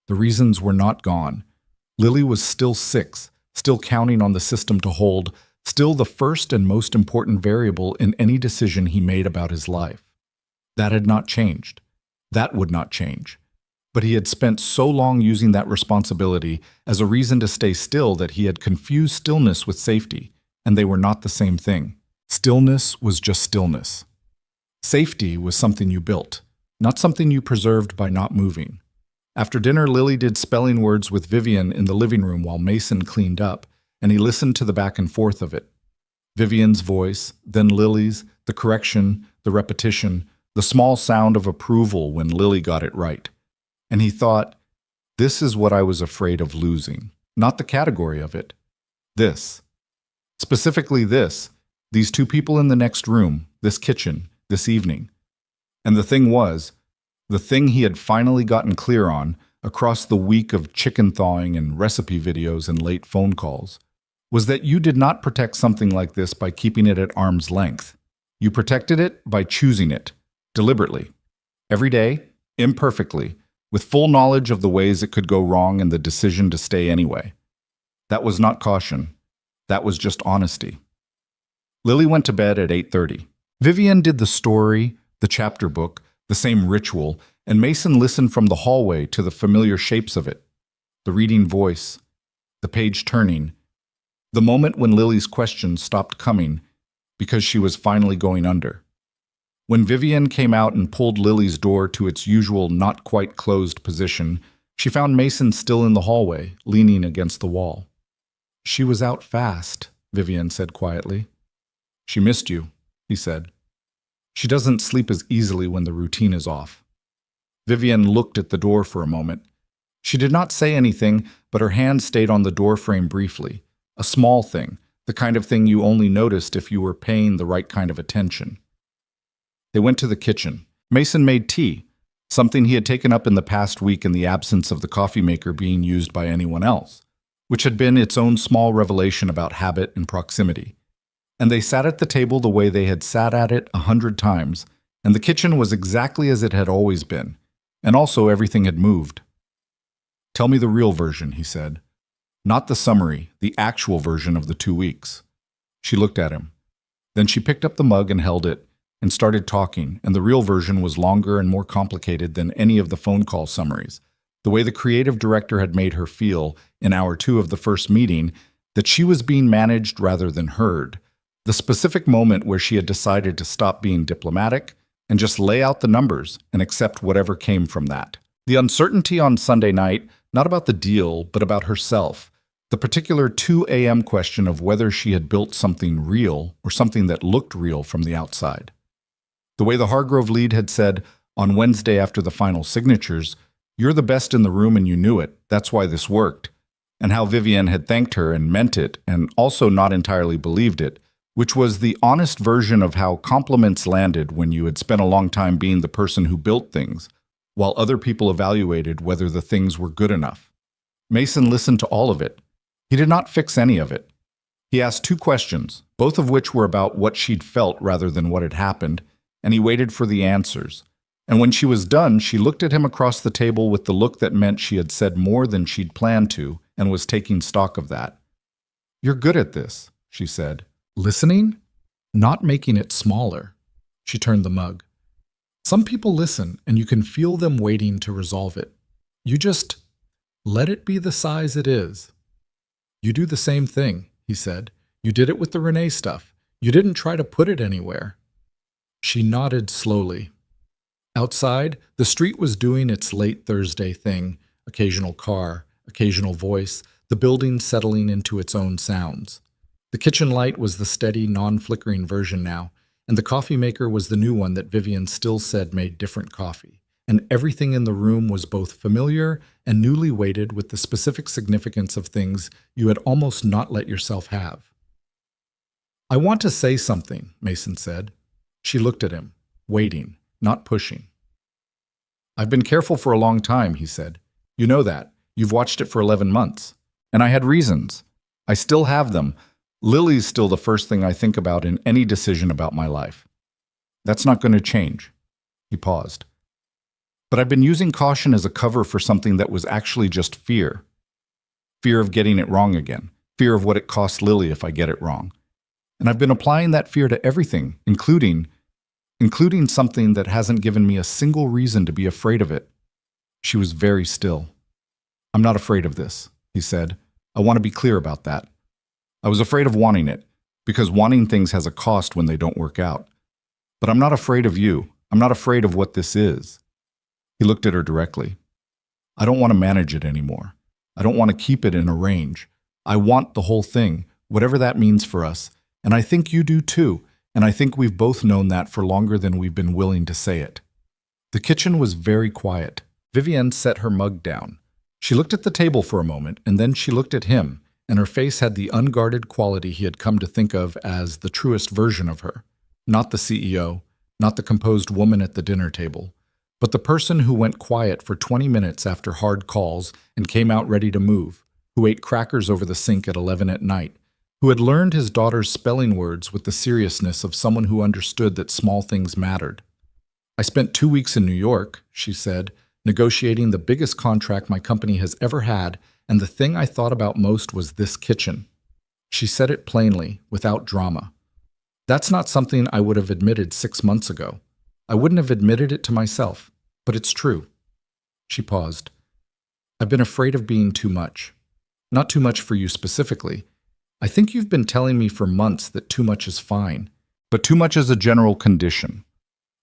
The reasons were not gone. Lily was still 6, still counting on the system to hold, still the first and most important variable in any decision he made about his life. That had not changed. That would not change. But he had spent so long using that responsibility as a reason to stay still that he had confused stillness with safety, and they were not the same thing. Stillness was just stillness. Safety was something you built, not something you preserved by not moving. After dinner, Lily did spelling words with Vivian in the living room while Mason cleaned up, and he listened to the back and forth of it. Vivian's voice, then Lily's, the correction, the repetition, the small sound of approval when Lily got it right. And he thought, this is what I was afraid of losing. Not the category of it. This. Specifically this. These two people in the next room, this kitchen, this evening. And the thing he had finally gotten clear on, across the week of chicken thawing and recipe videos and late phone calls, was that you did not protect something like this by keeping it at arm's length. You protected it by choosing it, deliberately. Every day, imperfectly, with full knowledge of the ways it could go wrong and the decision to stay anyway. That was not caution. That was just honesty. Lily went to bed at 8:30. Vivian did the story, the chapter book, the same ritual, and Mason listened from the hallway to the familiar shapes of it. The reading voice, the page turning, the moment when Lily's questions stopped coming because she was finally going under. When Vivian came out and pulled Lily's door to its usual not quite closed position, she found Mason still in the hallway, leaning against the wall. "She was out fast," Vivian said quietly. "She missed you," he said. "She doesn't sleep as easily when the routine is off." Vivian looked at the door for a moment. She did not say anything, but her hand stayed on the doorframe briefly. A small thing, the kind of thing you only noticed if you were paying the right kind of attention. They went to the kitchen. Mason made tea, something he had taken up in the past week in the absence of the coffee maker being used by anyone else, which had been its own small revelation about habit and proximity. And they sat at the table the way they had sat at it 100 times, and the kitchen was exactly as it had always been, and also everything had moved. "Tell me the real version," he said. "Not the summary, the actual version of the 2 weeks." She looked at him. Then she picked up the mug and held it, and started talking, and the real version was longer and more complicated than any of the phone call summaries. The way the creative director had made her feel, in hour 2 of the first meeting, that she was being managed rather than heard. The specific moment where she had decided to stop being diplomatic and just lay out the numbers and accept whatever came from that. The uncertainty on Sunday night, not about the deal, but about herself. The particular 2 a.m. question of whether she had built something real or something that looked real from the outside. The way the Hargrove lead had said, on Wednesday after the final signatures, "You're the best in the room and you knew it, that's why this worked," and how Vivienne had thanked her and meant it and also not entirely believed it, which was the honest version of how compliments landed when you had spent a long time being the person who built things, while other people evaluated whether the things were good enough. Mason listened to all of it. He did not fix any of it. He asked 2 questions, both of which were about what she'd felt rather than what had happened, and he waited for the answers. And when she was done, she looked at him across the table with the look that meant she had said more than she'd planned to and was taking stock of that. "You're good at this," she said. "Listening? Not making it smaller." She turned the mug. "Some people listen, and you can feel them waiting to resolve it. You just let it be the size it is." "You do the same thing," he said. "You did it with the Renee stuff. You didn't try to put it anywhere." She nodded slowly. Outside, the street was doing its late Thursday thing, occasional car, occasional voice, the building settling into its own sounds. The kitchen light was the steady, non-flickering version now, and the coffee maker was the new one that Vivienne still said made different coffee. And everything in the room was both familiar and newly weighted with the specific significance of things you had almost not let yourself have. "I want to say something," Mason said. She looked at him, waiting, not pushing. "I've been careful for a long time," he said. "You know that. You've watched it for 11 months. And I had reasons. I still have them. Lily's still the first thing I think about in any decision about my life. That's not going to change." He paused. "But I've been using caution as a cover for something that was actually just fear. Fear of getting it wrong again. Fear of what it costs Lily if I get it wrong. And I've been applying that fear to everything, including something that hasn't given me a single reason to be afraid of it." She was very still. "I'm not afraid of this," he said. "I want to be clear about that. I was afraid of wanting it, because wanting things has a cost when they don't work out. But I'm not afraid of you. I'm not afraid of what this is." He looked at her directly. "I don't want to manage it anymore. I don't want to keep it in a range. I want the whole thing, whatever that means for us. And I think you do too, and I think we've both known that for longer than we've been willing to say it." The kitchen was very quiet. Vivienne set her mug down. She looked at the table for a moment, and then she looked at him, and her face had the unguarded quality he had come to think of as the truest version of her. Not the CEO, not the composed woman at the dinner table, but the person who went quiet for 20 minutes after hard calls and came out ready to move, who ate crackers over the sink at 11 at night, who had learned his daughter's spelling words with the seriousness of someone who understood that small things mattered. "I spent 2 weeks in New York," she said, "negotiating the biggest contract my company has ever had, and the thing I thought about most was this kitchen." She said it plainly, without drama. "That's not something I would have admitted 6 months ago. I wouldn't have admitted it to myself, but it's true." She paused. "I've been afraid of being too much. Not too much for you specifically. I think you've been telling me for months that too much is fine, but too much is a general condition.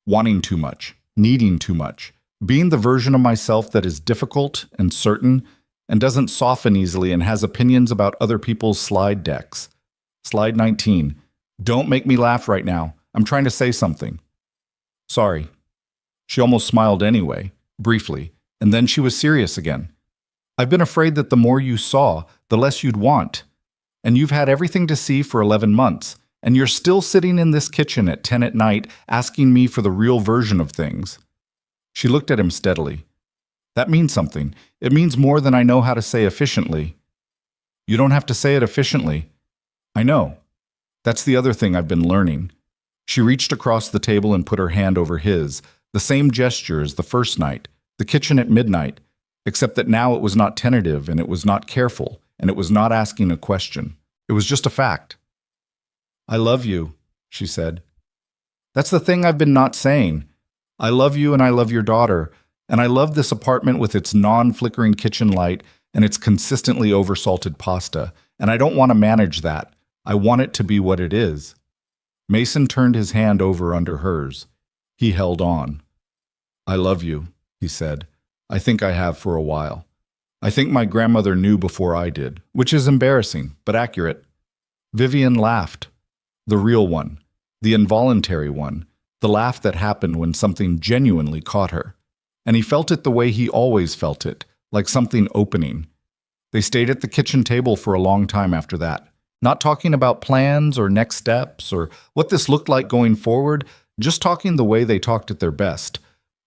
Wanting too much, needing too much, being the version of myself that is difficult and certain and doesn't soften easily and has opinions about other people's slide decks. Slide 19. Don't make me laugh right now. I'm trying to say something." "Sorry." She almost smiled anyway, briefly, and then she was serious again. "I've been afraid that the more you saw, the less you'd want. And you've had everything to see for 11 months, and you're still sitting in this kitchen at 10 at night asking me for the real version of things." She looked at him steadily. "That means something. It means more than I know how to say efficiently." "You don't have to say it efficiently." "I know. That's the other thing I've been learning." She reached across the table and put her hand over his, the same gesture as the first night, the kitchen at midnight, except that now it was not tentative and it was not careful, and it was not asking a question. It was just a fact. "I love you," she said. "That's the thing I've been not saying. I love you and I love your daughter, and I love this apartment with its non-flickering kitchen light and its consistently oversalted pasta, and I don't want to manage that. I want it to be what it is." Mason turned his hand over under hers. He held on. "I love you," he said. "I think I have for a while. I think my grandmother knew before I did, which is embarrassing, but accurate. Vivian laughed. The real one. The involuntary one. The laugh that happened when something genuinely caught her. And he felt it the way he always felt it, like something opening. They stayed at the kitchen table for a long time after that, not talking about plans or next steps or what this looked like going forward, just talking the way they talked at their best,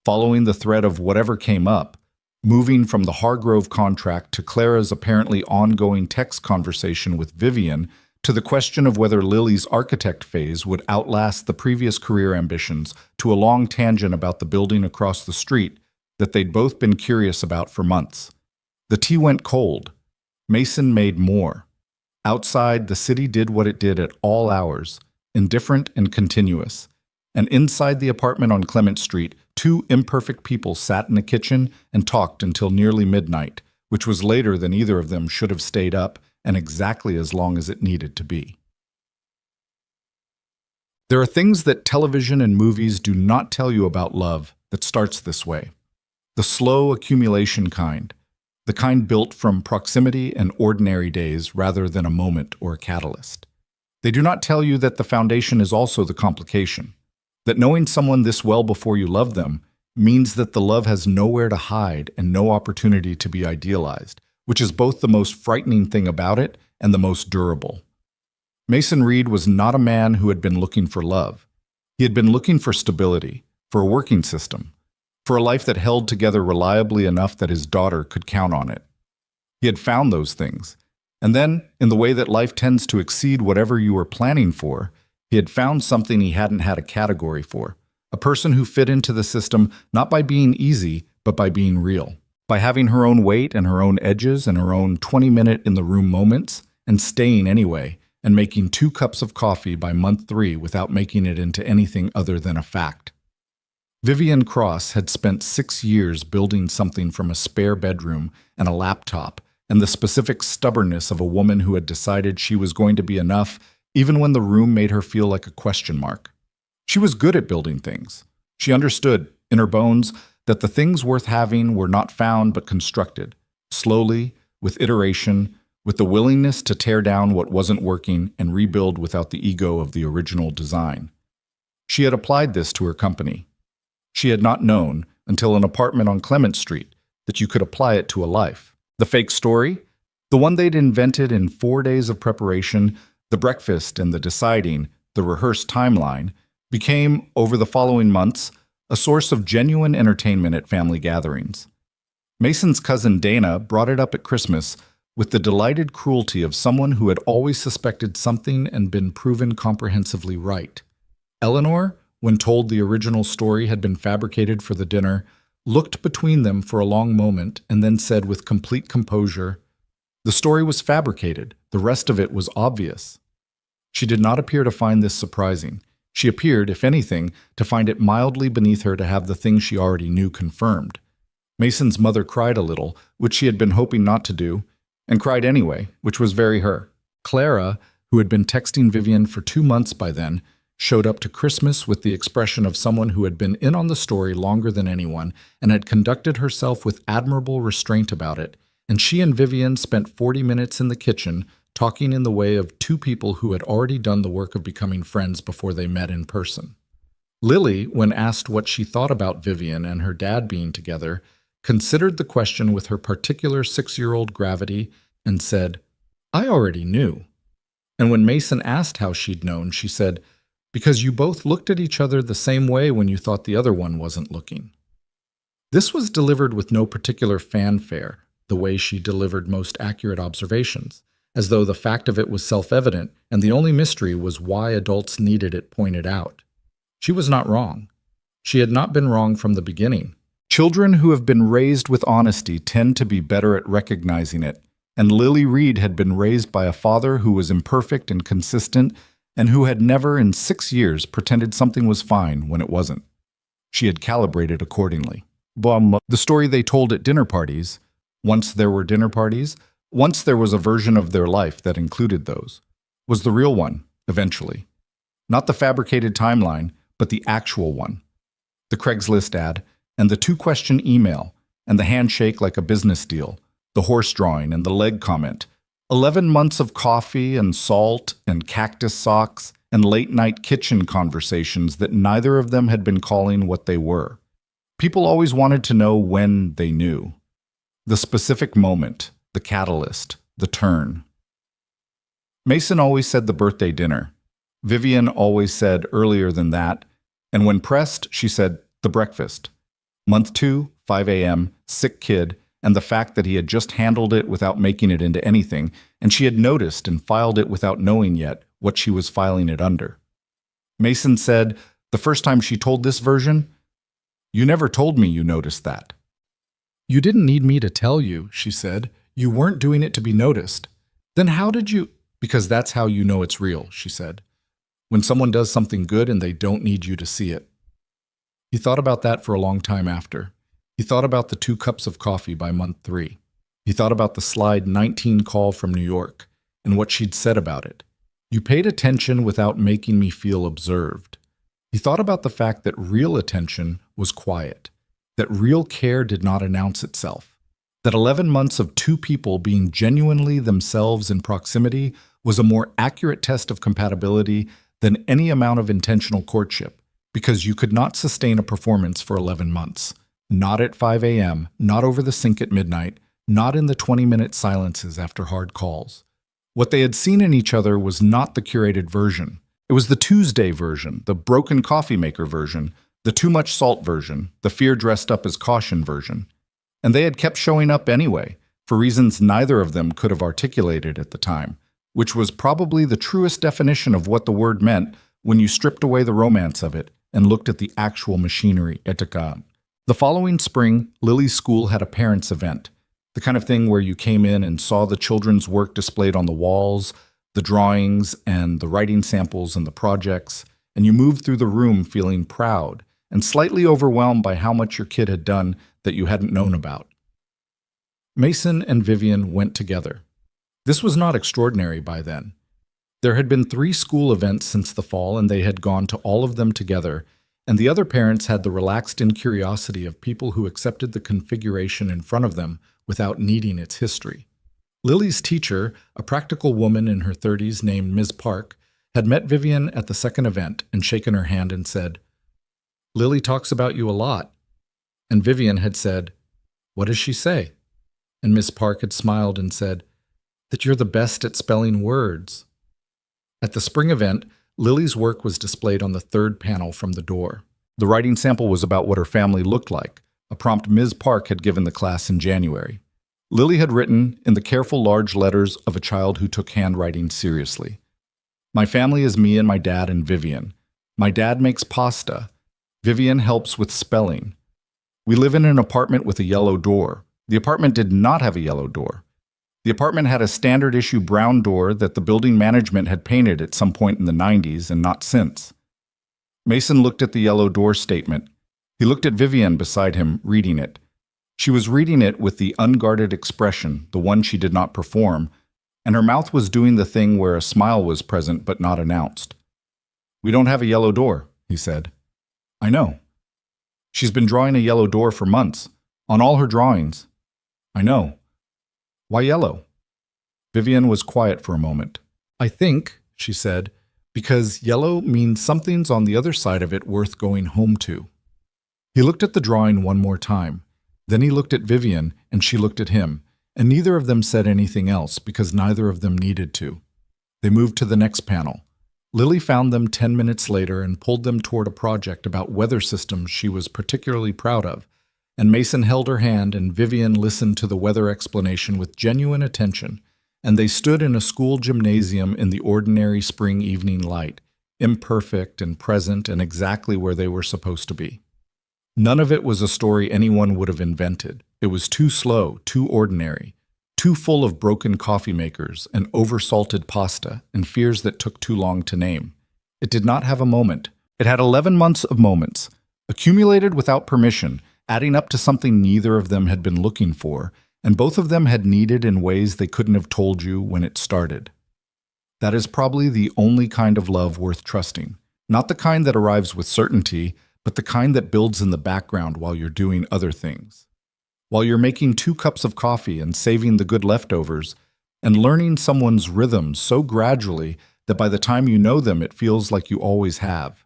following the thread of whatever came up, moving from the Hargrove contract to Clara's apparently ongoing text conversation with Vivian to the question of whether Lily's architect phase would outlast the previous career ambitions to a long tangent about the building across the street that they'd both been curious about for months. The tea went cold. Mason made more. Outside, the city did what it did at all hours, indifferent and continuous. And inside the apartment on Clement Street, two imperfect people sat in the kitchen and talked until nearly midnight, which was later than either of them should have stayed up and exactly as long as it needed to be. There are things that television and movies do not tell you about love that starts this way. The slow accumulation kind, the kind built from proximity and ordinary days rather than a moment or a catalyst. They do not tell you that the foundation is also the complication, that knowing someone this well before you love them means that the love has nowhere to hide and no opportunity to be idealized, which is both the most frightening thing about it and the most durable. Mason Reed was not a man who had been looking for love. He had been looking for stability, for a working system, for a life that held together reliably enough that his daughter could count on it. He had found those things, and then, in the way that life tends to exceed whatever you were planning for, he had found something he hadn't had a category for, a person who fit into the system not by being easy, but by being real, by having her own weight and her own edges and her own 20-minute-in-the-room moments, and staying anyway, and making 2 cups of coffee by month 3 without making it into anything other than a fact. Vivian Cross had spent 6 years building something from a spare bedroom and a laptop and the specific stubbornness of a woman who had decided she was going to be enough even when the room made her feel like a question mark. She was good at building things. She understood, in her bones, that the things worth having were not found but constructed, slowly, with iteration, with the willingness to tear down what wasn't working and rebuild without the ego of the original design. She had applied this to her company. She had not known, until an apartment on Clement Street, that you could apply it to a life. The fake story, the one they'd invented in 4 days of preparation, the breakfast and the deciding, the rehearsed timeline, became, over the following months, a source of genuine entertainment at family gatherings. Mason's cousin Dana brought it up at Christmas with the delighted cruelty of someone who had always suspected something and been proven comprehensively right. Eleanor, when told the original story had been fabricated for the dinner, looked between them for a long moment and then said with complete composure, "The story was fabricated. The rest of it was obvious." She did not appear to find this surprising. She appeared, if anything, to find it mildly beneath her to have the thing she already knew confirmed. Mason's mother cried a little, which she had been hoping not to do, and cried anyway, which was very her. Clara, who had been texting Vivian for 2 months by then, showed up to Christmas with the expression of someone who had been in on the story longer than anyone and had conducted herself with admirable restraint about it, and she and Vivian spent 40 minutes in the kitchen talking in the way of 2 people who had already done the work of becoming friends before they met in person. Lily, when asked what she thought about Vivian and her dad being together, considered the question with her particular 6-year-old gravity and said, "I already knew." And when Mason asked how she'd known, she said, "Because you both looked at each other the same way when you thought the other one wasn't looking." This was delivered with no particular fanfare, the way she delivered most accurate observations, as though the fact of it was self-evident and the only mystery was why adults needed it pointed out. She was not wrong. She had not been wrong from the beginning. Children who have been raised with honesty tend to be better at recognizing it, and Lily Reed had been raised by a father who was imperfect and consistent and who had never in 6 years pretended something was fine when it wasn't. She had calibrated accordingly. The story they told at dinner parties, once there were dinner parties, once there was a version of their life that included those, was the real one, eventually. Not the fabricated timeline, but the actual one. The Craigslist ad, and the 2-question email, and the handshake like a business deal, the horse drawing and the leg comment, 11 months of coffee and salt and cactus socks and late-night kitchen conversations that neither of them had been calling what they were. People always wanted to know when they knew. The specific moment, the catalyst, the turn. Mason always said the birthday dinner. Vivian always said earlier than that, and when pressed, she said the breakfast. Month 2, 5 a.m., sick kid, and the fact that he had just handled it without making it into anything, and she had noticed and filed it without knowing yet what she was filing it under. Mason said, the first time she told this version, "You never told me you noticed that." "You didn't need me to tell you," she said. "You weren't doing it to be noticed. Then how did you—" "Because that's how you know it's real," she said. "When someone does something good and they don't need you to see it." He thought about that for a long time after. He thought about the 2 cups of coffee by month 3. He thought about the slide 19 call from New York and what she'd said about it. "You paid attention without making me feel observed." He thought about the fact that real attention was quiet, that real care did not announce itself, that 11 months of 2 people being genuinely themselves in proximity was a more accurate test of compatibility than any amount of intentional courtship, because you could not sustain a performance for 11 months. Not at 5 a.m., not over the sink at midnight, not in the 20-minute silences after hard calls. What they had seen in each other was not the curated version. It was the Tuesday version, the broken coffee maker version, the too much salt version, the fear dressed up as caution version. And they had kept showing up anyway, for reasons neither of them could have articulated at the time, which was probably the truest definition of what the word meant when you stripped away the romance of it and looked at the actual machinery, etika. The following spring, Lily's school had a parents' event, the kind of thing where you came in and saw the children's work displayed on the walls, the drawings and the writing samples and the projects, and you moved through the room feeling proud and slightly overwhelmed by how much your kid had done that you hadn't known about. Mason and Vivian went together. This was not extraordinary by then. There had been 3 school events since the fall, and they had gone to all of them together, and the other parents had the relaxed incuriosity of people who accepted the configuration in front of them without needing its history. Lily's teacher, a practical woman in her 30s named Ms. Park, had met Vivian at the second event and shaken her hand and said, "Lily talks about you a lot." And Vivian had said, "What does she say?" And Ms. Park had smiled and said, "That you're the best at spelling words." At the spring event, Lily's work was displayed on the 3rd panel from the door. The writing sample was about what her family looked like, a prompt Ms. Park had given the class in January. Lily had written in the careful large letters of a child who took handwriting seriously. "My family is me and my dad and Vivian. My dad makes pasta. Vivian helps with spelling. We live in an apartment with a yellow door. The apartment did not have a yellow door. The apartment had a standard issue brown door that the building management had painted at some point in the 90s and not since." Mason looked at the yellow door statement. He looked at Vivian beside him, reading it. She was reading it with the unguarded expression, the one she did not perform, and her mouth was doing the thing where a smile was present but not announced. "We don't have a yellow door," he said. "I know." "She's been drawing a yellow door for months, on all her drawings." "I know." "Why yellow?" Vivian was quiet for a moment. "I think," she said, "because yellow means something's on the other side of it worth going home to." He looked at the drawing one more time. Then he looked at Vivian, and she looked at him, and neither of them said anything else because neither of them needed to. They moved to the next panel. Lily found them 10 minutes later and pulled them toward a project about weather systems she was particularly proud of, and Mason held her hand and Vivian listened to the weather explanation with genuine attention, and they stood in a school gymnasium in the ordinary spring evening light, imperfect and present and exactly where they were supposed to be. None of it was a story anyone would have invented. It was too slow, too ordinary, too full of broken coffee makers and oversalted pasta and fears that took too long to name. It did not have a moment. It had 11 months of moments, accumulated without permission, adding up to something neither of them had been looking for, and both of them had needed in ways they couldn't have told you when it started. That is probably the only kind of love worth trusting. Not the kind that arrives with certainty, but the kind that builds in the background while you're doing other things. while you're making 2 cups of coffee and saving the good leftovers, and learning someone's rhythms so gradually that by the time you know them, it feels like you always have.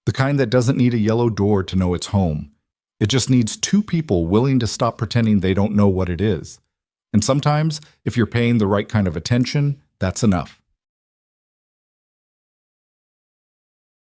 The kind that doesn't need a yellow door to know it's home. It just needs 2 people willing to stop pretending they don't know what it is. And sometimes, if you're paying the right kind of attention, that's enough.